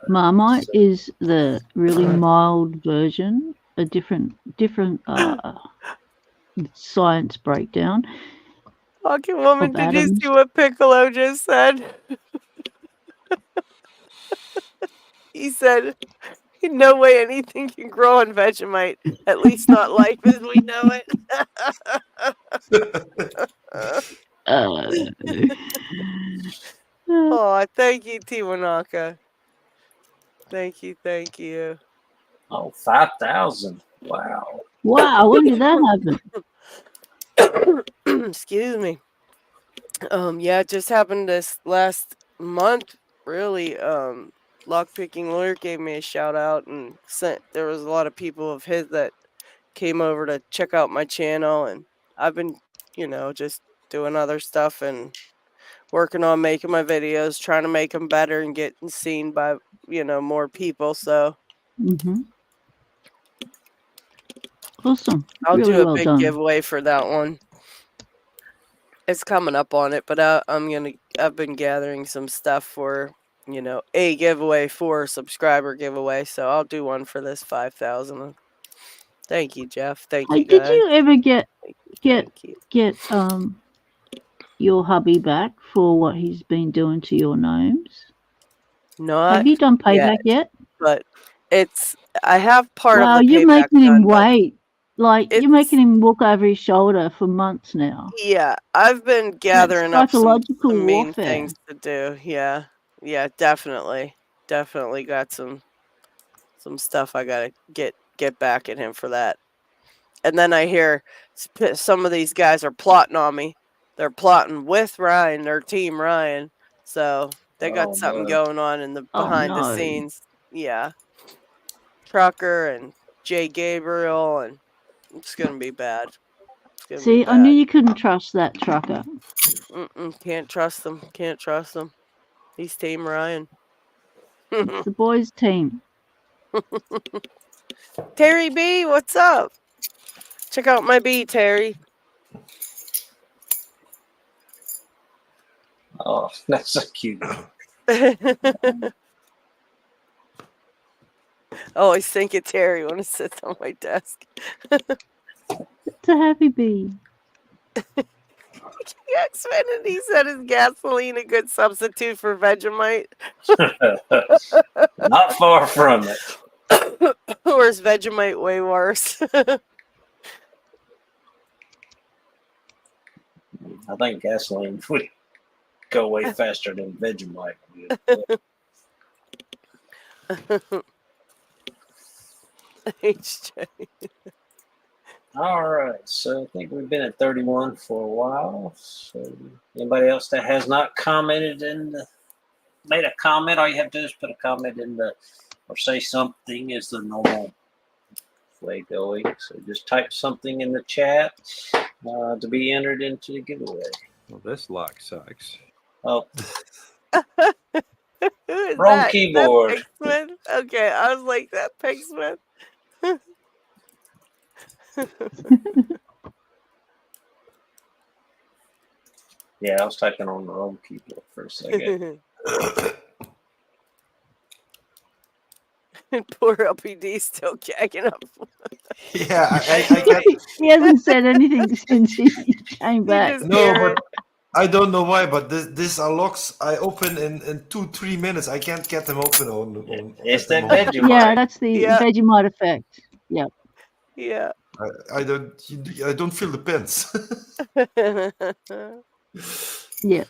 Marmite is the really mild version, a different science breakdown. Pocket Woman, did you atoms. see what Piccolo just said? He said, no way anything can grow on Vegemite. At least not life as we know it. Oh, thank you, Tiwanaka. Thank you, thank you. Oh, 5,000. Wow. Wow, when did that happen? Excuse me. Yeah, it just happened this last month, really. Lockpicking Lawyer gave me a shout out and there was a lot of people of his that came over to check out my channel, and I've been, you know, just doing other stuff and working on making my videos, trying to make them better and getting seen by, you know, more people. So awesome. I'll Really do a well big done. giveaway for that one. It's coming up on it, but I've been gathering some stuff for, you know, a giveaway for a subscriber giveaway. So I'll do one for this 5,000. Thank you, Jeff. Thank you, guys. Did you ever get your hubby back for what he's been doing to your gnomes? Not Have you done payback yet? But I have part of the you're payback making him done, but wait. Like you're making him look over his shoulder for months now. yeah, I've been gathering That's up psychological some main warfare. things to do. Yeah, definitely got some stuff I gotta get back at him for that. And then I hear some of these guys are plotting on me. They're plotting with Ryan, their team Ryan. So they got something going on in the behind the scenes. Yeah. Trucker and Jay Gabriel, and it's gonna be bad. See, I knew you couldn't trust that trucker. Can't trust them. Can't trust them. He's Team Ryan. It's the boys' team. Terry B, what's up? Check out my B, Terry. Oh, that's so cute. Always think of Terry when it sits on my desk. It's a happy bee. Xfinity said, is gasoline a good substitute for Vegemite? Not far from it. Or is Vegemite way worse? I think gasoline would go way faster than Vegemite would. HJ. All right, so I think we've been at 31 for a while. So anybody else that has not commented made a comment, all you have to do is put a comment or say something is the normal way going. So just type something in the chat to be entered into the giveaway. Well, this lock sucks. Oh, Who is wrong that? keyboard. Is that Pigsman? Okay, I was like, that Pigsman. Yeah, I was typing on the wrong keyboard for a second. Poor LPD still gagging up. Yeah, I can't. He hasn't said anything since he came back. just No, hear but I don't know why. But this are locks I open in 2-3 minutes. I can't get them open on It's at the that moment. Vegemite. Yeah, that's the Yeah. Vegemite effect. Yeah. Yeah. I don't feel the pins. Yeah.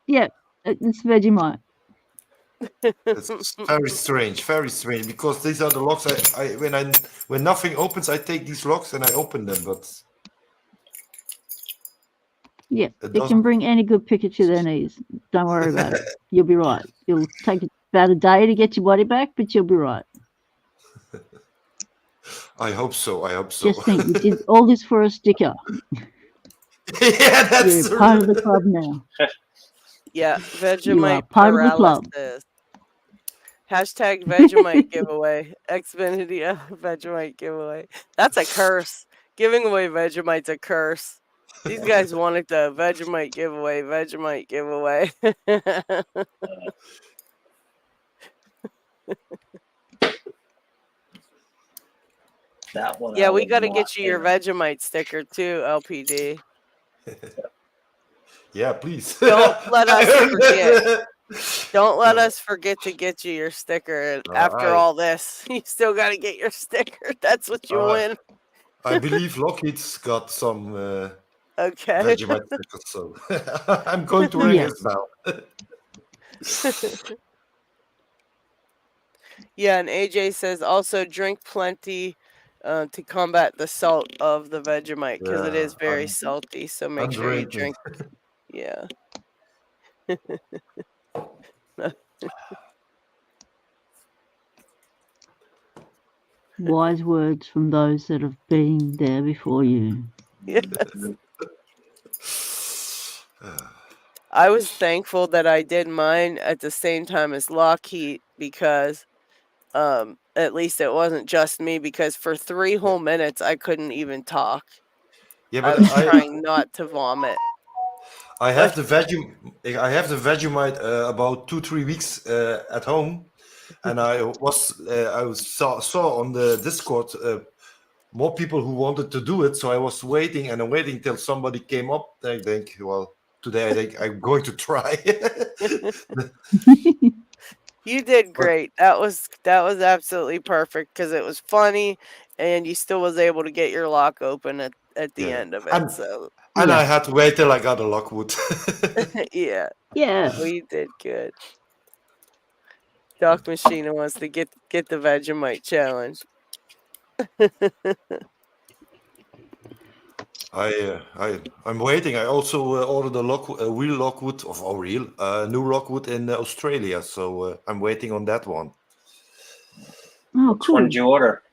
Yeah. It's Vegemite. It's very strange because these are the locks when nothing opens, I take these locks and I open them, but Yeah. it It doesn't. can bring any good picker to their knees. Don't worry about it. You'll be right. It'll take about a day to get your body back, but you'll be right. I hope so. Just think, you did all this for a sticker. Yeah, that's You're part of the club now. Yeah, You are Vegemite part of the club. paralysis. Hashtag Vegemite giveaway. Xfinity Vegemite giveaway. That's a curse. Giving away Vegemite's a curse. These guys wanted the Vegemite giveaway. Vegemite giveaway. That one. Yeah, I we would got to not get you your enter. Vegemite sticker too, LPD. Yeah, please. Don't let us forget. Don't let us forget to get you your sticker. After all this, you still got to get your sticker. That's what you win. I believe LockHeat's got some Okay. Vegemite stickers, so I'm going to ring Yeah. this now. Yeah, and AJ says also drink plenty to combat the salt of the Vegemite because it is very salty. So make sure you drink. Yeah. Wise words from those that have been there before you. Yes. I was thankful that I did mine at the same time as LockHeat because at least it wasn't just me, because for 3 whole minutes I couldn't even talk. Yeah, I but was trying not to vomit. I have the Vegemite about 2-3 weeks at home, and I saw on the Discord more people who wanted to do it, so I was waiting till somebody came up. I think, well, today I think I'm going to try. You did great. That was absolutely perfect because it was funny, and you still was able to get your lock open at the end of it. And I had to wait till I got a lockwood. Yeah. Yeah. Well, you did good. Doc Machina wants to get the Vegemite challenge. I'm waiting. I also ordered a real lockwood new lockwood in Australia, so I'm waiting on that one. Oh, Which one did you order?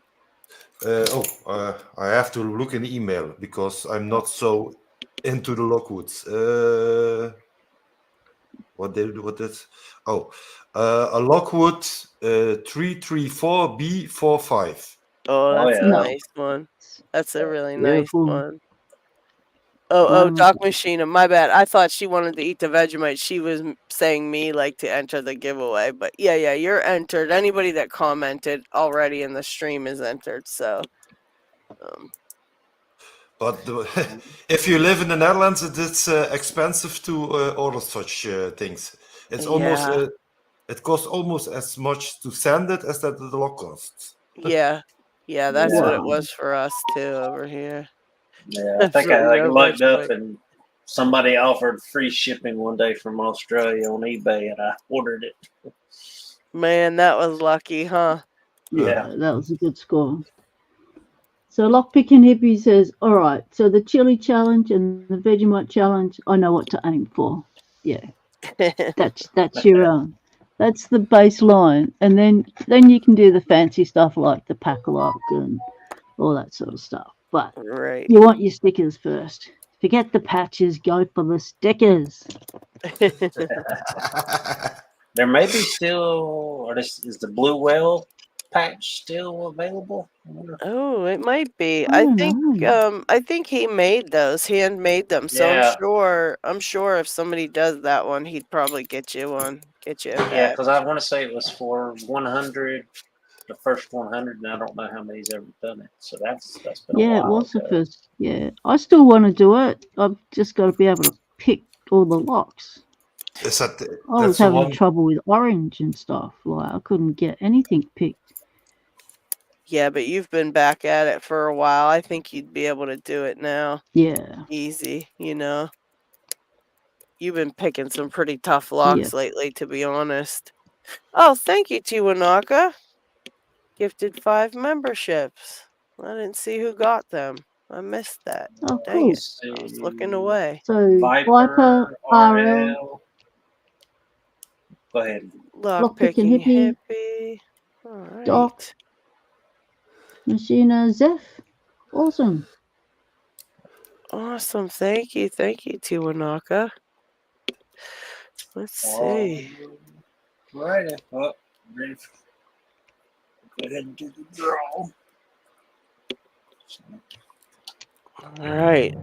I have to look in the email because I'm not so into the lockwoods. A lockwood 334B45. Oh, that's a yeah. nice one. That's a really Beautiful. nice one. Oh, Doc Machina, my bad. I thought she wanted to eat the Vegemite. She was saying me like to enter the giveaway, but yeah, you're entered. Anybody that commented already in the stream is entered. So, But if you live in the Netherlands, it's expensive to order such things. It's almost it costs almost as much to send it as that the lock costs. Yeah, that's what it was for us too over here. Yeah, I think I looked up and somebody offered free shipping one day from Australia on eBay, and I ordered it. Man, that was lucky, huh? Yeah, that was a good score. So Lockpicking Hippie says, all right, so the chili challenge and the Vegemite challenge, I know what to aim for. Yeah. That's your that's the baseline. And then you can do the fancy stuff like the pack lock and all that sort of stuff. But Right. you want your stickers first. Forget the patches, go for the stickers. There may be still, or is the blue whale patch still available? Oh, it might be. I I don't think know. I think he made those, handmade them. So Yeah. I'm sure if somebody does that one, he'd probably get you one, get you a Yeah, patch. because I want to say it was for 100, the first 100, and I don't know how many's ever done it. So that's been a Yeah, it while was the ago. first. Yeah, I still want to do it. I've just got to be able to pick all the locks. Is that I was that's the having one? trouble with orange and stuff. Like I couldn't get anything picked. Yeah, but you've been back at it for a while. I think you'd be able to do it now. Yeah. Easy, you know. You've been picking some pretty tough locks Yes. lately, to be honest. Oh, thank you, Tiwanaka. Gifted 5 memberships. I didn't see who got them. I missed that. Oh, Dang cool. it. I was looking away. So Viper, RL, RL. Go ahead. Lockpicking Lockpicking Hippie, hippie. All Doc, right. Machina Zeph. Awesome. Awesome. Thank you, Tiwanaka. Let's see. Right. Oh, ready. Go ahead and do the draw. All right.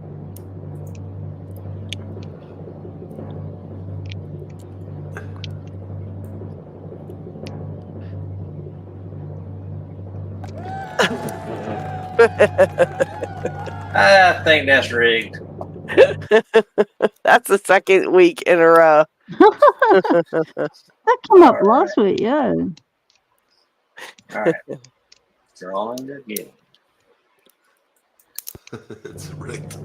I think that's rigged. That's the second week in a row. That came up last week, yeah. All right. Drawing again. It's rigged.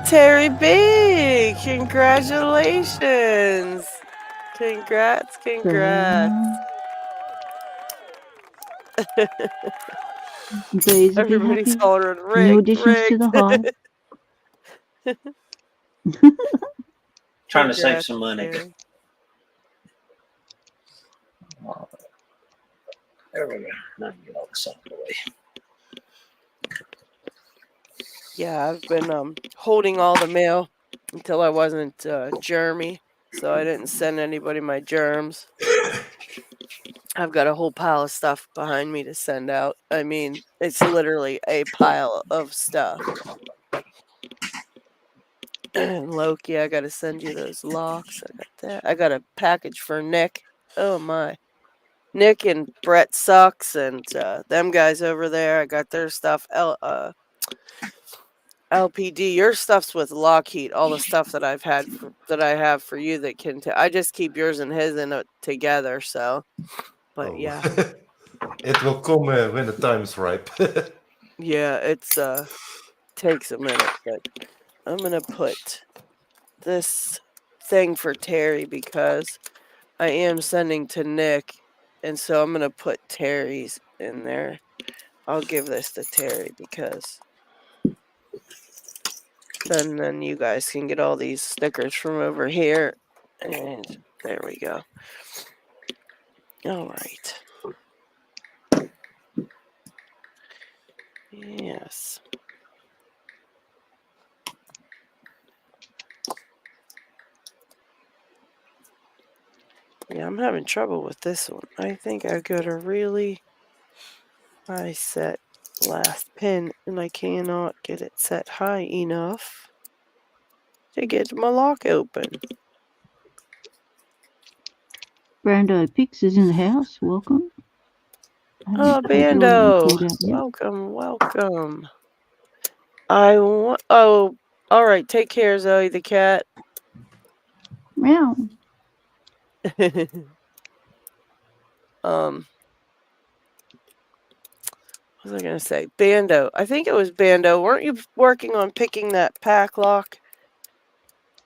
Terry B, congratulations. Congrats. Bees will be Everybody's happy. hollering, New rigged, additions to the hive. Trying to save Congrats, some money. Terry. There we go. Now I can get all this out of the way. Yeah, I've been holding all the mail until I wasn't germy, so I didn't send anybody my germs. I've got a whole pile of stuff behind me to send out. I mean, it's literally a pile of stuff. Loki, I gotta send you those locks. I got that. I got a package for Nick. Oh my. Nick and Brett Sucks and them guys over there. I got their stuff. LPD, your stuff's with LockHeat. All the stuff that I've had that I have for you that can. I just keep yours and his in it together. So, but yeah. It will come when the time is ripe. Yeah, it's takes a minute, but I'm gonna put this thing for Terry because I am sending to Nick, and so I'm gonna put Terry's in there. I'll give this to Terry because then you guys can get all these stickers from over here, and there we go. All right. Yes. Yeah, I'm having trouble with this one. I think I got a really high set last pin, and I cannot get it set high enough to get my lock open. Brando Pix is in the house. Welcome. Oh, Bando. Welcome. Oh, all right. Take care, Zoe the cat. Meow. What was I gonna say? Bando. I think it was Bando. Weren't you working on picking that pack lock?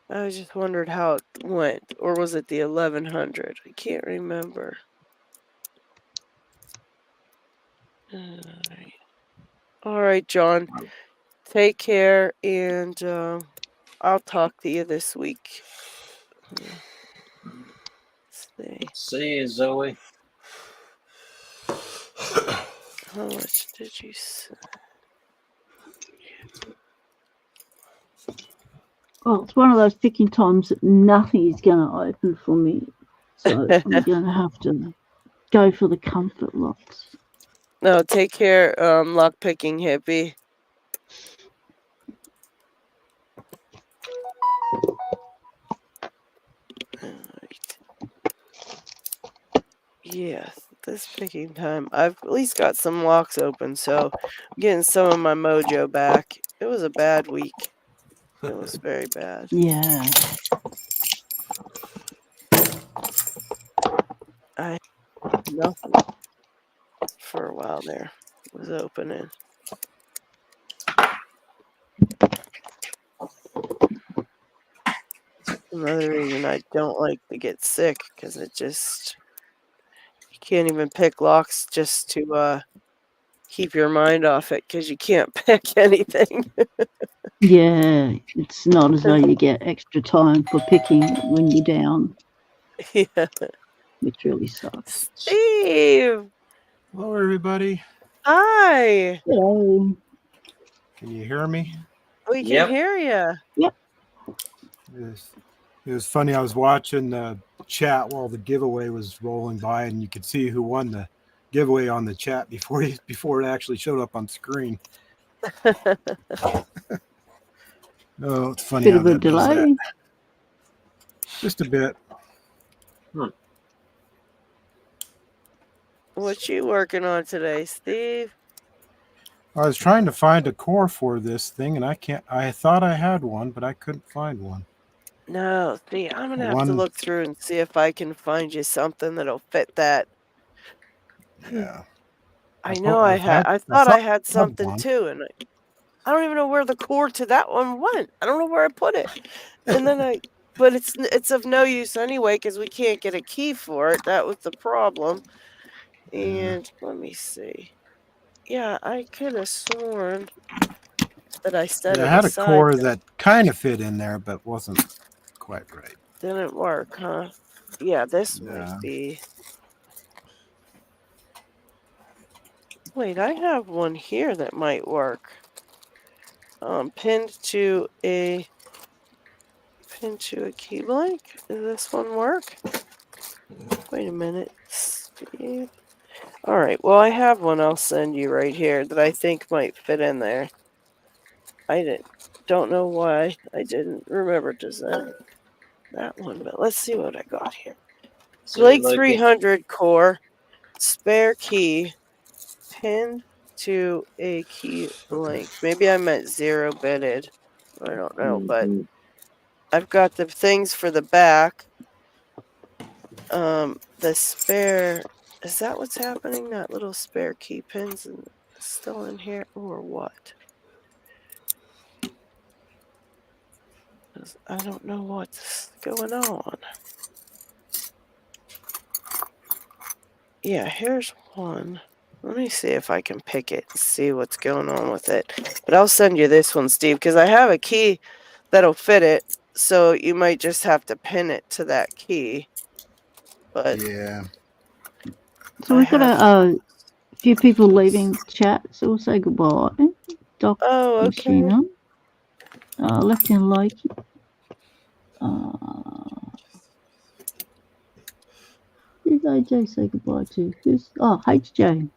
I just wondered how it went. Or was it the 1100? I can't remember. All right, John. Take care, and I'll talk to you this week. See you, Zoe. How much did you say? Well, it's one of those picking times that nothing is going to open for me. So I'm going to have to go for the comfort locks. No, take care, lockpicking hippie. Alright. Yeah, this picking time, I've at least got some locks open, so I'm getting some of my mojo back. It was a bad week. It was very bad. Yeah. I nothing for a while there was opening. Another reason I don't like to get sick, because it just, you can't even pick locks just to keep your mind off it, because you can't pick anything. Yeah, it's not as though you get extra time for picking when you're down. Yeah. Which really sucks. Steve! Hello, everybody. Hi! Hello. Can you hear me? We can hear you. Yep. It was funny. I was watching the chat while the giveaway was rolling by, and you could see who won the giveaway on the chat before it actually showed up on screen. Oh, it's funny. Bit of a delay. Just a bit. What you working on today, Steve? I was trying to find a core for this thing, and I thought I had one, but I couldn't find one. No, see, I'm gonna have to look through and see if I can find you something that'll fit that. Yeah. I know I thought I had something too, and I don't even know where the core to that one went. I don't know where I put it. And then but it's of no use anyway, because we can't get a key for it. That was the problem. And let me see. Yeah, I could have sworn that I set it aside. I had a core that kind of fit in there, but wasn't quite right. Didn't work, huh? Yeah, this might be. Wait, I have one here that might work. Pinned to a key blank. Does this one work? Wait a minute. Steve. All right. Well, I have one I'll send you right here that I think might fit in there. I don't know why I didn't remember to send that one, but let's see what I got here. Blake 300 core, spare key, pinned to a key blank. Maybe I meant 0-bitted. I don't know, but I've got the things for the back. The spare, is that what's happening? That little spare key pins still in here, or what? I don't know what's going on. Yeah, here's one. Let me see if I can pick it and see what's going on with it. But I'll send you this one, Steve, because I have a key that'll fit it. So you might just have to pin it to that key. But yeah. So we've got a few people leaving chat, so we'll say goodbye. Doc, okay. Left in Lake. Did AJ say goodbye to? HJ.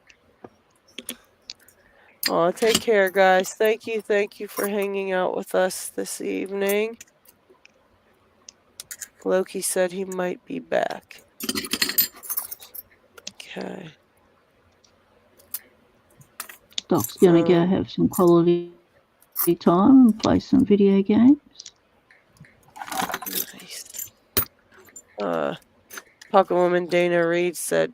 Oh, take care, guys. Thank you for hanging out with us this evening. Loki said he might be back. Okay. Doc's gonna go have some quality time and play some video games. Nice. Pocket Woman Dana Reed said,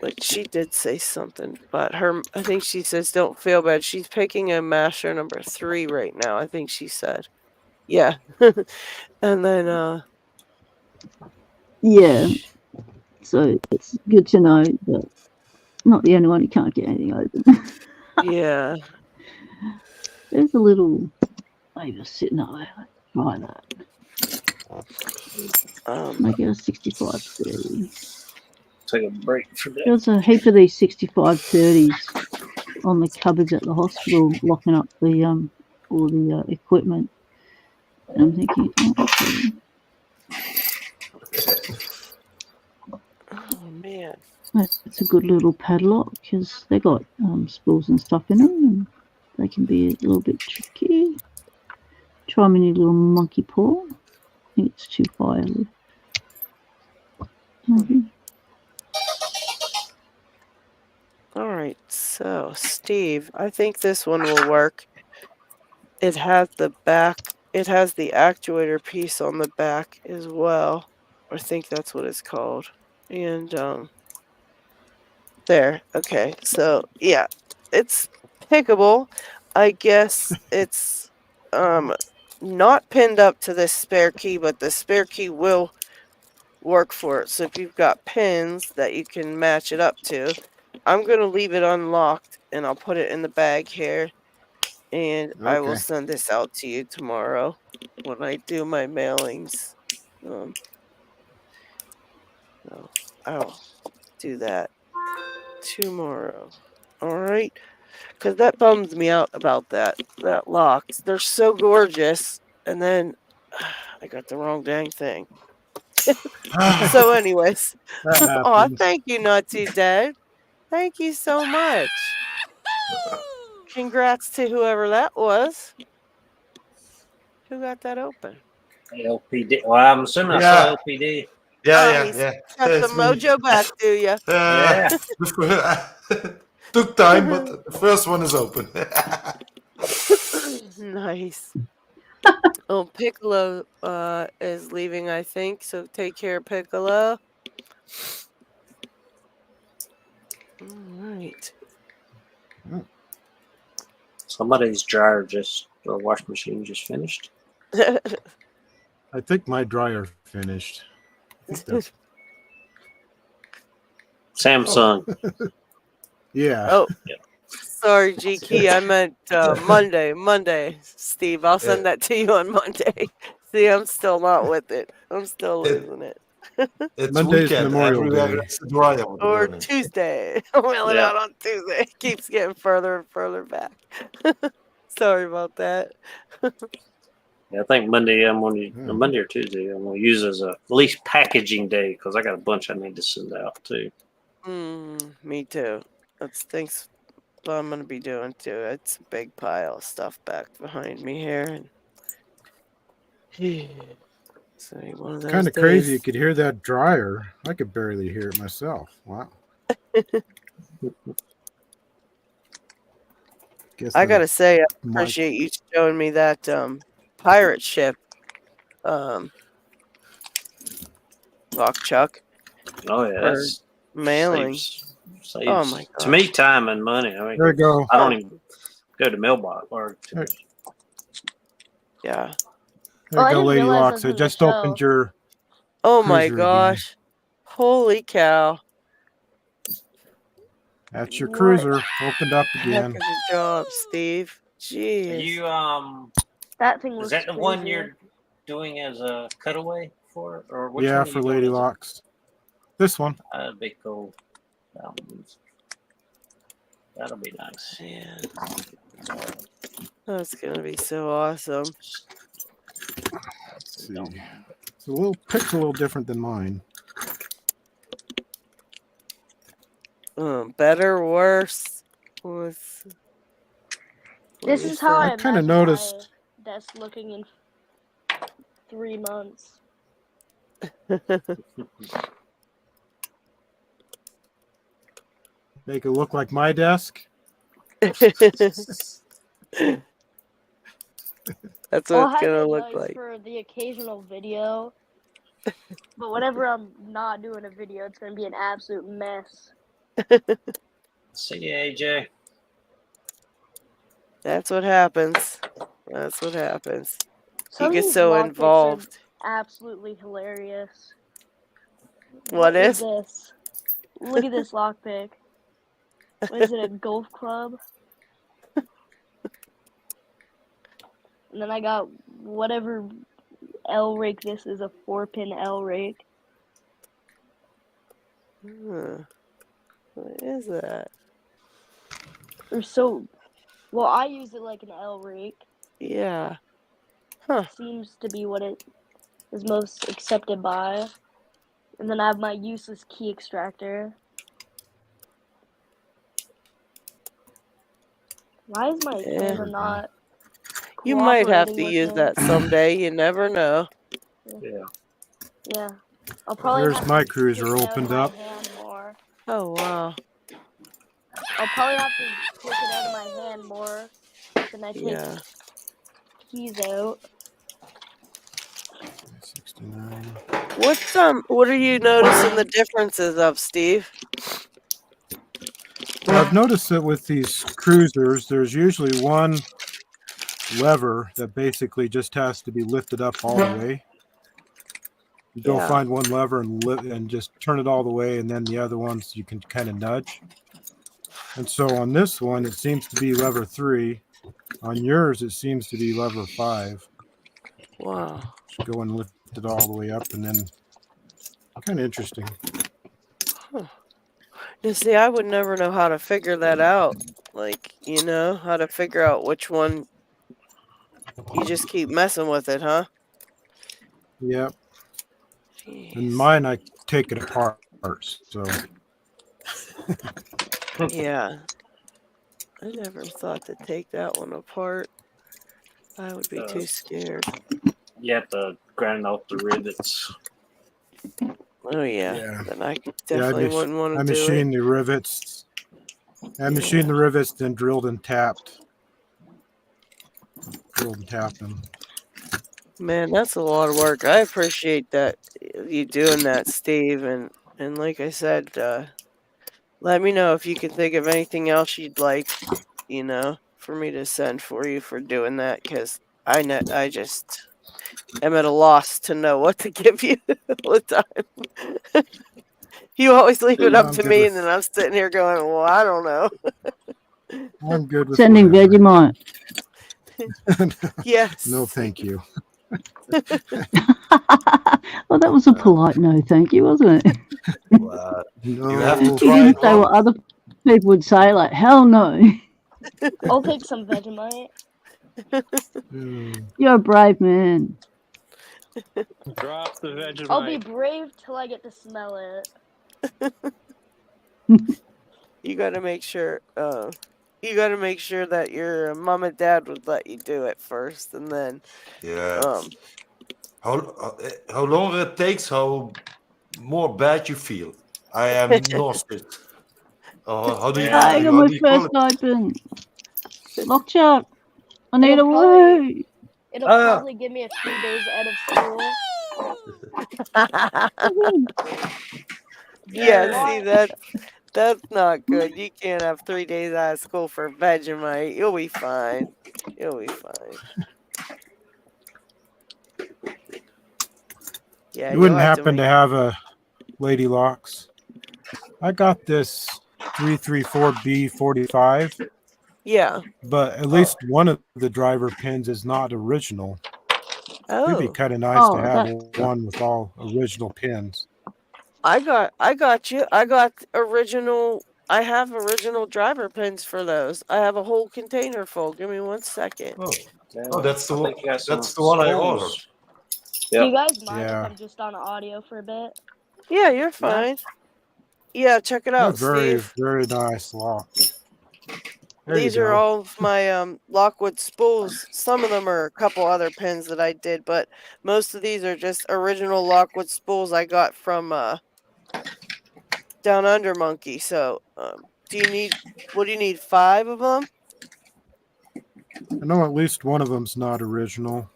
like she did say something, but I think she says don't feel bad. She's picking a master number 3 right now, I think she said. Yeah. And then Yeah. So it's good to know that not the only one who can't get anything open. yeah. There's a little over sitting up there. Let's try that. Make it a 6530. Take a break for that. There's a heap of these 6530s on the cupboards at the hospital, locking up the all the equipment. And I'm thinking, Oh man. It's a good little padlock because they got spools and stuff in them, and they can be a little bit tricky. Try my new little monkey paw. I think it's too high. All right, so Steve, I think this one will work. It has the back. It has the actuator piece on the back as well. I think that's what it's called. And there. Okay. So yeah, it's pickable. I guess it's not pinned up to this spare key, but the spare key will work for it. So if you've got pins that you can match it up to, I'm gonna leave it unlocked and I'll put it in the bag here, and I will Okay. send this out to you tomorrow when I do my mailings. So I'll do that tomorrow. All right, because that bums me out about that locks. They're so gorgeous, and then I got the wrong dang thing. So, anyways, That oh, happens. thank you, Not Too Dead. Thank you so much. Congrats to whoever that was. Who got that open? LPD. Well, I'm assuming I saw LPD. He's got the mojo back to you. Yeah. Took time, but the first one is open. Nice. Oh, Piccolo is leaving, I think. So take care, Piccolo. All right. Somebody's dryer or wash machine just finished. I think my dryer finished. I think that's... Samsung. Yeah. Oh, sorry, GK. I meant Monday, Steve. I'll send that to you on Monday. See, I'm still not with it. I'm still losing it. It's Monday's weekend. Memorial Everywhere Day. it's dry over Or there. Tuesday. I'll mail it out on Tuesday. It keeps getting further and further back. Sorry about that. Yeah, I think Monday Monday or Tuesday I'm gonna use as at least packaging day because I got a bunch I need to send out too. Me too. That's things I'm gonna be doing too. It's a big pile of stuff back behind me here. So one of those Kind of crazy. You days. could hear that dryer. I could barely hear it myself. Wow. I gotta say, I appreciate you showing me that pirate ship lock chuck. Oh yeah, that's mailing. Saves, Oh my god. To me, time and money. I mean, there you go. I don't even go to mailbox or to, yeah. There you go, LadyLocks. I just opened your. Oh my cruiser gosh. again. Holy cow. That's your cruiser opened up again. Heck of a job, Steve. Jeez. Are you That thing is that the crazy. one you're doing as a cutaway for, or which Yeah, one are for you doing as LadyLocks. This one. That'd be cool. That'll be nice. Man. That's gonna be so awesome. Let's see. It's a little pick's a little different than mine. Better, worse. This is how I kind of noticed. my desk looking in 3 months. Make it look like my desk. That's what it's gonna look like. For the occasional video, but whenever I'm not doing a video, it's gonna be an absolute mess. See you, AJ. That's what happens. That's what happens. Some You of get these so lockpicks involved. are absolutely hilarious. What is? this? Look at this lockpick. What is it, a golf club? And then I got whatever L rake this is, a 4-pin L rake. What is that? Or so, well, I use it like an L rake. Yeah. Huh. Seems to be what it is most accepted by. And then I have my useless key extractor. Why is my camera not You might have cooperating to with use me? that someday. You never know. Yeah. I'll probably There's have my to cruiser take it out of opened my up. hand more. Oh, wow. I'll probably have to take it out of my hand more than I take keys out. 69. What are you noticing the differences of, Steve? Well, I've noticed that with these cruisers, there's usually one lever that basically just has to be lifted up all the way. You go find one lever and just turn it all the way, and then the other ones you can kind of nudge. And so on this one, it seems to be lever 3. On yours, it seems to be lever 5. Wow. Just go and lift it all the way up, and then kind of interesting. Huh. You see, I would never know how to figure that out. Like, how to figure out which one. You just keep messing with it, huh? Yep. Jeez. And mine, I take it apart, so. Yeah. I never thought to take that one apart. I would be too scared. You have to grind off the rivets. Oh, yeah. Then I definitely wouldn't want to do it. I machined the rivets. I machined the rivets, then drilled and tapped. Drilled and tapped them. Man, that's a lot of work. I appreciate that you doing that, Steve. And like I said, let me know if you can think of anything else you'd like, for me to send for you for doing that, because I just am at a loss to know what to give you all the time. You always leave it up to me, and then I'm sitting here going, well, I don't know. I'm good with sending Vegemite. Yes. No, thank you. Well, that was a polite no, thank you, wasn't it? No. You have to You try didn't it say what other people would say, like, hell no. I'll take some Vegemite. You're a brave man. Drop the Vegemite. I'll be brave till I get to smell it. You got to make sure. You got to make sure that your mom and dad would let you do it first, and then. Yeah. How longer it takes, how more bad you feel. I am nauseous. How do you, I got how my do you call first it? open. Lockshot. I need a woo. It'll probably give me a few days out of school. Yeah, see that's not good. You can't have 3 days out of school for Vegemite. You'll be fine. You'll be fine. Yeah, You wouldn't happen to have a LadyLocks? I got this 334B45. Yeah. But at least one of the driver pins is not original. It'd be kind of nice to have one with all original pins. I got you. I got original. I have original driver pins for those. I have a whole container full. Give me 1 second. Oh, that's the one. That's the one I ordered. Do you guys mind if I'm just on audio for a bit? Yeah, you're fine. Yeah, check it out, They're Steve. very nice locks. These are all of my Lockwood spools. Some of them are a couple other pins that I did, but most of these are just original Lockwood spools I got from Down Under Monkey. So, what do you need, 5 of them? I know at least one of them's not original.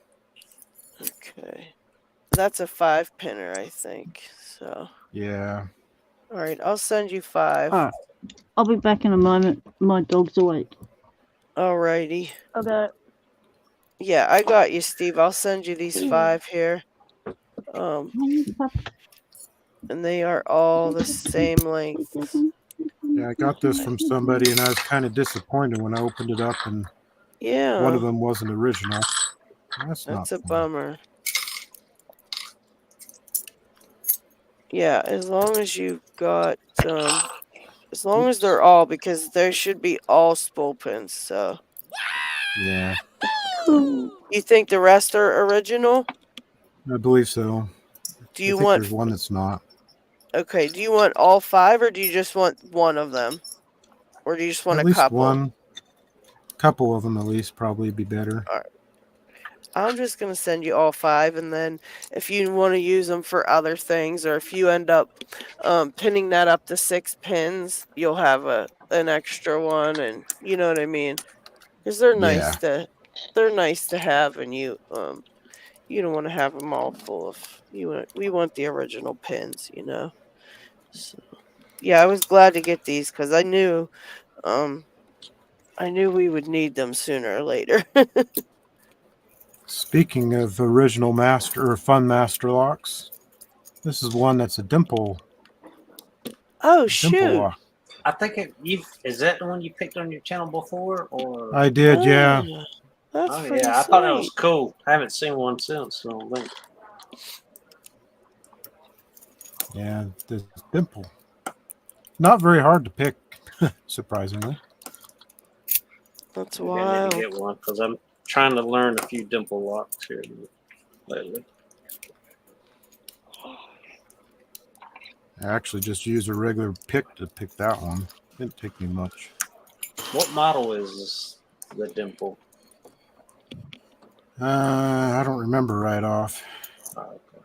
Okay. That's a 5-pinner, I think. So. Yeah. All right, I'll send you 5. All right. I'll be back in a moment. My dog's awake. Alrighty. Okay. Yeah, I got you, Steve. I'll send you these 5 here. And they are all the same length. Yeah, I got this from somebody, and I was kind of disappointed when I opened it up, and one of them wasn't original. That's a bummer. Yeah, as long as you've got, as long as they're all, because there should be all spool pins. So. Yeah. You think the rest are original? I believe so. Do you I think want? there's one that's not. Okay. Do you want all 5, or do you just want one of them, or do you just want At a least couple? one. Couple of them at least probably be better. All right. I'm just gonna send you all 5, and then if you want to use them for other things, or if you end up pinning that up to 6 pins, you'll have an extra one, and you know what I mean? Because they're nice to have, and you don't want to have them all full of we want the original pins, you know. So yeah, I was glad to get these because I knew we would need them sooner or later. Speaking of original master or fun master locks, this is one that's a dimple. Oh shoot! Dimple lock. I think is that the one you picked on your channel before, or I did, yeah. That's pretty I thought that was sweet. cool. I haven't seen one since. So I don't think. Yeah, the dimple. Not very hard to pick, surprisingly. That's Maybe I need to wild. get one because I'm trying to learn a few dimple locks here lately. I actually just used a regular pick to pick that one. Didn't take me much. What model is the dimple? I don't remember right off. Oh, okay.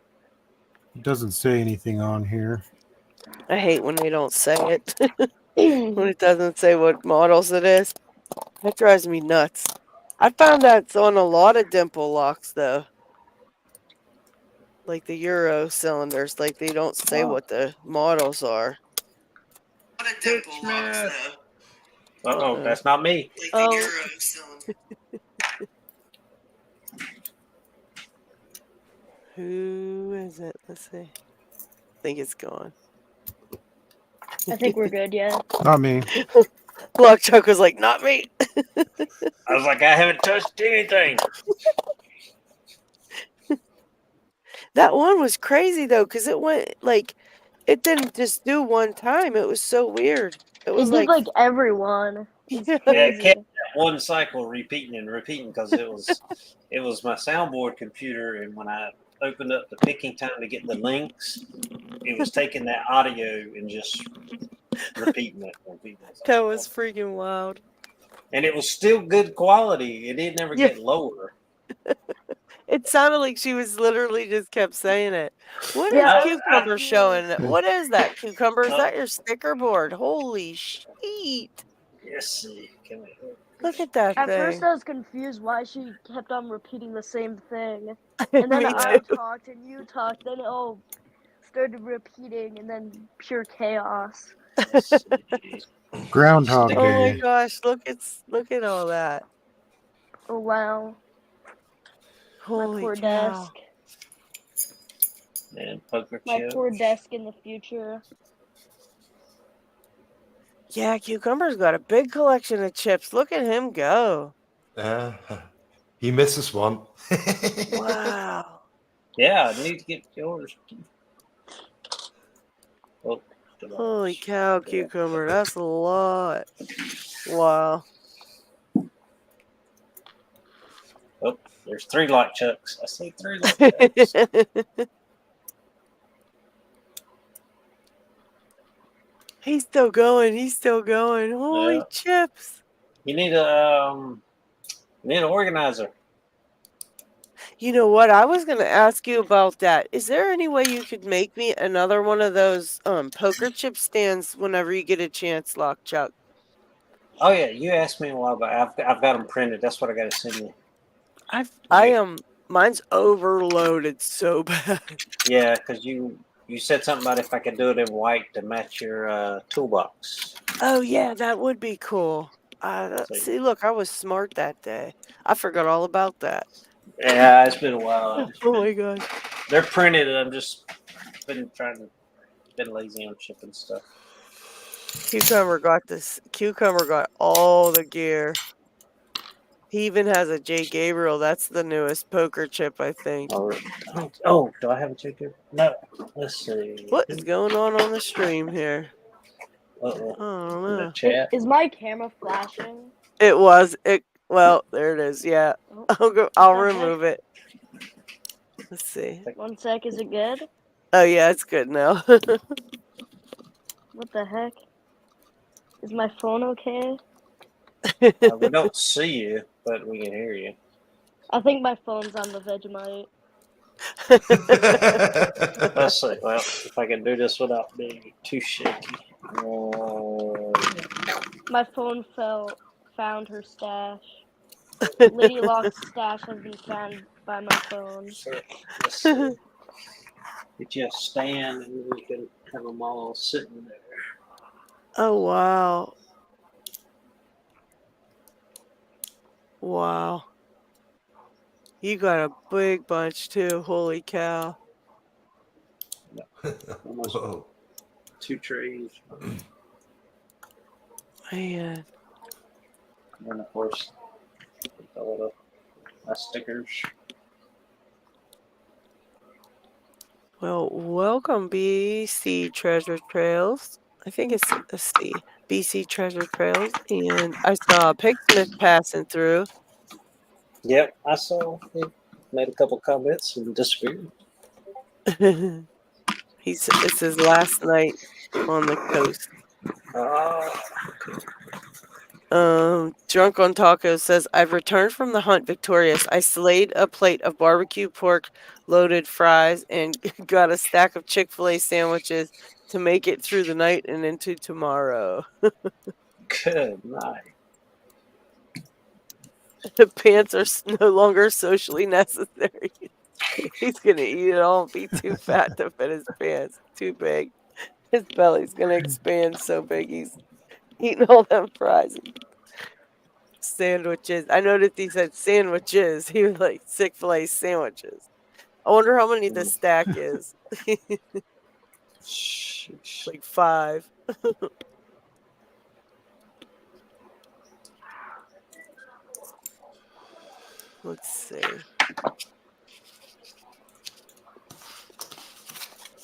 It doesn't say anything on here. I hate when they don't say it. When it doesn't say what models it is. That drives me nuts. I found that's on a lot of dimple locks though. Like the Euro cylinders, like they don't say what the models are. Uh-oh, that's not me. Oh. Who is it? Let's see. I think it's gone. I think we're good, yeah. Not me. Blockchuck was like, not me. I was like, I haven't touched anything. That one was crazy though, because it went like it didn't just do one time. It was so weird. It was did like everyone. It's Yeah, crazy. it kept that one cycle repeating and repeating because it was my soundboard computer, and when I opened up the picking time to get the links, it was taking that audio and just repeating it. That was freaking wild. And it was still good quality. It didn't ever get lower. It sounded like she was literally just kept saying it. What is Cucumber showing? What is that, Cucumber? Is that your sticker board? Holy shit. Yes. Look at that At thing. first I was confused why she kept on repeating the same thing. And then I talked and you talked, then it all started repeating and then pure chaos. Groundhog Day. Oh my gosh, look at all that. Oh wow. Holy my poor cow. desk. And poker My chips. poor desk in the future. Yeah, Cucumber's got a big collection of chips. Look at him go. He misses one. Wow. Yeah, I need to get yours. Oh, holy cow, Cucumber. That's a lot. Wow. Oh, there's 3 lock chucks. I see 3 lock chucks. He's still going. He's still going. Holy chips. You need an organizer. You know what? I was going to ask you about that. Is there any way you could make me another one of those poker chip stands whenever you get a chance, LockChuck? Oh yeah, you asked me a while back. I've got them printed. That's what I got to send you. I am. Mine's overloaded so bad. Yeah, because you said something about if I could do it in white to match your toolbox. Oh yeah, that would be cool. See, look, I was smart that day. I forgot all about that. Yeah, it's been a while. Oh my gosh. They're printed, and I've just been lazy on shipping stuff. Cucumber got all the gear. He even has a J. Gabriel. That's the newest poker chip, I think. Oh, do I have a J. Gabriel? No. Let's see. What is going on the stream here? Uh-oh. I don't know. Chat. Is my camera flashing? It was. Well, there it is. Yeah. I'll remove it. Let's see. 1 sec. Is it good? Oh, yeah, it's good now. What the heck? Is my phone okay? We don't see you, but we can hear you. I think my phone's on the Vegemite. Let's see. Well, if I can do this without being too shaky. My phone found her stash. LadyLocks' stash has been found by my phone. Let's see. Get you a stand, and we can have them all sitting there. Oh, wow. Wow. You got a big bunch, too. Holy cow. Almost 2 trays. Man. And of course, my stickers. Well, welcome, BC Treasure Trails. I think it's a C. BC Treasure Trails. And I saw a Pigsmith passing through. Yep, I saw he made a couple comments and disappeared. It's his last night on the coast. Drunk on Taco says, I've returned from the hunt victorious. I slayed a plate of barbecue pork loaded fries and got a stack of Chick-fil-A sandwiches to make it through the night and into tomorrow. Good night. The pants are no longer socially necessary. He's going to eat it all and be too fat to fit his pants. Too big. His belly's going to expand so big he's eating all them fries. Sandwiches. I noticed he said sandwiches. He was like Chick-fil-A sandwiches. I wonder how many the stack is. Like 5. Let's see.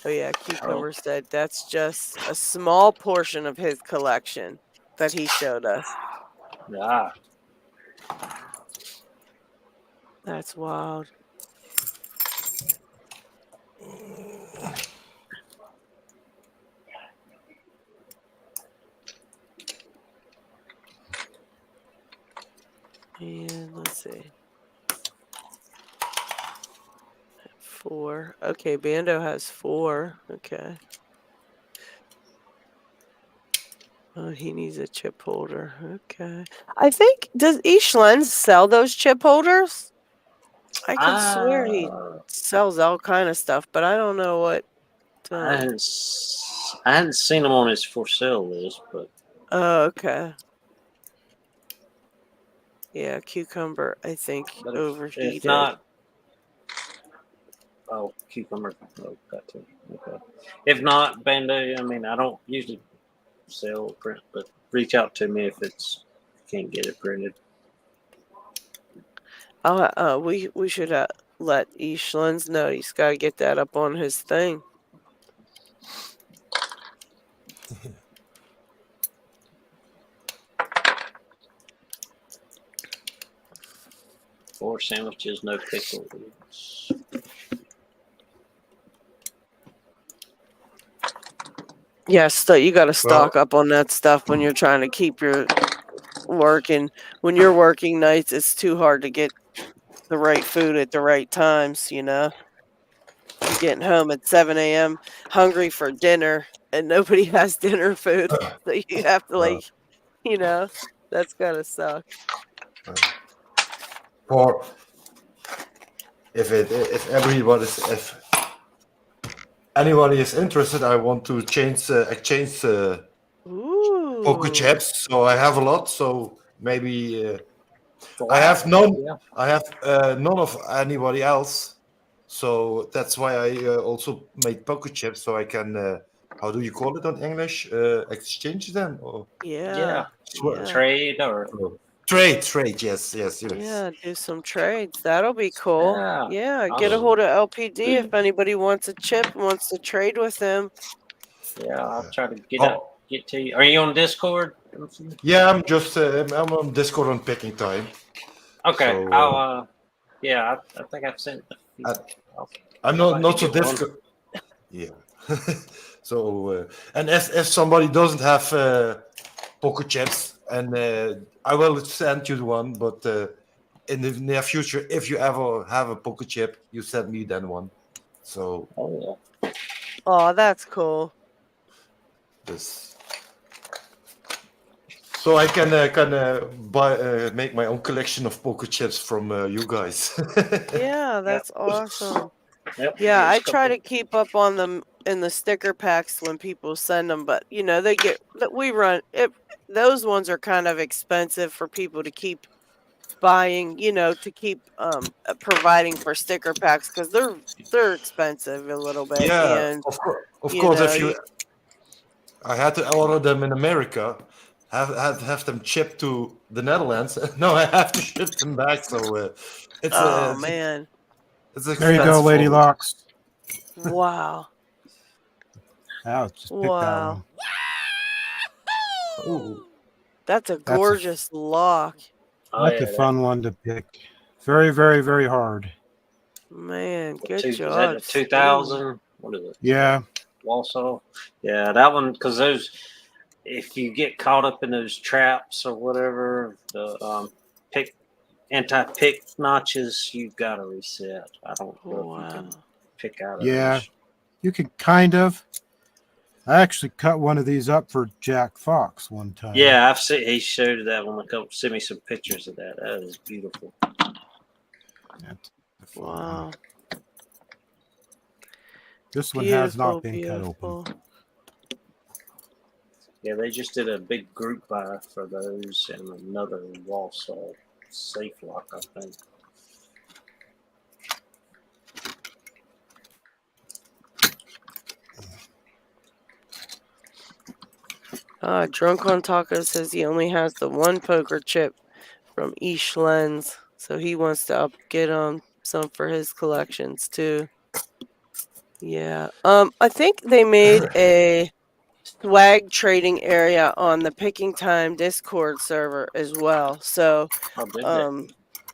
Oh yeah, Cucumber said that's just a small portion of his collection that he showed us. Yeah. That's wild. And let's see. 4. Okay, Bando has 4. Okay. Oh, he needs a chip holder. Okay. I think, does Eastland sell those chip holders? I can swear he sells all kind of stuff, but I don't know what. I hadn't seen them on his for sale list, but. Oh, okay. Yeah, Cucumber, I think, overheated. If not. Oh, Cucumber. Oh, got to. Okay. If not, Bando, I mean, I don't usually sell or print, but reach out to me if can't get it printed. We should let Eastlands know. He's got to get that up on his thing. 4 sandwiches, no pickles. Yes, so you got to stock up on that stuff when you're trying to keep your working. When you're working nights, it's too hard to get the right food at the right times, you know? You're getting home at 7 a.m. hungry for dinner, and nobody has dinner food. So you have to, like, you know, that's got to suck. Or if anybody is interested, I want to exchange poker chips. So I have a lot. So maybe Wow. I have none. Yeah. I have none of anybody else, so that's why I also made poker chips, so I can. How do you call it on English? Exchange them or Yeah. Yeah. Trade or trade? Trade. Yes. Yes. Yes. Yeah, do some trades. That'll be cool. Yeah. Yeah, get a hold of LPD if anybody wants a chip, wants to trade with him. Yeah, I'll try to get to you. Are you on Discord? Yeah, I'm just I'm on Discord on picking time. Okay, So, I'll yeah, I think I've sent. I'm not so difficult. Yeah. So and if somebody doesn't have poker chips, and I will send you one, but in the near future, if you ever have a poker chip, you send me then one. So. Oh yeah. Oh, that's cool. This. So I can buy make my own collection of poker chips from you guys. Yeah, that's awesome. Yep. Yeah, I try to keep up on them in the sticker packs when people send them, but you know we run it. Those ones are kind of expensive for people to keep buying. You know, to keep providing for sticker packs because they're expensive a little bit. Yeah, and of course. If I had to order them in America. Have them shipped to the Netherlands. No, I have to ship them back. So it's man, it's there you go, LadyLocks. Wow. Ouch, just pick that one. Ooh. That's a gorgeous lock. That's a fun one to pick. Very, very, very hard. Man, good job. Is job. that 2000? What is it? Yeah. Walsall. Yeah, that one, because those, if you get caught up in those traps or whatever, the anti-pick notches, you've got to reset. I don't know if you can pick out of Yeah, those. you could kind of. I actually cut one of these up for Jack Fox one time. Yeah, I've seen. He showed that one. Sent me some pictures of that. That is beautiful. Wow. This one has not been cut open. Yeah, they just did a big group buy for those and another Walsall safe lock, I think. Drunk on Taco says he only has the one poker chip from East Lens, so he wants to get some for his collections too. Yeah. I think they made a swag trading area on the Picking Time Discord server as well. So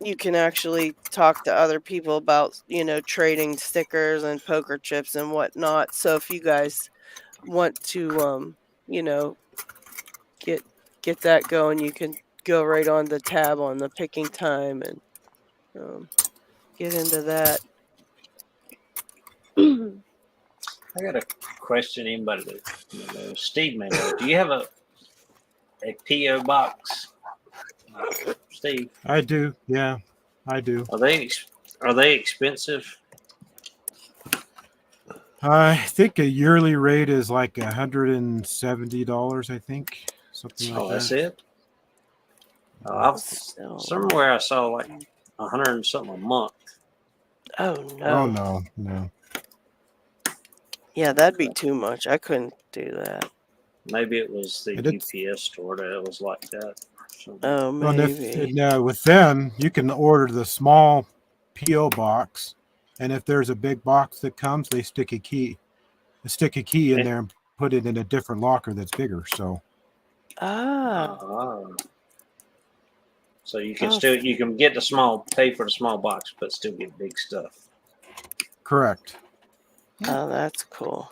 you can actually talk to other people about, trading stickers and poker chips and whatnot. So if you guys want to get that going, you can go right on the tab on the Picking Time and get into that. I got a question. Anybody that Steve may know. Do you have a PO box, Steve? I do. Yeah, I do. Are they expensive? I think a yearly rate is like $170. I think something like that. That's it. Somewhere I saw like 100 and something a month. Oh no! Oh no! Yeah, that'd be too much. I couldn't do that. Maybe it was the UPS store that it was like that. Oh, maybe. Well, with them, you can order the small PO box, and if there's a big box that comes, they stick a key in there and put it in a different locker that's bigger. So. So you can you can get pay for the small box, but still get big stuff. Correct. Oh, that's cool.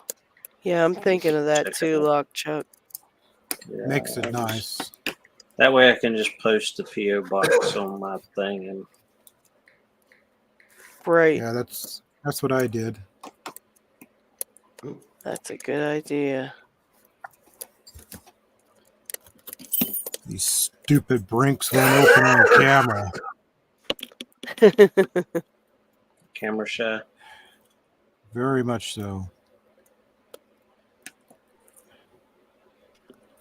Yeah, I'm thinking of that too, Lock Chuck. Yeah, makes it nice. That way I can just post the PO box on my thing and. Right. Yeah, that's what I did. That's a good idea. These stupid brinks won't open on camera. Camera shy. Very much so.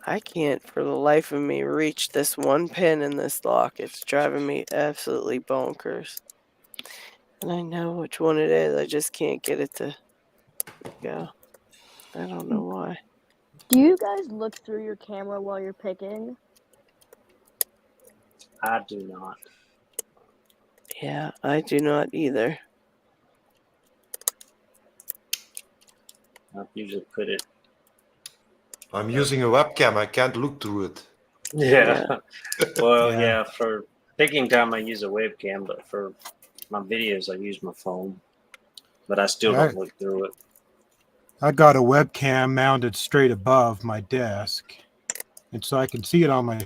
I can't for the life of me reach this one pin in this lock. It's driving me absolutely bonkers. And I know which one it is. I just can't get it to go. I don't know why. Do you guys look through your camera while you're picking? I do not. Yeah, I do not either. I usually put it. I'm using a webcam. I can't look through it. Yeah. Well, Yeah. yeah. For picking time, I use a webcam, but for my videos, I use my phone. But I still don't look through it. I got a webcam mounted straight above my desk, and so I can see it on my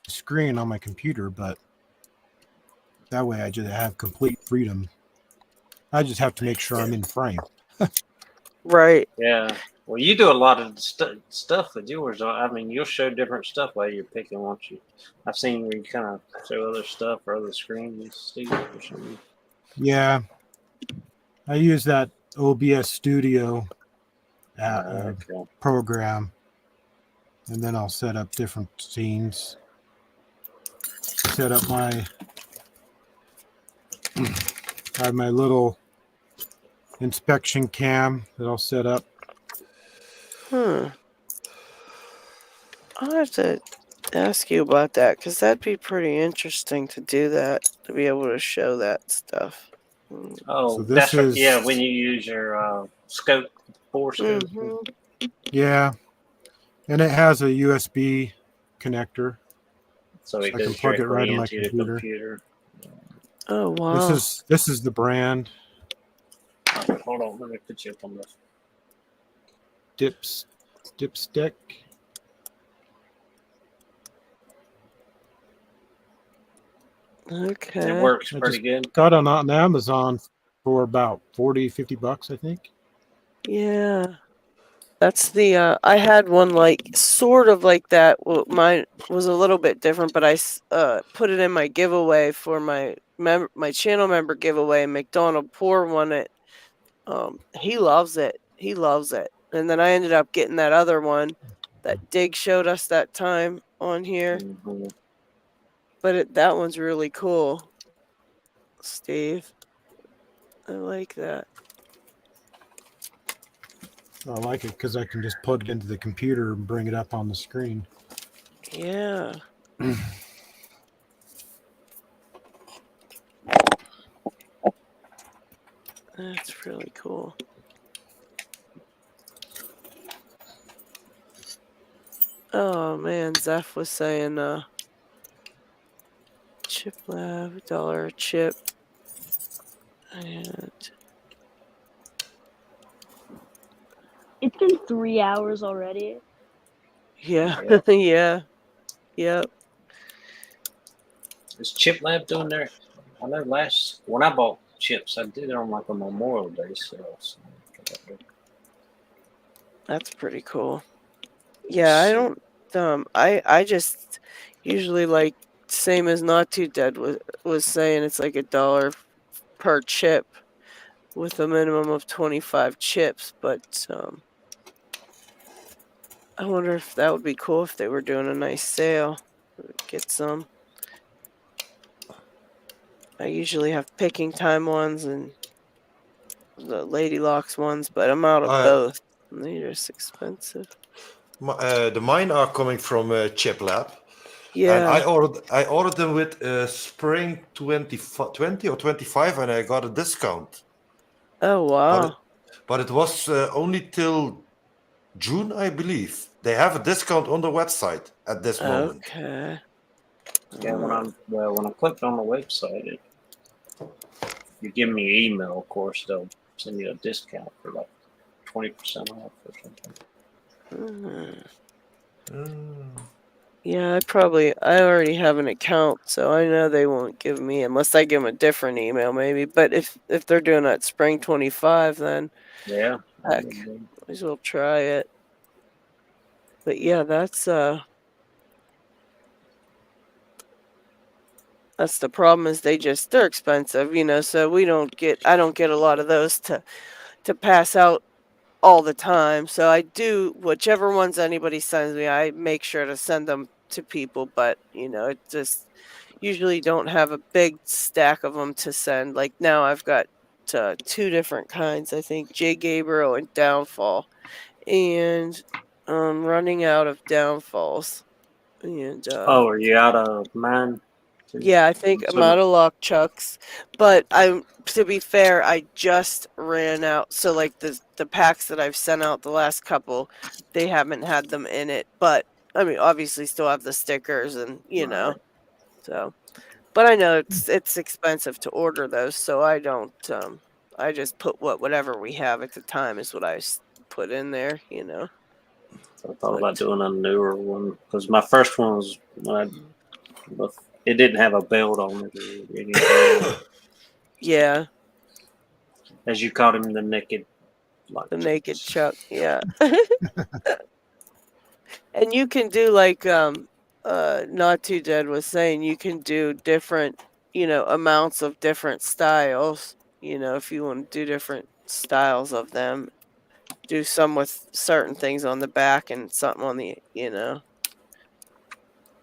screen on my computer, but that way I just have complete freedom. I just have to make sure I'm in frame. Right. Yeah. Well, you do a lot of stuff with yours. I mean, you'll show different stuff while you're picking, won't you? I've seen where you kind of show other stuff or other screens, Steve, or something. Yeah. I use that OBS Studio program, and then I'll set up different scenes. Set up I have my little inspection cam that I'll set up. I'll have to ask you about that, because that'd be pretty interesting to do that, to be able to show that stuff. Oh, So that's this right. is Yeah, when you use your scope, four scope. yeah, and it has a USB connector, So it I goes can plug it right directly in my into the computer. Oh wow! This is the brand. Hold on, let me put you up on this. Dipstick. Okay. It works pretty good. Got on Amazon for about $40-$50, I think. Yeah. That's the, I had one like, sort of like that. Well, mine was a little bit different, but I put it in my giveaway for my channel member giveaway. McDonald Pour won it. He loves it. He loves it. And then I ended up getting that other one that Dig showed us that time on here. But that one's really cool, Steve. I like that. I like it because I can just plug it into the computer and bring it up on the screen. Yeah. That's really cool. Oh man, Zeph was saying chip lab, $1 chip. And it's been 3 hours already. Yeah. Yeah. Yep. Is Chip Lab doing there? I know when I bought chips, I did it on like a Memorial Day sale. So that's pretty cool. Yeah, I don't I just usually, like, same as Not Too Dead was saying, it's like $1 per chip with a minimum of 25 chips, but I wonder if that would be cool if they were doing a nice sale. Get some. I usually have picking time ones and the LadyLocks ones, but I'm out of both. And they're just expensive. The mine are coming from Chip Lab. Yeah. And I ordered them with spring 20 or 25, and I got a discount. Oh wow! But it was only till June, I believe. They have a discount on the website at this moment. Okay. Yeah, when I clicked on the website, you give me an email, of course, they'll send you a discount for like 20% off or something. Yeah, I already have an account, so I know they won't give me unless I give them a different email, maybe. But if they're doing that spring 25, then yeah, heck, might as well try it. But yeah, that's the problem is they're expensive, so I don't get a lot of those to pass out all the time. So I do whichever ones anybody sends me, I make sure to send them to people. But it just usually don't have a big stack of them to send. Like now I've got 2 different kinds, I think, J. Gabriel and Downfall. And I'm running out of Downfalls. And Oh, are you out of mine? yeah, I think I'm out of Lock Chucks. But to be fair, I just ran out. So like the packs that I've sent out the last couple, they haven't had them in it. But I mean, obviously still have the stickers and Right. so. But I know it's expensive to order those, so I don't. I just put whatever we have at the time is what I put in there. So I thought about doing a newer one because my first one was it didn't have a belt on it or anything. Yeah. As you called him, the naked. The naked Chuck. Yeah. And you can do like Not Too Dead was saying, you can do different amounts of different styles. If you want to do different styles of them, do some with certain things on the back and something on the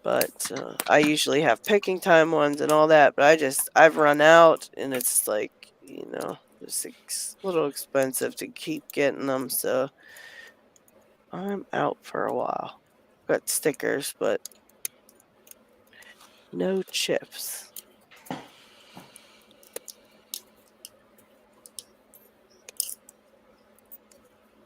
but I usually have picking time ones and all that, but I've run out, and it's like it's a little expensive to keep getting them, so I'm out for a while. Got stickers, but no chips.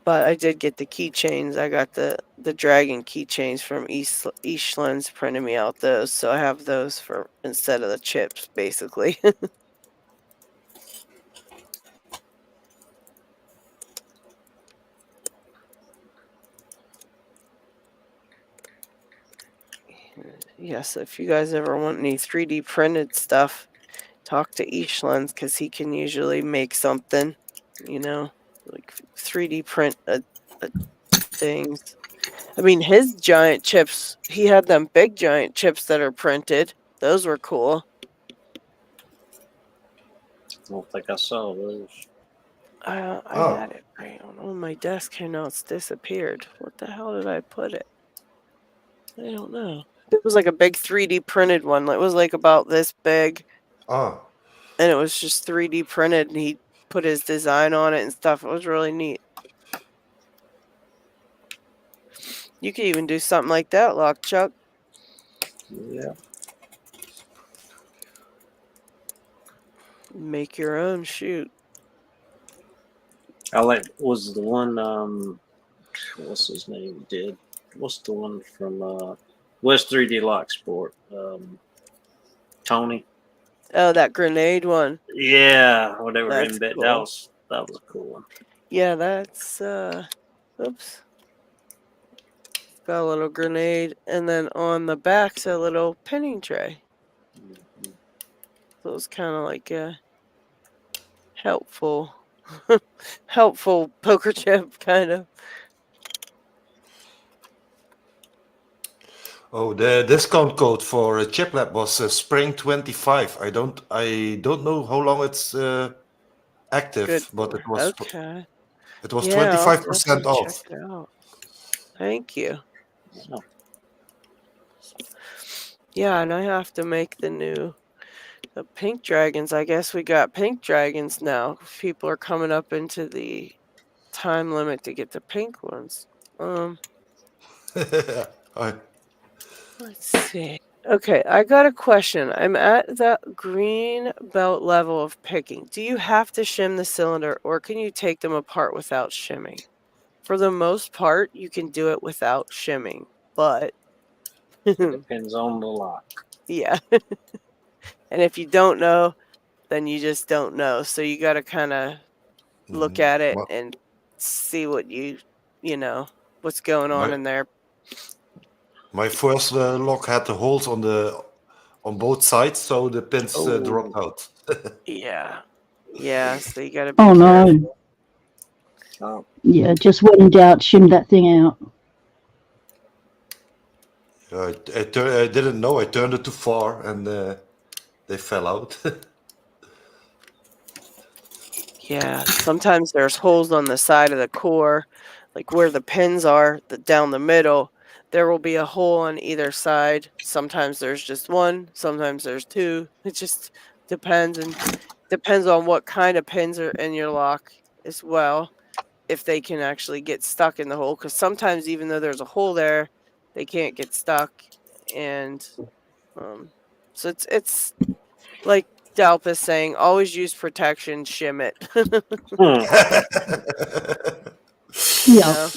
But I did get the keychains. I got the dragon keychains from Eastlands printed me out those, so I have those for instead of the chips, basically. Yes, if you guys ever want any 3D printed stuff, talk to Eastlands because he can usually make something, like 3D print things. I mean, his giant chips, he had them big giant chips that are printed. Those were cool. I don't think I saw those. I had it right on my desk here. Now it's disappeared. What the hell did I put it? I don't know. It was like a big 3D printed one. It was like about this big. Oh. And it was just 3D printed, and he put his design on it and stuff. It was really neat. You could even do something like that, Lock Chuck. Yeah. Make your own shoot. Was the one what's his name did? What's the one from West 3D Lock Sport? Tony. Oh, that grenade one. Yeah, whatever. That's Cool. That was a cool one. Yeah, that's oops. Got a little grenade, and then on the back's a little pinning tray. So it's kind of like a helpful poker chip, kind of. Oh, the discount code for ChipLab was Spring25. I don't know how long it's active, Good but it was okay. It was Yeah, 25% I'll off. check it out. Thank you. Yeah, and I have to make the pink dragons. I guess we got pink dragons now. People are coming up into the time limit to get the pink ones. Let's see. Okay, I got a question. I'm at the green belt level of picking. Do you have to shim the cylinder, or can you take them apart without shimming? For the most part, you can do it without shimming, but depends on the lock. Yeah. And if you don't know, then you just don't know. So you got to kind of look at it and see what what's going on in there. My first lock had the holes on both sides, so the pins dropped out. Yeah. Yeah, so you got to be Oh careful. no. Yeah, just when in doubt, shim that thing out. I didn't know. I turned it too far, and they fell out. Yeah, sometimes there's holes on the side of the core, like where the pins are, down the middle. There will be a hole on either side. Sometimes there's just one, sometimes there's two. It just depends, and depends on what kind of pins are in your lock as well, if they can actually get stuck in the hole. Because sometimes even though there's a hole there, they can't get stuck. And so it's like Dalp is saying, always use protection, shim it. You Yeah. know,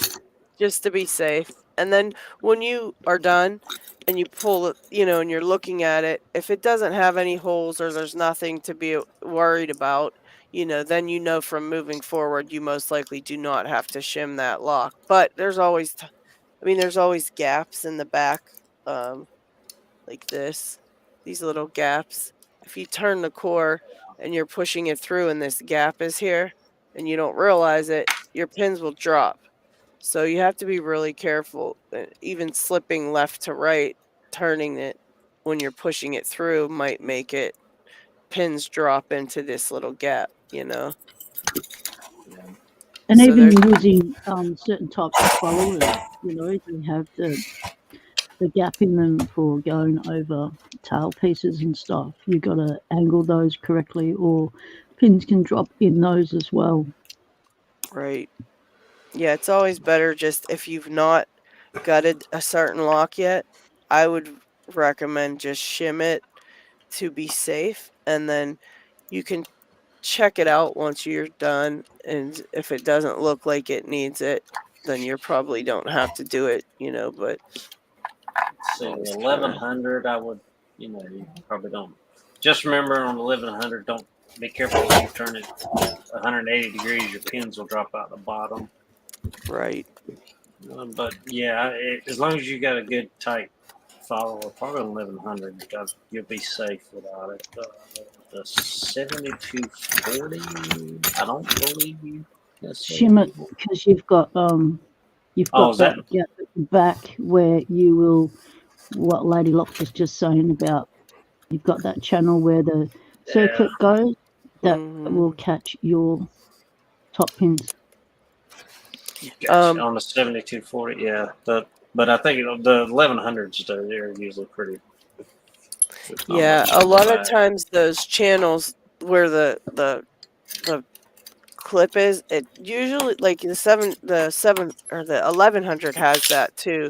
just to be safe. And then when you are done and you pull it, and you're looking at it, if it doesn't have any holes or there's nothing to be worried about, then from moving forward, you most likely do not have to shim that lock. But there's always, there's always gaps in the back, like these little gaps. If you turn the core and you're pushing it through and this gap is here and you don't realize it, your pins will drop. So you have to be really careful. Even slipping left to right, turning it when you're pushing it through might make pins drop into this little gap, And So even there's using certain types of followers, you have the gap in them for going over tail pieces and stuff. You got to angle those correctly, or pins can drop in those as well. right. Yeah, it's always better just if you've not gutted a certain lock yet, I would recommend just shim it to be safe, and then you can check it out once you're done, and if it doesn't look like it needs it, then you probably don't have to do it, but See, always the kinda 1100, I would, you probably don't. Just remember on the 1100, don't be careful if you turn it 180 degrees, your pins will drop out the bottom. Right. But yeah, as long as you got a good tight follower, probably 1100, you'll be safe without it. The 7240, I don't believe you. Shim it because you've got that gap at the back where you will. What LadyLocks was just saying about, you've got that channel where the circlip goes, that will catch your top pins. On the 7240, yeah. But I think the 1100s, they're usually pretty. Yeah, a lot of times those channels where the clip is, it usually, like the 7 or the 1100 has that too,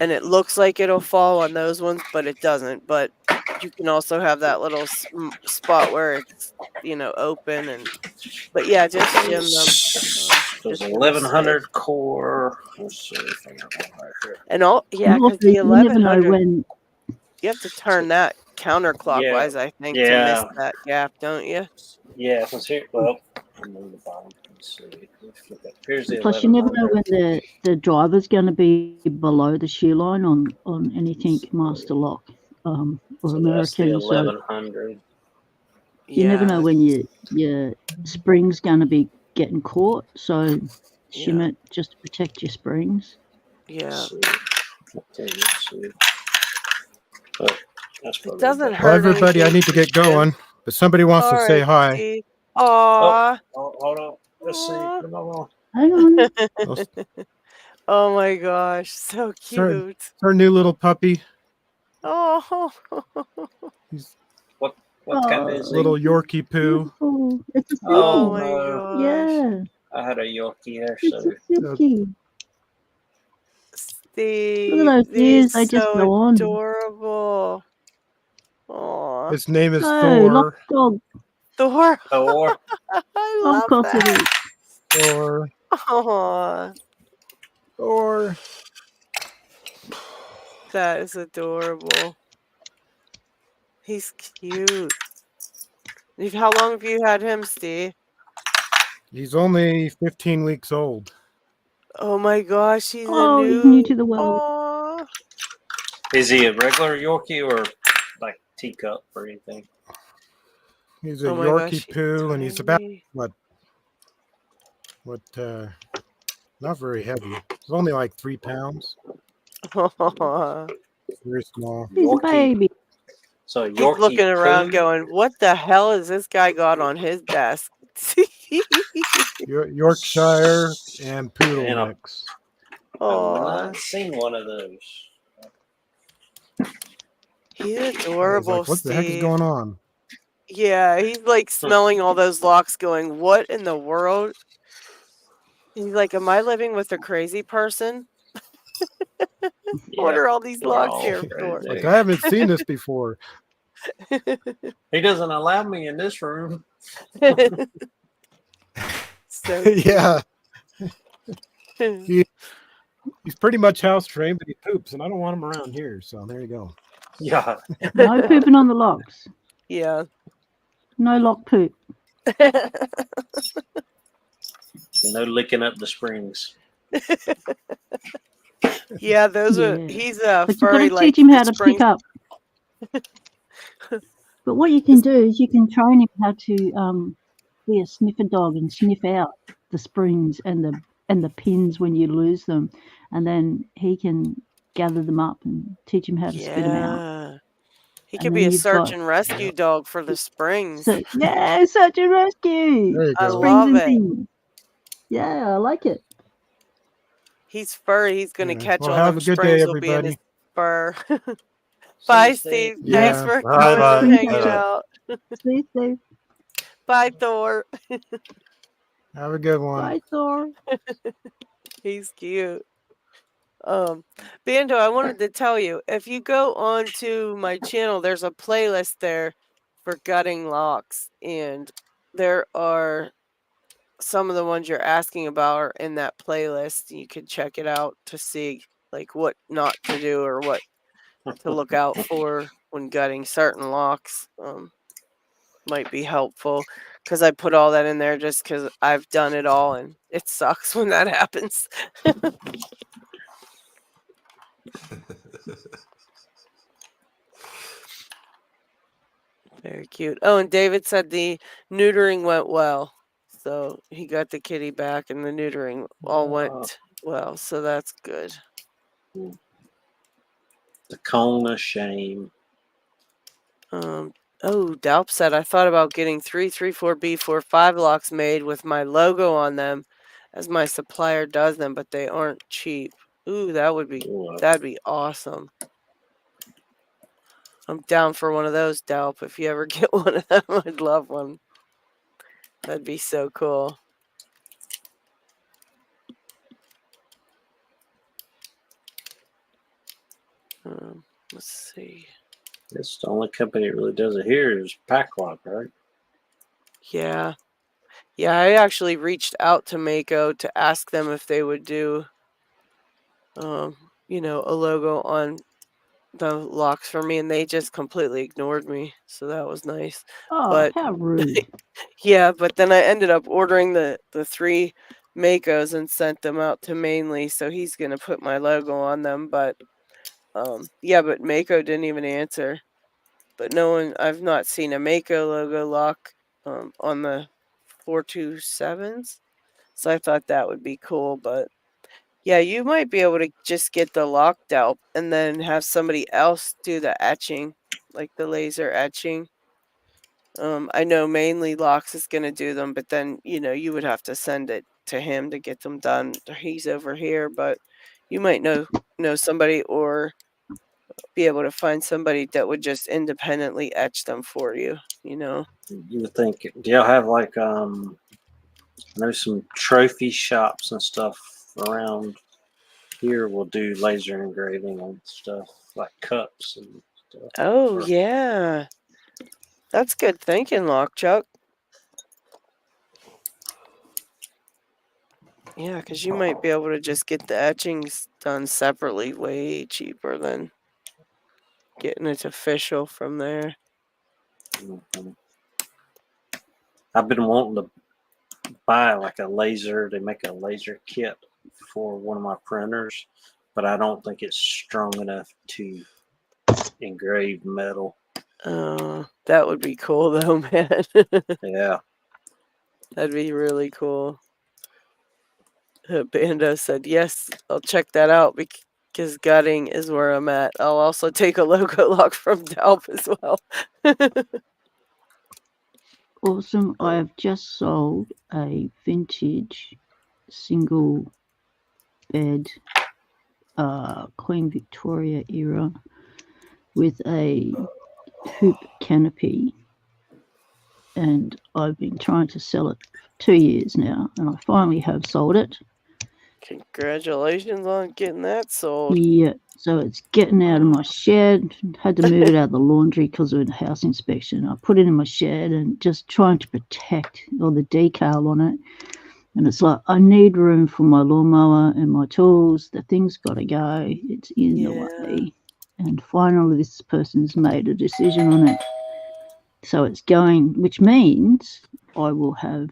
and it looks like it'll fall on those ones, but it doesn't. But you can also have that little spot where it's open, but yeah, just shim them. There's 1100 core. Let's see if I got one right here. And because the 1100, you have to turn that counterclockwise, I think, to miss that gap, don't you? Yeah, let's see. Well, I'm on the bottom. Let's see. Here's the Plus, you never know when the driver's going to be below the shear line on anything master lock or American. That's the 1100. You never know when your spring's going to be getting caught, so shim it just to protect your springs. Yeah. It doesn't hurt. Well, everybody, I need to get going, but somebody wants to say hi. Aww. Hold on. Let's see. Come on. Hang on. Oh my gosh, so cute. It's our new little puppy. Oh. What kind is he? Little Yorkie poo. It's a silky. Oh my gosh. Yeah. I had a Yorkie here, It's a silky. Steve, look at those ears, they just go on. Adorable. Aww. His name is Thor. Thor. I love that. Thor. Aww. Thor. That is adorable. He's cute. How long have you had him, Steve? He's only 15 weeks old. Oh my gosh, he's he's new to the world. Aww. Is he a regular Yorkie or like teacup or anything? He's a Yorkie poo, and he's about not very heavy. He's only like 3 pounds. Very small. He's a baby. So Yorkie looking around going, what the hell has this guy got on his desk? Yorkshire and Poodle And mix. I've not seen one of those. He's I was adorable, like, what the heck is Steve. going on? Yeah, he's like smelling all those locks going, what in the world? He's like, am I living with a crazy person? What are all these locks here for? Like, I haven't seen this before. He doesn't allow me in this room. So Yeah. He's pretty much house trained, but he poops, and I don't want him around here. So there you go. Yeah. No pooping on the locks. Yeah. No lock poop. No licking up the springs. Yeah, those are. Yeah. He's But you've got furry to like teach him how the to springs. pick up. But what you can do is you can train him how to be a sniffer dog and sniff out the springs and the pins when you lose them, and then he can gather them up and teach him how to spit them out. Yeah. He And could then be a you've search got and rescue dog for the springs. so yeah, search and rescue. There you I go. Springs love and it. things. Yeah, I like it. He's furry. He's gonna Yeah. catch Well, all have them a good day, springs will be in his everybody. fur. Bye, Steve. Steve. Thanks Yeah. for Bye, coming bye. and hanging Bye-bye. out. See, Steve. Bye, Thor. Have a good one. Bye, Thor. He's cute. Bando, I wanted to tell you, if you go onto my channel, there's a playlist there for gutting locks, and there are some of the ones you're asking about are in that playlist. You can check it out to see like what not to do or what to look out for when gutting certain locks. Might be helpful because I put all that in there just because I've done it all and it sucks when that happens. Very cute. Oh, and David said the neutering went well. So he got the kitty back and the neutering all went well. So that's good. The cone of shame. Oh, Dalp said, I thought about getting 334B45 locks made with my logo on them as my supplier does them, but they aren't cheap. Ooh, that'd be awesome. I'm down for one of those, Dalp. If you ever get one of them, I'd love one. That'd be so cool. Let's see. It's the only company that really does it here is Packlock, right? Yeah. Yeah, I actually reached out to Mako to ask them if they would do, you know, a logo on the locks for me, and they just completely ignored me. So that was nice. Oh, But how rude. yeah, but then I ended up ordering the 3 Makos and sent them out to Mainly, so he's gonna put my logo on them. But yeah, but Mako didn't even answer. But no one, I've not seen a Mako logo lock on the 427s. So I thought that would be cool. But yeah, you might be able to just get the locked out and then have somebody else do the etching, like the laser etching. I know Mainly Locks is going to do them, but then, you know, you would have to send it to him to get them done. He's over here, but you might know somebody or be able to find somebody that would just independently etch them for you, you know. You would think, do y'all have like I know some trophy shops and stuff around here will do laser engraving and stuff like cups and stuff. Oh yeah, that's good thinking, Lockchuck. Yeah, because you might be able to just get the etchings done separately, way cheaper than getting it official from there. I've been wanting to buy like a laser. They make a laser kit for one of my printers, but I don't think it's strong enough to engrave metal. That would be cool though, man. Yeah. That'd be really cool. Bando said, yes, I'll check that out because gutting is where I'm at. I'll also take a logo lock from Dalp as well. awesome. I have just sold a vintage single bed, Queen Victoria era, with a hoop canopy, and I've been trying to sell it for 2 years now, and I finally have sold it. Congratulations on getting that sold. Yeah, so it's getting out of my shed. Had to move it out of the laundry because of a house inspection. I put it in my shed and just trying to protect all the decal on it. And it's like, I need room for my lawnmower and my tools. The thing's got to go. It's in the way. And finally, this person's made a decision on it. So it's going, which means I will have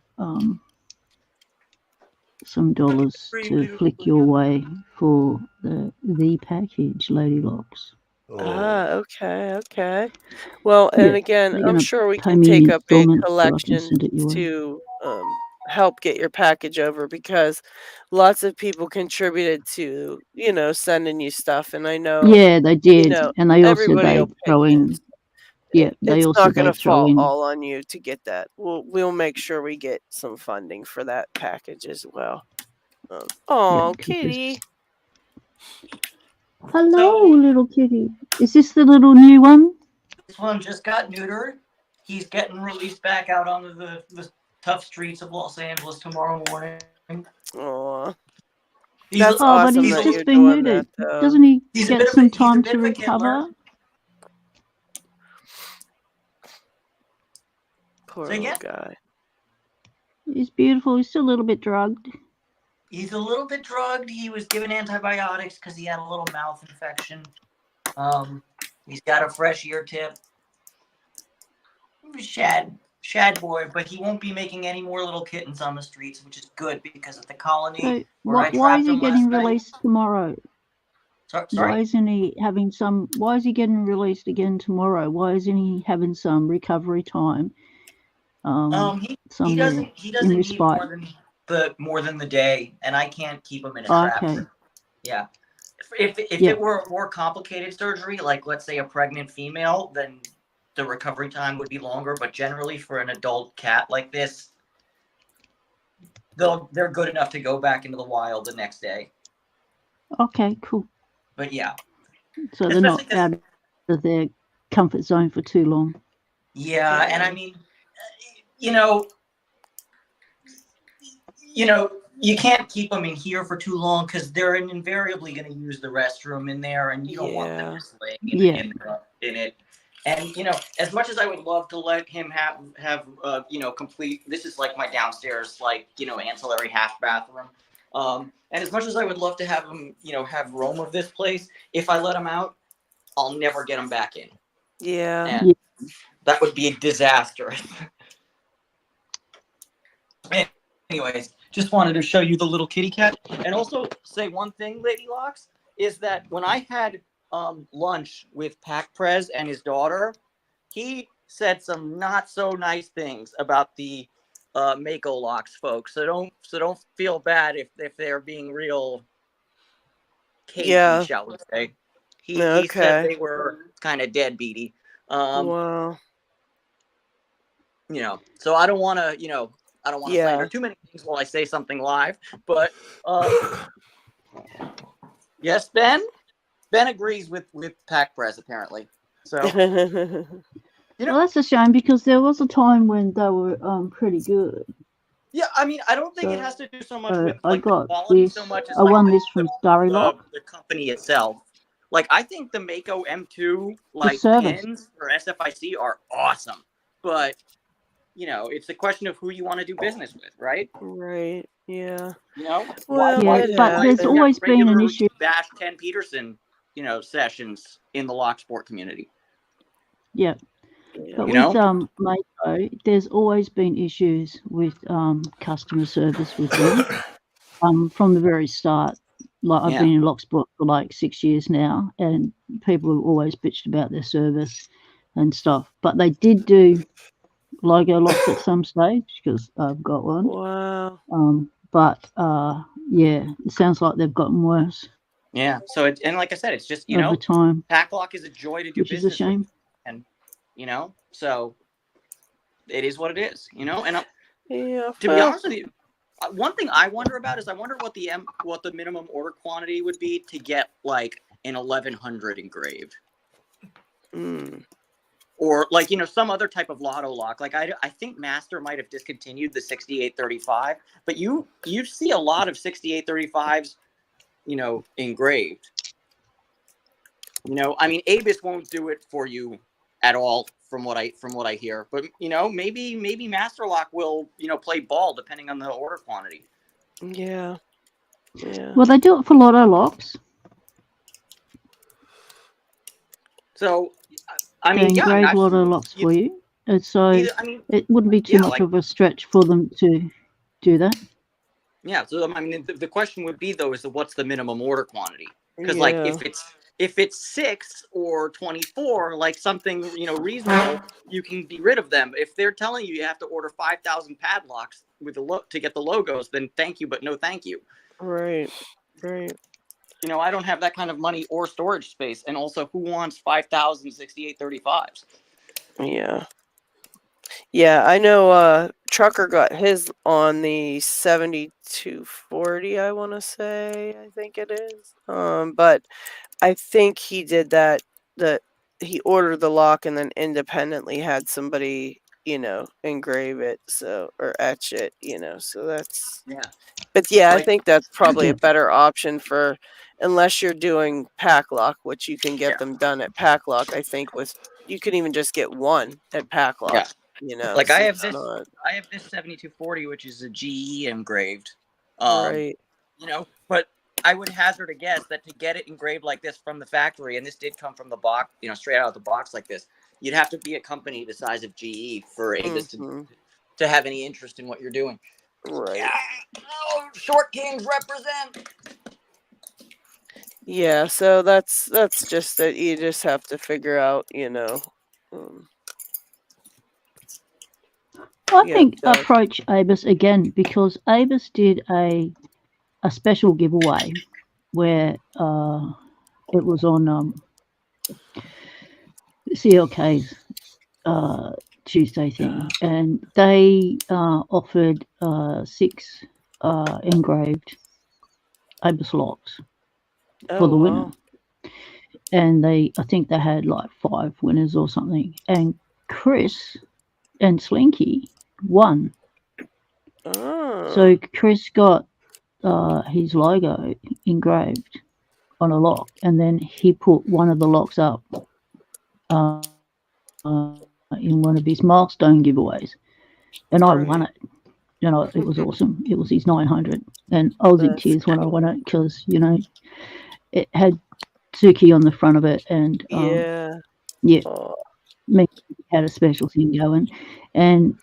some dollars to flick your way for the package, LadyLocks. Okay. Well, Yeah, and again, they're I'm gonna sure we pay can me in take up a installments so I can collection send it your way. to help get your package over, because lots of people contributed to, sending you stuff, and I know, Yeah, they did, and they also everybody will they pitch throw in. Yeah, they It's also not going they to throw fall in. all on you to get that. We'll make sure we get some funding for that package as well. Oh, 'cause kitty. Hello, little kitty. Is this the little new one? This one just got neutered. He's getting released back out onto the tough streets of Los Angeles tomorrow morning. Aw. He's That's Oh, but awesome he's that just you're been doing neutered. that, though. Doesn't he He's a get bit of some a- he's a time bit to of a recover? Poor Say little again? guy. He's beautiful. He's still a little bit drugged. He's a little bit drugged. He was given antibiotics because he had a little mouth infection. He's got a fresh ear tip. Shad boy, but he won't be making any more little kittens on the streets, which is good because at the colony So where I why trapped is he him last getting night. released tomorrow? Sorry? Why isn't he having some? Why is he getting released again tomorrow? Why isn't he having some recovery time? He somewhere doesn't in need respite. more than the day, and I can't keep him in a trap. Okay. Yeah. If Yeah. it were a more complicated surgery, like let's say a pregnant female, then the recovery time would be longer. But generally, for an adult cat like this, they're good enough to go back into the wild the next day. Okay, cool. But yeah. So they're not out of their comfort zone for too long. Yeah, and I mean, you know, you can't keep them in here for too long because they're invariably going to use the restroom in there, and you don't want them just laying in it. And as much as I would love to let him have complete. This is like my downstairs, ancillary half bathroom. And as much as I would love to have him, have roam of this place, if I let him out, I'll never get him back in. Yeah. And that would be disastrous. Anyways, just wanted to show you the little kitty cat, and also say one thing, LadyLocks, is that when I had lunch with Pac Prez and his daughter, he said some not so nice things about the Mako Locks folks. So don't feel bad if they're being real cagey, shall we say. He said they were kind of deadbeaty. Wow. So I don't want to, slander too many things while I say something live, but yes, Ben agrees with Pac Prez apparently. So well, that's a shame because there was a time when they were pretty good. Yeah, I mean, I don't think it has to do so much with I got the quality this. so much as I won this from LadyLocks. the company itself. Like, I think the Mako M2 pins for SFIC are awesome, but it's a question of who you want to do business with, right? Right. Yeah. Well, but there's always been an issue. Bash Ken Peterson, sessions in the lock sport community. Yeah. But with Mako, there's always been issues with customer service with them from the very start. Like I've been in lock sport for 6 years now, and people have always bitched about their service and stuff. But they did do logo locks at some stage because I've got one. Wow. But it sounds like they've gotten worse. Yeah. So and like I said, it's just over time. Pack Lock is a joy to do which business is a shame. with. And so it is what it is, you know. And Yeah. to be honest with you, one thing I wonder about is I wonder what the minimum order quantity would be to get like an 1100 engraved. Or like, you know, some other type of lotto lock. Like I think Master might have discontinued the 6835, but you see a lot of 6835s, you know, engraved. You know, I mean, Abus won't do it for you at all from what I hear. But you know, maybe Master Lock will, you know, play ball depending on the order quantity. Yeah. Yeah. Well, they do it for lotto locks. So, I They mean, yeah, engrave lotto locks for you. And so it wouldn't be too much of a stretch for them to do that. Yeah. So I mean, the question would be though, is what's the minimum order quantity? Because like if it's 6 or 24, like something, you know, reasonable, you can be rid of them. If they're telling you have to order 5,000 padlocks with to get the logos, then thank you, but no thank you. Right. Right. You know, I don't have that kind of money or storage space. And also, who wants 5,000 6835s? Yeah. Yeah, I know Trucker got his on the 7240, I want to say, I think it is. But I think he did that he ordered the lock and then independently had somebody, you know, engrave it, so, or etch it, you know, so that's, but yeah, I think that's probably a better option for, unless you're doing pack lock, which you can get them done at pack lock. I think you can even just get one at pack lock. Yeah. You know, like so I have it's this not, I have this 7240, which is a GE engraved. right. You know, but I would hazard a guess that to get it engraved like this from the factory, and this did come from the box, you know, straight out of the box like this, you'd have to be a company the size of GE for Avis to have any interest in what you're doing. Right. Yeah. Oh, short kings represent. Yeah, so that's just that you just have to figure out, you know. I think approach Abus again, because Abus did a special giveaway where it was on CLK's Tuesday thing, and they offered 6 engraved Abus locks for the winner. And I think they had like 5 winners or something, and Chris and Slinky won. So Chris got his logo engraved on a lock, and then he put one of the locks up in one of his milestone giveaways, and I won it. You know, it was awesome. It was his 900, and I was in tears when I won it, because, you know, it had Suki on the front of it, and me had a special thing going, and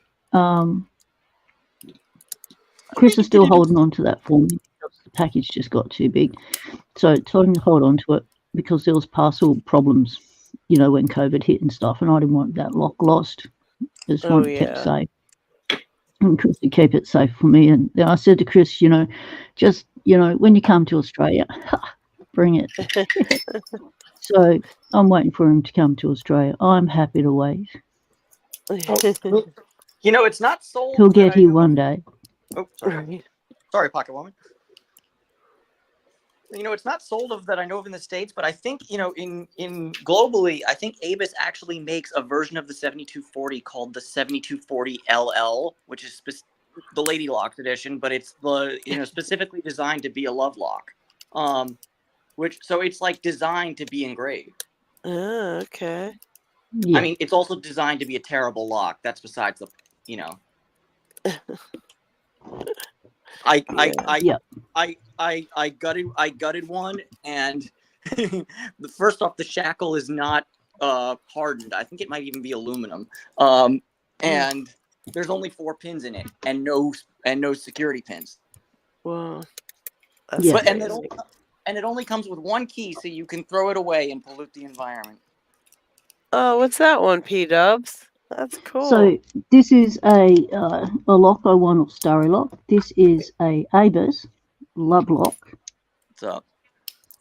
Chris is still holding on to that for me because the package just got too big, so I told him to hold on to it because there was parcel problems, you know, when COVID hit and stuff, and I didn't want that lock lost. I just wanted it kept safe, and Chris to keep it safe for me. And I said to Chris, you know, just, you know, when you come to Australia, bring it. So I'm waiting for him to come to Australia. I'm happy to wait. You know, it's not sold. He'll get here one day. Oh, sorry. Sorry, Pocket Woman. You know, it's not sold of that I know of in the States, but I think, you know, in globally, I think Abus actually makes a version of the 7240 called the 7240 LL, which is the LadyLocks edition, but it's the, you know, specifically designed to be a love lock. So it's like designed to be engraved. Oh, okay. Yeah. I mean, it's also designed to be a terrible lock. That's besides the, you know. I gutted one, and first off, the shackle is not hardened. I think it might even be aluminum. And there's only 4 pins in it, and no security pins. Wow. And it only comes with 1 key, so you can throw it away and pollute the environment. Oh, what's that one, P-Dubs? That's cool. So this is a lock I won off Starry Lock. This is a Abus Love Lock. What's up?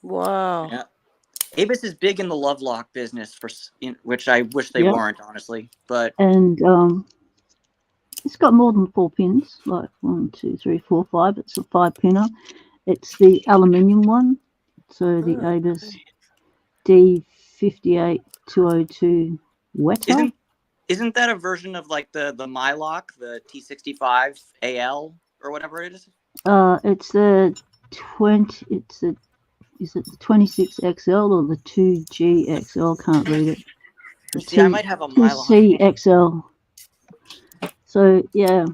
Wow. Yeah. Abus is big in the love lock business, which I wish they weren't, honestly. But and It's got more than 4 pins, like 1, 2, 3, 4, 5. It's a 5-pinner. It's the aluminium one. So the Abus D58202 wetter. Isn't that a version of like the Mylock, the T65 AL or whatever it is? It's the 20. Is it the 26XL or the 2GXL? Can't read it. See, I might have a Mylock. 2CXL. So yeah,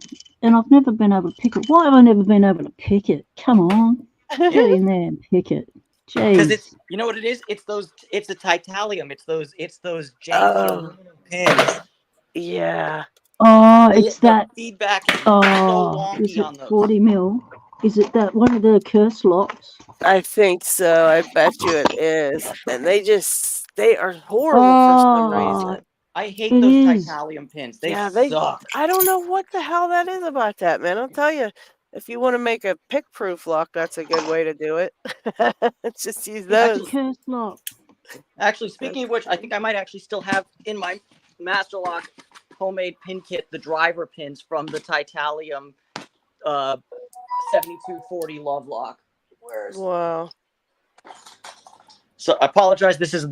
and I've never been able to pick it. Why have I never been able to pick it? Come on, get in there and pick it. Because Jeez. it's, you know what it is? It's the titanium. It's those janky aluminum pins. Yeah. Oh, it's the that. feedback is so Oh, is wonky it on those. 40 mil? Is it that one of the curse locks? I think so. I bet you it is. And they are horrible for some reason. I hate It those is. titanium pins. They Yeah, suck. I don't know what the hell that is about that, man. I'll tell you, if you want to make a pick-proof lock, that's a good way to do it. Just use those. Curse lock. Actually, speaking of which, I think I might actually still have in my Master Lock homemade pin kit the driver pins from the titanium 7240 Love Lock. Wow. So I apologize. This is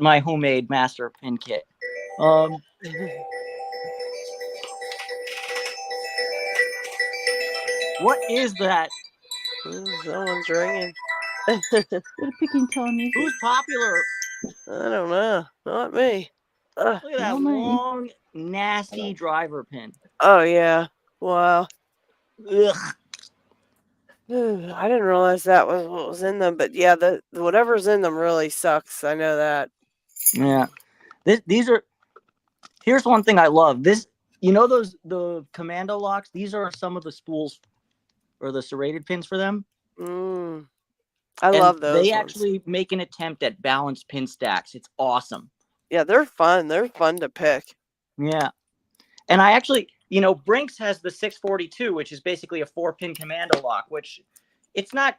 my homemade master pin kit. What is that? Someone's ringing. Bit of picking time, is Who's popular? I don't know. Not me. Look at that long, nasty driver pin. Oh yeah. Wow. Ugh. I didn't realize that was what was in them, but yeah, the whatever's in them really sucks. I know that. Yeah. These are. Here's one thing I love. The commando locks. These are some of the spools, or the serrated pins for them. I love those. They ones. actually make an attempt at balanced pin stacks. It's awesome. Yeah, they're fun. They're fun to pick. Yeah. And I actually, Brinks has the 642, which is basically a 4-pin commando lock, which it's not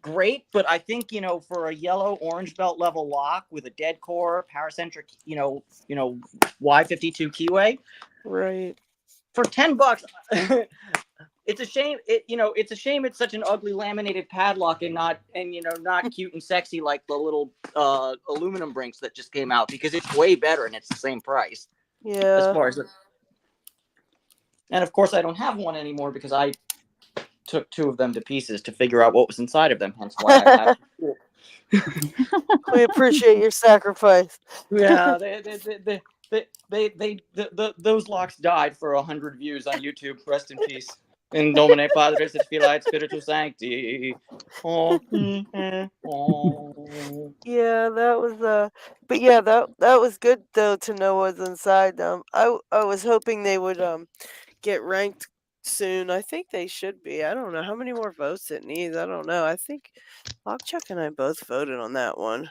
great, but I think, for a yellow orange belt level lock with a dead core, paracentric, Y52 keyway. Right. For $10, it's a shame. It's a shame it's such an ugly laminated padlock and not cute and sexy like the little aluminum Brinks that just came out, because it's way better and it's the same price. Yeah. As far as it. And of course, I don't have one anymore because I took 2 of them to pieces to figure out what was inside of them. Hence why I have. We appreciate your sacrifice. Yeah, those locks died for 100 views on YouTube. Rest in peace. In nomine Patris et Filii et Spiritus Sancti. Yeah, that was but yeah, that was good though to know what's inside them. I was hoping they would get ranked soon. I think they should be. I don't know how many more votes it needs. I don't know. I think LockChuck and I both voted on that one.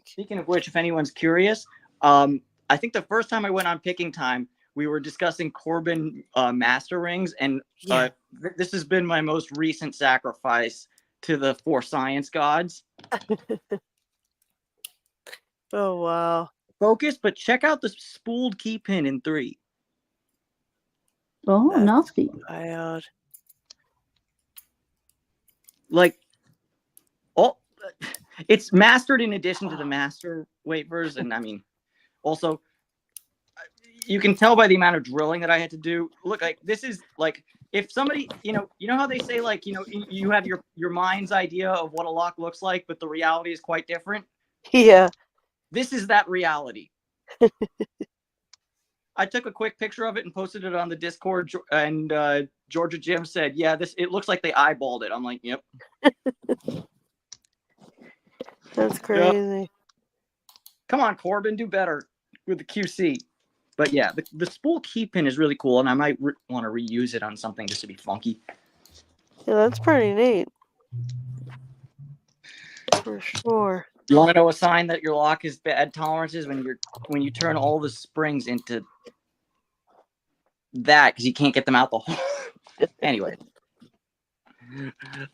Speaking of which, if anyone's curious, I think the first time I went on Picking Time, we were discussing Corbin master rings, and this has been my most recent sacrifice to the 4 science gods. Oh, wow. Focus, but check out the spooled key pin in 3. Oh, nasty. Wild. Like, it's mastered in addition to the master wafers, and I mean, also, you can tell by the amount of drilling that I had to do. Look, like, this is like, if somebody, you know how they say, like, you have your mind's idea of what a lock looks like, but the reality is quite different. Yeah. This is that reality. I took a quick picture of it and posted it on the Discord, and Georgia Jim said, "Yeah, it looks like they eyeballed it." I'm like, "Yep." That's crazy. Yep. Come on, Corbin, do better with the QC. But yeah, the spool key pin is really cool, and I might want to reuse it on something just to be funky. Yeah, that's pretty neat. For sure. You want to know a sign that your lock is bad tolerances? When you turn all the springs into that, because you can't get them out the hole. Anyway.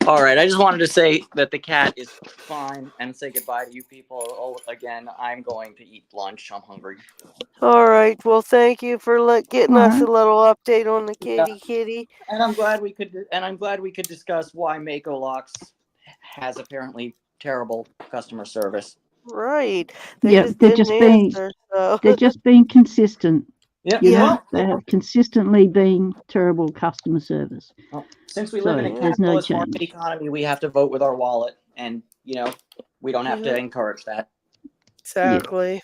All right. I just wanted to say that the cat is fine and say goodbye to you people. Oh, again, I'm going to eat lunch. I'm hungry. All right. Well, thank you for getting us a little update on the kitty. And I'm glad we could. And I'm glad we could discuss why Mako Locks has apparently terrible customer service. Right. They're just being consistent. Yeah. You know, they have consistently been terrible customer service. Well, since we live in a capitalist market economy, we have to vote with our wallet, and we don't have to encourage that. Exactly.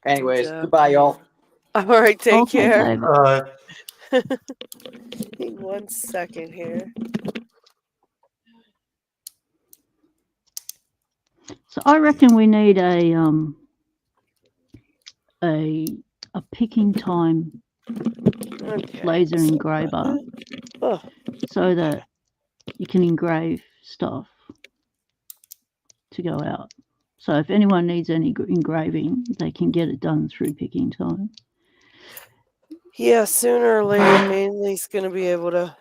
Anyways, goodbye, y'all. All right, take care. David. 1 second here. So I reckon we need a picking time laser engraver so that you can engrave stuff to go out. So if anyone needs any engraving, they can get it done through picking time. Yeah, sooner or later, Mainly's going to be able to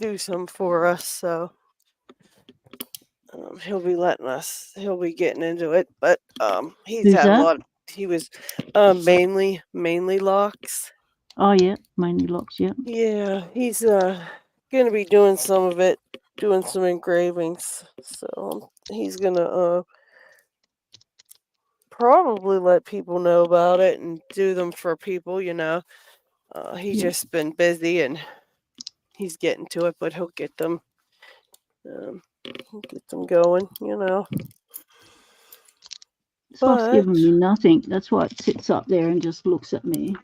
do some for us. So he'll be letting us. He'll be getting into it. But he's had a lot. He was mainly Locks. Oh yeah, mainly Locks. Yeah. Yeah, he's going to be doing some of it, doing some engravings. So he's going to probably let people know about it and do them for people. He's just been busy and he's getting to it, but he'll get them. Get them going. This one's giving me nothing. That's why it sits up there and just looks at me.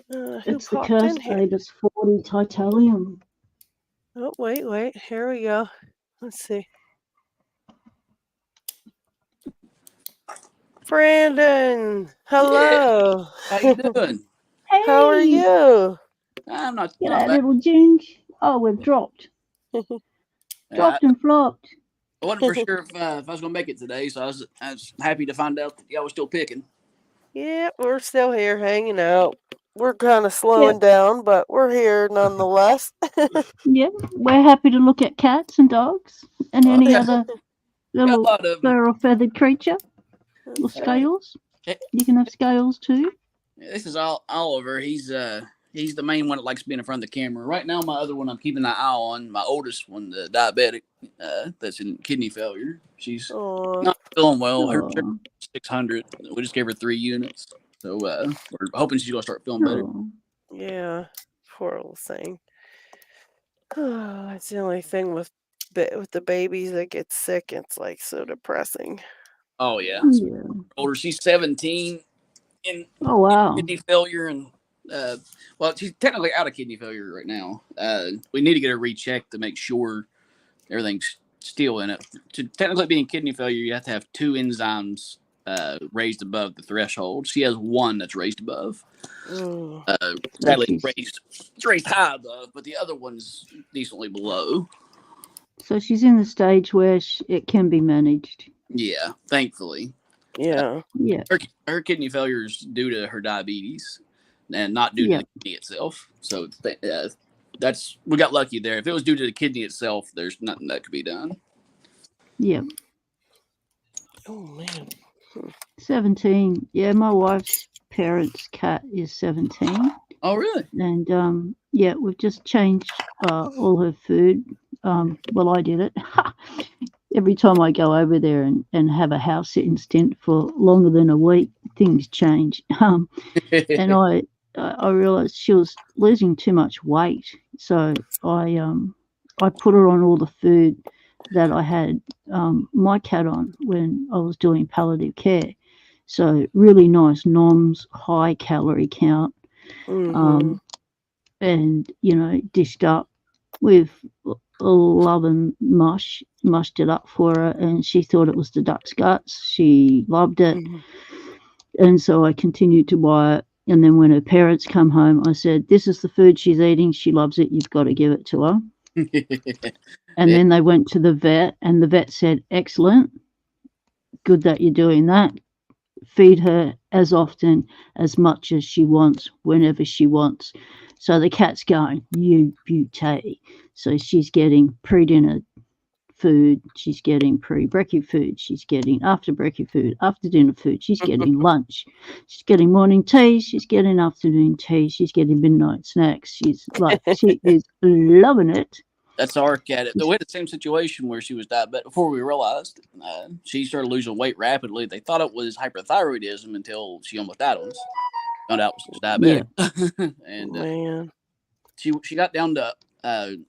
It's the cursed Abus 40 titanium. Oh, wait. Here we go. Let's see. Brandon, hello. Yeah. How you doing? Hey. How are you? I'm not. Get that little ginge. Oh, we've dropped. Dropped and flopped. I wasn't for sure if I was going to make it today, so I was happy to find out that y'all was still picking. Yeah, we're still here hanging out. We're kind of slowing down, but we're here nonetheless. Yeah, we're happy to look at cats and dogs and any other little fur or feathered creature. Or scales. You can have scales too. This is Oliver. He's the main one that likes being in front of the camera. Right now, my other one I'm keeping an eye on, my oldest one, the diabetic, that's in kidney failure. She's not feeling well. Her 600. We just gave her 3 units, so we're hoping she's gonna start feeling better. Yeah, poor little thing. That's the only thing with the babies that get sick. It's like so depressing. Oh yeah. Older, she's 17 in kidney failure, and she's technically out of kidney failure right now. We need to get her rechecked to make sure everything's still in it. To technically be in kidney failure, you have to have 2 enzymes raised above the threshold. She has 1 that's raised above. It's raised high above, but the other one's decently below. So she's in the stage where it can be managed. Yeah, thankfully. Yeah. Her kidney failure is due to her diabetes and not due to the kidney itself. So we got lucky there. If it was due to the kidney itself, there's nothing that could be done. Yeah. Oh man. 17. Yeah, my wife's parents' cat is 17. Oh really? And we've just changed all her food. Well, I did it. Every time I go over there and have a house sitting stint for longer than a week, things change. And I realised she was losing too much weight, so I put her on all the food that I had my cat on when I was doing palliative care. So really nice noms, high calorie count, and dished up with love and mushed it up for her, and she thought it was the duck's guts. She loved it. And so I continued to buy it, and then when her parents come home, I said, this is the food she's eating, she loves it, you've got to give it to her. And then they went to the vet, and the vet said, excellent, good that you're doing that. Feed her as often, as much as she wants, whenever she wants. So the cat's going, you beauty. So she's getting pre-dinner food, she's getting pre-brekkie food, she's getting after brekkie food, after dinner food, she's getting lunch, she's getting morning tea, she's getting afternoon tea, she's getting midnight snacks. She is loving it. That's our cat. We had the same situation where she was diabetic before we realized she started losing weight rapidly. They thought it was hyperthyroidism until she almost died on us. Found out she was diabetic. Yeah. And man, she got down to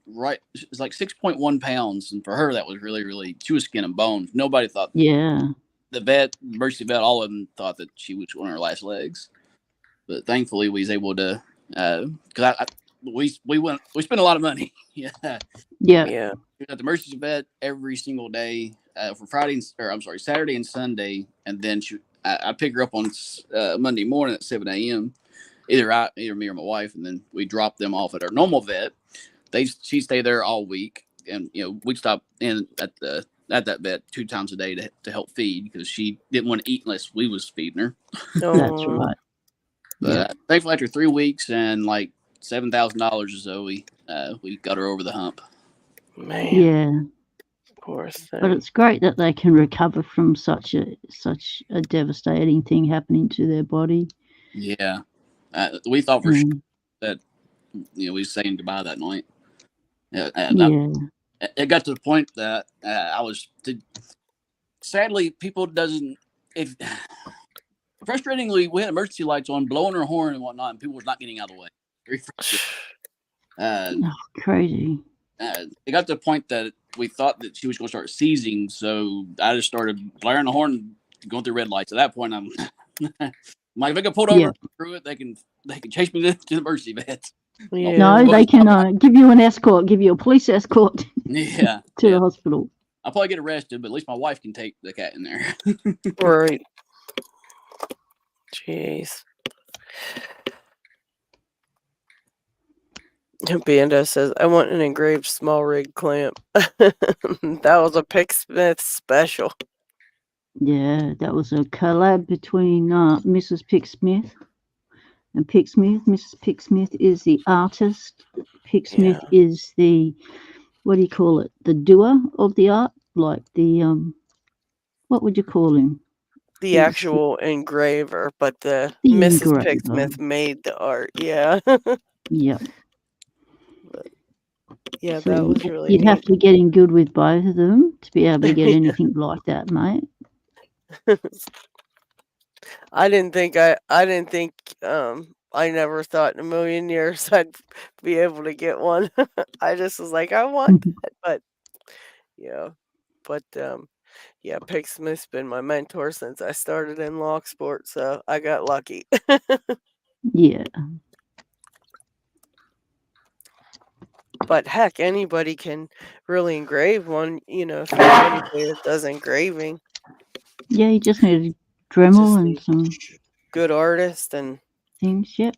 right, it's like 6.1 pounds, and for her that was really, really. She was skin and bones. Nobody thought. Yeah. The vet, emergency vet, all of them thought that she was on her last legs, but thankfully we was able to. Because we spent a lot of money. Yeah. Yeah. Yeah. We got the emergency vet every single day for Saturday and Sunday, and then I pick her up on Monday morning at 7 a.m. Either me or my wife, and then we drop them off at our normal vet. She stay there all week, and we stop in at that vet 2 times a day to help feed because she didn't want to eat unless we was feeding her. That's right. But thankfully, after 3 weeks and like $7,000 or so, we got her over the hump. Man, yeah, of course. But it's great that they can recover from such a devastating thing happening to their body. Yeah, we thought for sure that we were saying goodbye that night. It got to the point that I was. Sadly, people doesn't. Frustratingly, we had emergency lights on, blowing our horn and whatnot, and people was not getting out of the way. Very frustrating. Crazy. It got to the point that we thought that she was going to start seizing, so I just started blaring the horn, going through red lights. At that point, I'm like, if I get pulled over through it, they can chase me to the emergency vet. Yeah. No, they can give you an escort, give you a police escort. Yeah, to the hospital. I'll probably get arrested, but at least my wife can take the cat in there. Right. Jeez. Banda says, I want an engraved small rig clamp. That was a Picksmith special. Yeah, that was a collab between Mrs. Picksmith and Picksmith. Mrs. Picksmith is the artist. Picksmith is the, what do you call it? The doer of the art? Like the, what would you call him? The actual engraver, but the Mrs. Picksmith made the art. Yeah. Yeah. Yeah, So that was really you'd neat. have to be getting good with both of them to be able to get anything like that, mate. I never thought in a million years I'd be able to get one. I just was like, I want that, but Picksmith's been my mentor since I started in lock sport, so I got lucky. Yeah. But heck, anybody can really engrave one, if you're anybody that does engraving. Yeah, you just need a Dremel and some good artist and things. Yep.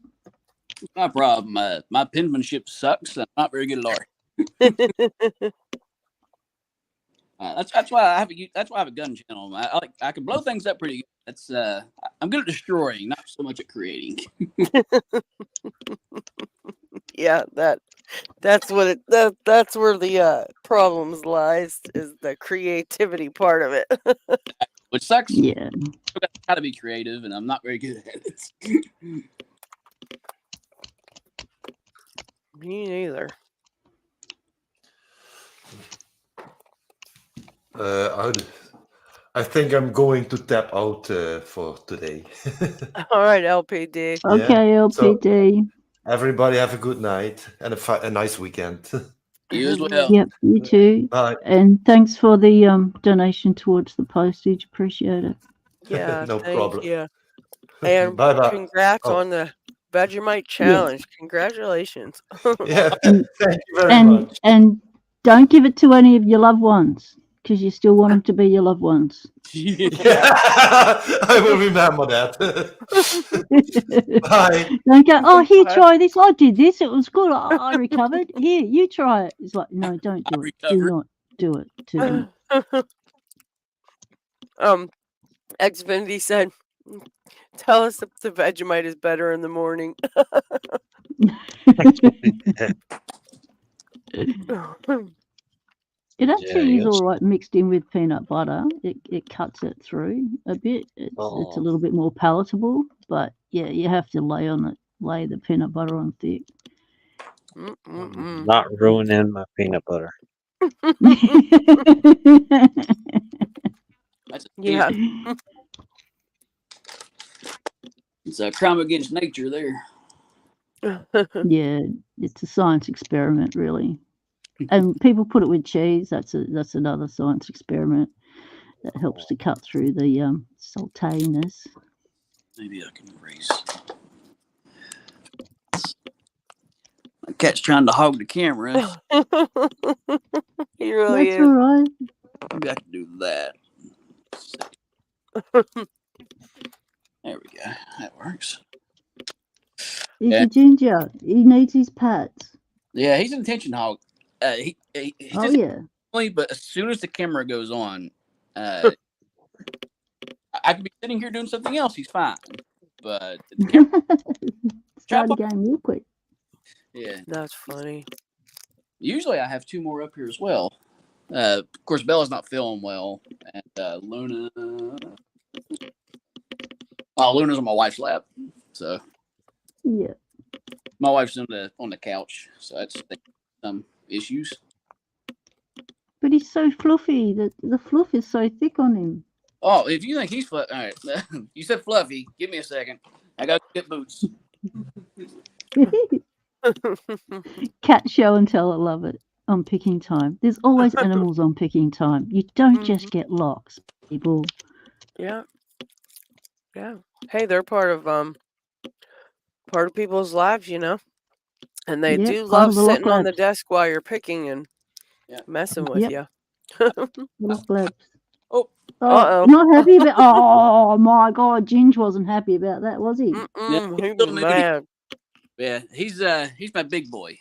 My problem. My penmanship sucks. I'm not very good at art. That's why I have a gun channel. I can blow things up pretty good. That's I'm good at destroying, not so much at creating. Yeah, that's where the problems lies, is the creativity part of it. Which sucks. Yeah. I gotta be creative, and I'm not very good at it. Me neither. I think I'm going to tap out for today. All right, LPD. Okay, LPD. So everybody have a good night and a nice weekend. You as well. Yep, you too. Bye. And thanks for the donation towards the postage. Appreciate it. Yeah, no problem. Yeah. And bye-bye. Congrats on the Vegemite challenge. Congratulations. Yeah, thank you very much. And don't give it to any of your loved ones, because you still want them to be your loved ones. Yeah, I will remember that. Bye. Don't go, oh, here, try this. I did this. It was good. I recovered. Here, you try it. It's like, no, don't do it. Do not do it to them. Xfinity said, tell us if the Vegemite is better in the morning. It actually is yes. all right mixed in with peanut butter. It cuts it through a bit. It's a little bit more palatable, but yeah, you have to lay the peanut butter on thick. Not ruining my peanut butter. That's Yeah. It's a crime against nature there. Yeah, it's a science experiment, really. And people put it with cheese. That's another science experiment that helps to cut through the saltiness. Maybe I can erase. My cat's trying to hog the camera. He really That's is. all right. Maybe I can do that. There we go. That works. He's a ginger. He needs his pats. Yeah, he's an attention hog. He's Oh yeah. But as soon as the camera goes on, I could be sitting here doing something else. He's fine. But the camera, Start again real quick. yeah, that's funny. Usually I have two more up here as well. Of course, Bella's not feeling well, and Luna. Oh, Luna's on my wife's lap, so yeah. My wife's on the couch, so that's some issues. But he's so fluffy. The fluff is so thick on him. Oh, if you think he's fluffy, all right. You said fluffy. Give me a second. I got to get boots. Cat show and tell. I love it. On picking time. There's always animals on picking time. You don't just get locks, people. Yeah. Yeah. Hey, they're part of people's lives, you know. And they do love sitting on the desk while you're picking and messing with you. Lock labs. Oh, not happy about. Oh my God, Ginge wasn't happy about that, was he? Yeah, he was mad. Yeah, he's my big boy.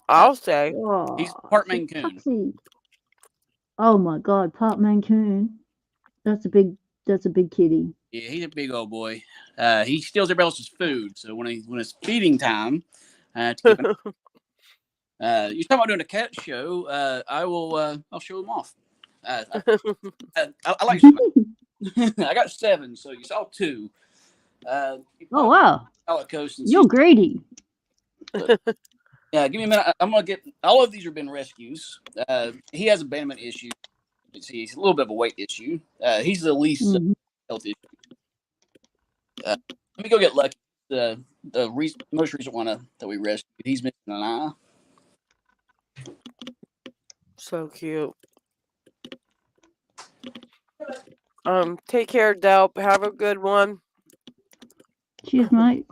I'll say he's part Maine Coon. Oh my God, part Maine Coon. That's a big kitty. Yeah, he's a big old boy. He steals everybody else's food, so when it's feeding time, to keep you're talking about doing a cat show. I'll show them off. I like. I got 7, so you saw 2. Oh wow! You're greedy. Yeah, give me a minute. I'm gonna get all of these have been rescues. He has abandonment issues. He's a little bit of a weight issue. He's the least health issue. Let me go get Lucky. The most recent one that we rescued. He's missing an eye. So cute. Take care, Delp. Have a good one. Cheers, mate.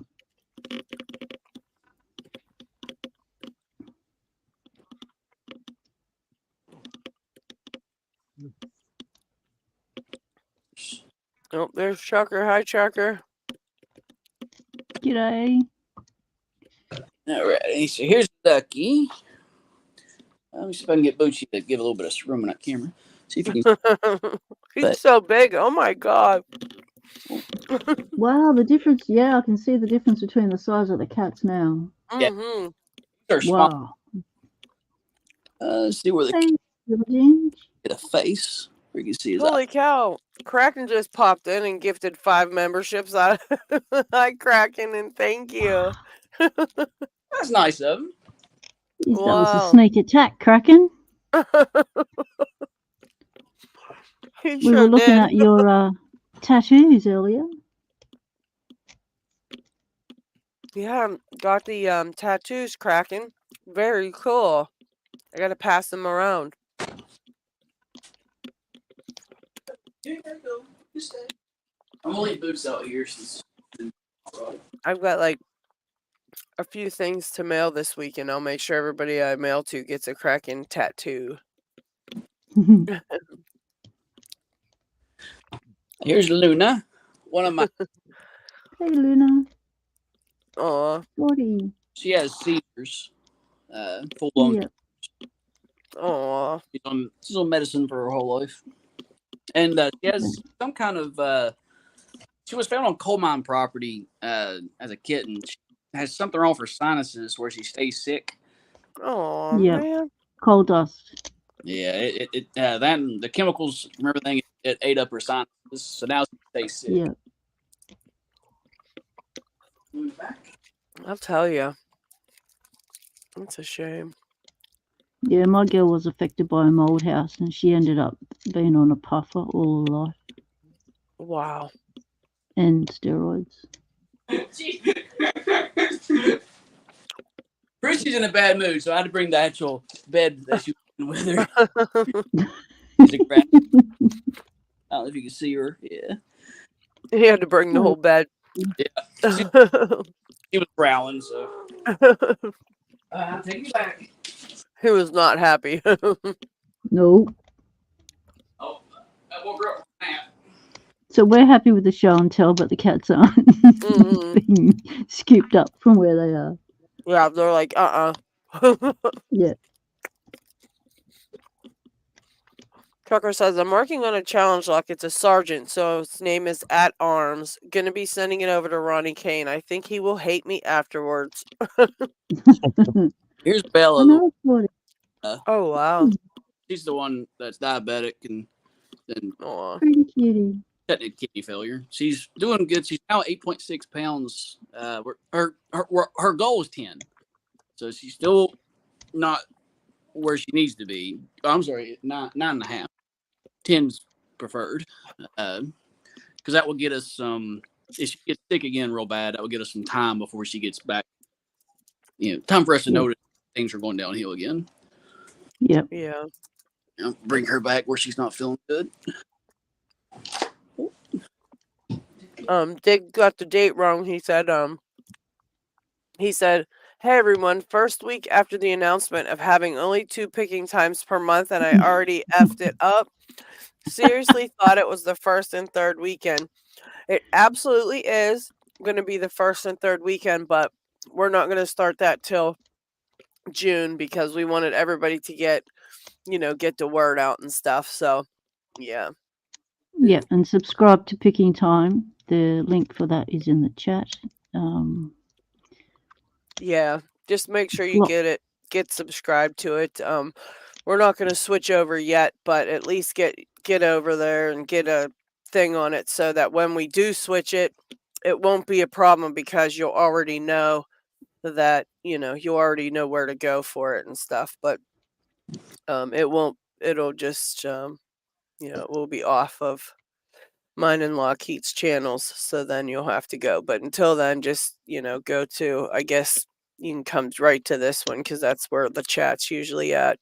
Oh, there's Chucker. Hi, Chucker. G'day. All right, so here's Ducky. Let me see if I can get Boochie to give a little bit of room on that camera. See if you can. He's so big. Oh my God. Wow, the difference. Yeah, I can see the difference between the size of the cats now. Mm-hmm. Wow. Let's see where the get a face. Where you can see his Holy cow. Kraken just popped in and gifted 5 memberships. Hi, Kraken, and thank you. That's nice of him. That was a sneak attack, Kraken. We were looking at your tattoos earlier. Yeah, got the tattoos, Kraken. Very cool. I gotta pass them around. I'm gonna leave Boots out here since I've got like a few things to mail this week, and I'll make sure everybody I mail to gets a Kraken tattoo. Here's Luna, one of my. Hey, Luna. Aw. Sorry. She has seizures, full blown. Yeah. Aw. She's on medicine for her whole life, and she has some kind of. She was found on coal mine property as a kitten. has something wrong with her sinuses where she stays sick. Oh Yep. man. Coal dust. Yeah, that and the chemicals from everything it ate up her sinuses, so now she stays sick. Yep. I'll tell you. It's a shame. Yeah, my girl was affected by a mold house, and she ended up being on a puffer all her life Wow. and steroids. Chrissy's in a bad mood, so I had to bring the actual bed that she was in with her. I don't know if you can see her. Yeah. He had to bring the whole bed. Yeah. He was growling, so. Take me back. He was not happy. No. Oh, I woke her up from a nap. So we're happy with the show and tell, but the cats aren't. Being scooped up from where they are. Yeah, they're like, Yeah. Trucker says, I'm working on a challenge lock. It's a sergeant, so his name is At Arms. Gonna be sending it over to Ronnie Kane. I think he will hate me afterwards. Here's Bella. Oh, wow. She's the one that's diabetic and then Pretty cutie. technical kidney failure. She's doing good. She's now 8.6 pounds. Her goal is 10. So she's still not where she needs to be. I'm sorry, 9.5. 10's preferred. Because that will get us some, if she gets sick again real bad, that will get us some time before she gets back. Time for us to notice things are going downhill again. Yep. Yeah. Bring her back where she's not feeling good. Dick got the date wrong. He said, hey everyone, first week after the announcement of having only 2 picking times per month, and I already effed it up. Seriously thought it was the first and third weekend. It absolutely is going to be the first and third weekend, but we're not going to start that till June because we wanted everybody to get the word out and stuff. So, yeah. Yeah, and subscribe to Picking Time. The link for that is in the chat. Yeah, just make sure you get subscribed to it. We're not going to switch over yet, but at least get over there and get a thing on it so that when we do switch it, it won't be a problem because you'll already know that, you already know where to go for it and stuff. But it'll just, it will be off of mine and LockHeat's channels. So then you'll have to go. But until then, just, go to, I guess you can come right to this one because that's where the chat's usually at.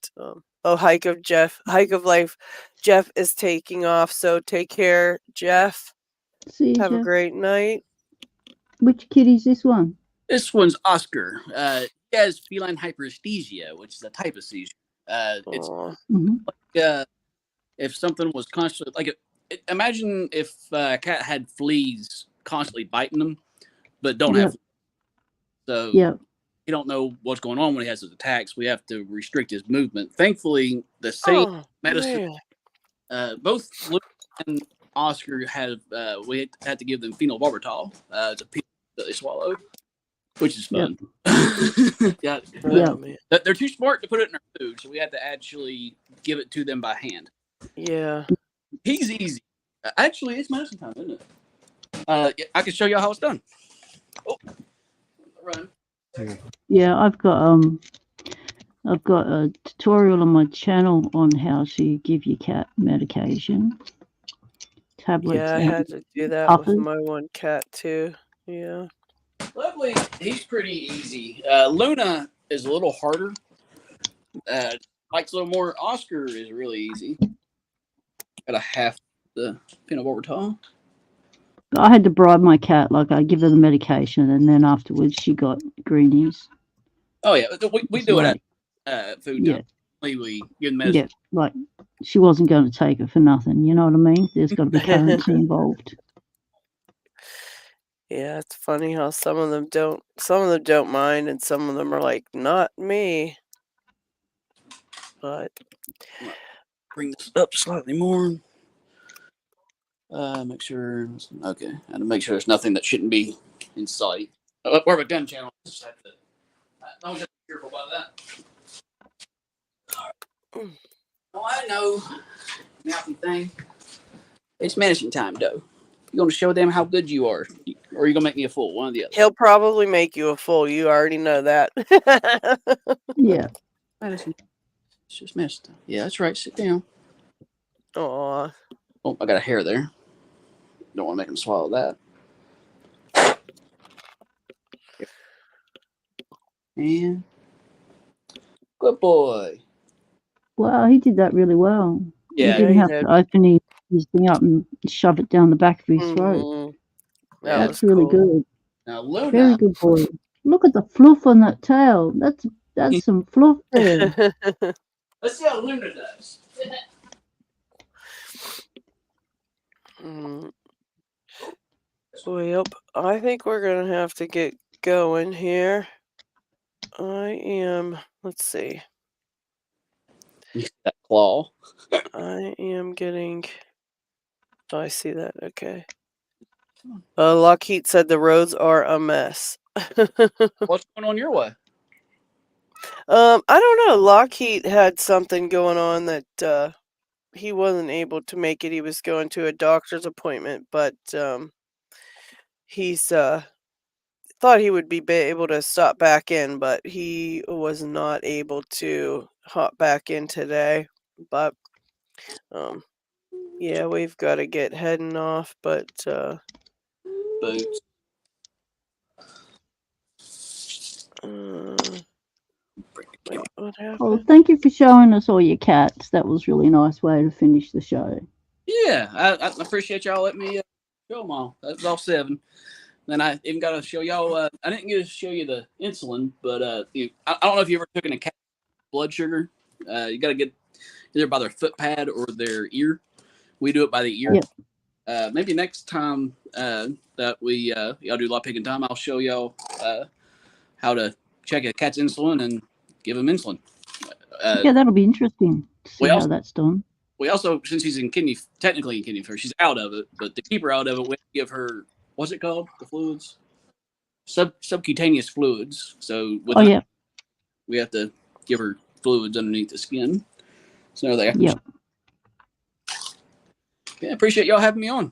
Hike of Life. Jeff is taking off. So take care, Jeff. See you, Have a Jeff. great night. Which kitty's this one? This one's Oscar. He has feline hyperesthesia, which is a type of seizure. It's like if something was constantly imagine if a cat had fleas constantly biting them, but don't have. So you don't know what's going on when he has his attacks. We have to restrict his movement. Thankfully, the same medicine. Both Luke and Oscar have. We had to give them phenobarbital. It's a pill that they swallow, which is fun. They're too smart to put it in their food, so we had to actually give it to them by hand. Yeah. He's easy. Actually, it's medicine time, isn't it? I can show you how it's done. Oh, run. Yeah, I've got a tutorial on my channel on how to give your cat medication. Tablets. Yeah, I had to do that with my one cat too. Yeah. Lovely. He's pretty easy. Luna is a little harder. Likes a little more. Oscar is really easy. Got a half the phenobarbital. I had to bribe my cat. Like I give her the medication, and then afterwards she got greenies. Oh yeah, we do it at food time. We give medicine. Yeah, like she wasn't going to take it for nothing. You know what I mean? There's got to be currency involved. Yeah, it's funny how some of them don't mind, and some of them are like, not me. But bring this up slightly more. Make sure. Okay, I had to make sure there's nothing that shouldn't be in sight. Or a gun channel. I was just careful about that. Oh, I know. Mountain thing. It's medicine time, though. You gonna show them how good you are, or are you gonna make me a fool? One or the other. He'll probably make you a fool. You already know that. Yeah. Medicine. It's just medicine time. Yeah, that's right. Sit down. Aw. Oh, I got a hair there. Don't want to make him swallow that. And good boy. Wow, he did that really well. Yeah, he didn't he have did. to open his thing up and shove it down the back of his throat. Mhm. That's really good. Now, Luna. Very good boy. Look at the fluff on that tail. That's some fluff there. Let's see how Luna does. Yep. I think we're gonna have to get going here. Let's see. That claw. I am getting. Oh, I see that. Okay. LockHeat said the roads are a mess. What's going on your way? I don't know. LockHeat had something going on that he wasn't able to make it. He was going to a doctor's appointment, but he's thought he would be able to stop back in, but he was not able to hop back in today. But yeah, we've got to get heading off. But Boots. Wait, what happened? Oh, thank you for showing us all your cats. That was a really nice way to finish the show. Yeah, I appreciate y'all letting me show them all. That's all 7. Then I even got to show y'all. I didn't get to show you the insulin, but I don't know if you ever took a cat blood sugar. You got to get either by their foot pad or their ear. We do it by the ear. Yep. Maybe next time that we y'all do Lockpicking time, I'll show y'all how to check a cat's insulin and give him insulin. Yeah, that'll be interesting to see how that's done. We also, since she's technically in kidney failure, she's out of it, but to keep her out of it, we have to give her, what's it called? The fluids? Subcutaneous fluids. So with we have to give her fluids underneath the skin. So there. Yep. Yeah, appreciate y'all having me on.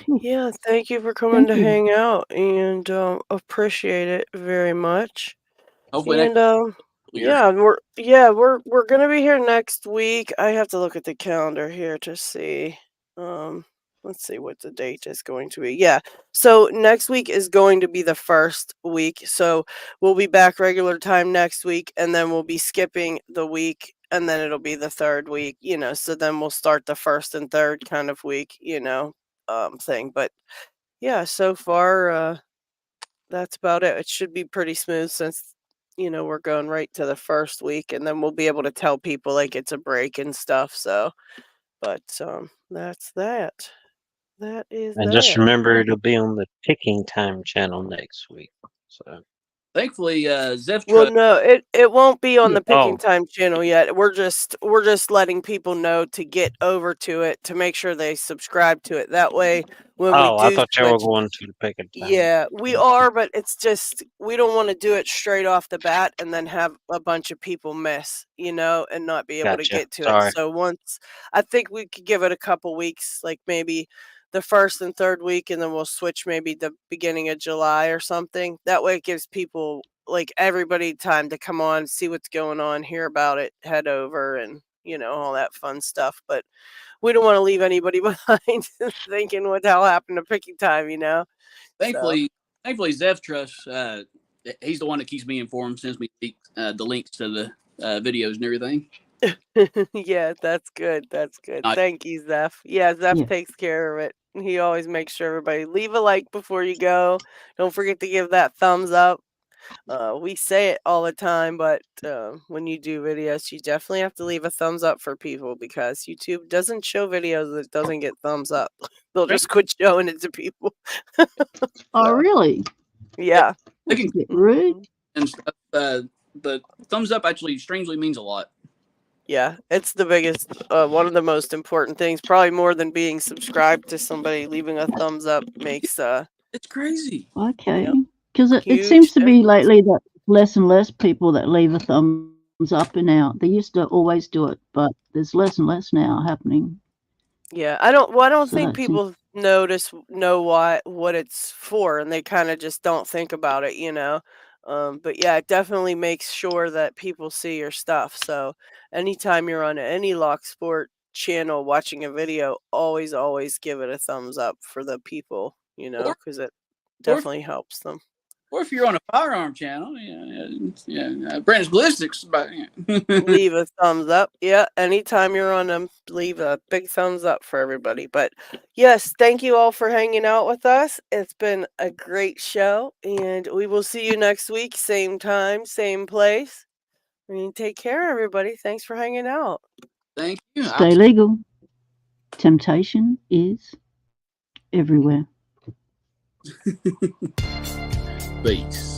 Yeah, thank you for coming to hang out, and appreciate it very much. Hopefully and we're gonna be here next week. I have to look at the calendar here to see. Let's see what the date is going to be. Yeah, so next week is going to be the first week. So we'll be back regular time next week, and then we'll be skipping the week, and then it'll be the third week. So then we'll start the first and third kind of week. Thing. But yeah, so far that's about it. It should be pretty smooth since we're going right to the first week, and then we'll be able to tell people like it's a break and stuff. So, but that's that. That is. And just remember, it'll be on the Picking Time channel next week. So. Thankfully, Zev. Well, no, it won't be on the Picking Time channel yet. We're just letting people know to get over to it, to make sure they subscribe to it. That way, when we do, I thought you were going to the Picking Time. Yeah, we are, but it's just we don't want to do it straight off the bat and then have a bunch of people miss, and not be able to get to it. So I think we could give it a couple weeks, like maybe the first and third week, and then we'll switch maybe the beginning of July or something. That way it gives people, like everybody, time to come on, see what's going on, hear about it, head over, and all that fun stuff. But we don't want to leave anybody behind thinking what the hell happened to Picking Time, Thankfully Zev Trust, he's the one that keeps me informed, sends me the links to the videos and everything. Yeah, that's good. That's good. Thank you, Zeph. Yeah, Zeph takes care of it. He always makes sure everybody leave a like before you go. Don't forget to give that thumbs up. We say it all the time, but when you do videos, you definitely have to leave a thumbs up for people, because YouTube doesn't show videos that doesn't get thumbs up. They'll just quit showing it to people. Oh, really? Yeah. Rude. And stuff. But thumbs up actually strangely means a lot. Yeah, it's the biggest, one of the most important things, probably more than being subscribed to somebody. Leaving a thumbs up makes it's crazy. Okay. Because it Huge seems to be difference. lately that less and less people that leave a thumbs up and out. They used to always do it, but there's less and less now happening. Yeah, I don't So think that seems, people know what it's for, and they kind of just don't think about it, you know. But yeah, it definitely makes sure that people see your stuff. So anytime you're on any Lock Sport channel watching a video, always give it a thumbs up for the people, you know, because it definitely helps them. Or if you're on a firearm channel, Brandon's Ballistics. Leave a thumbs up. Yeah, anytime you're on them, leave a big thumbs up for everybody. But yes, thank you all for hanging out with us. It's been a great show, and we will see you next week, same time, same place. I mean, take care, everybody. Thanks for hanging out. Thank you. stay legal. Temptation is everywhere. Peace.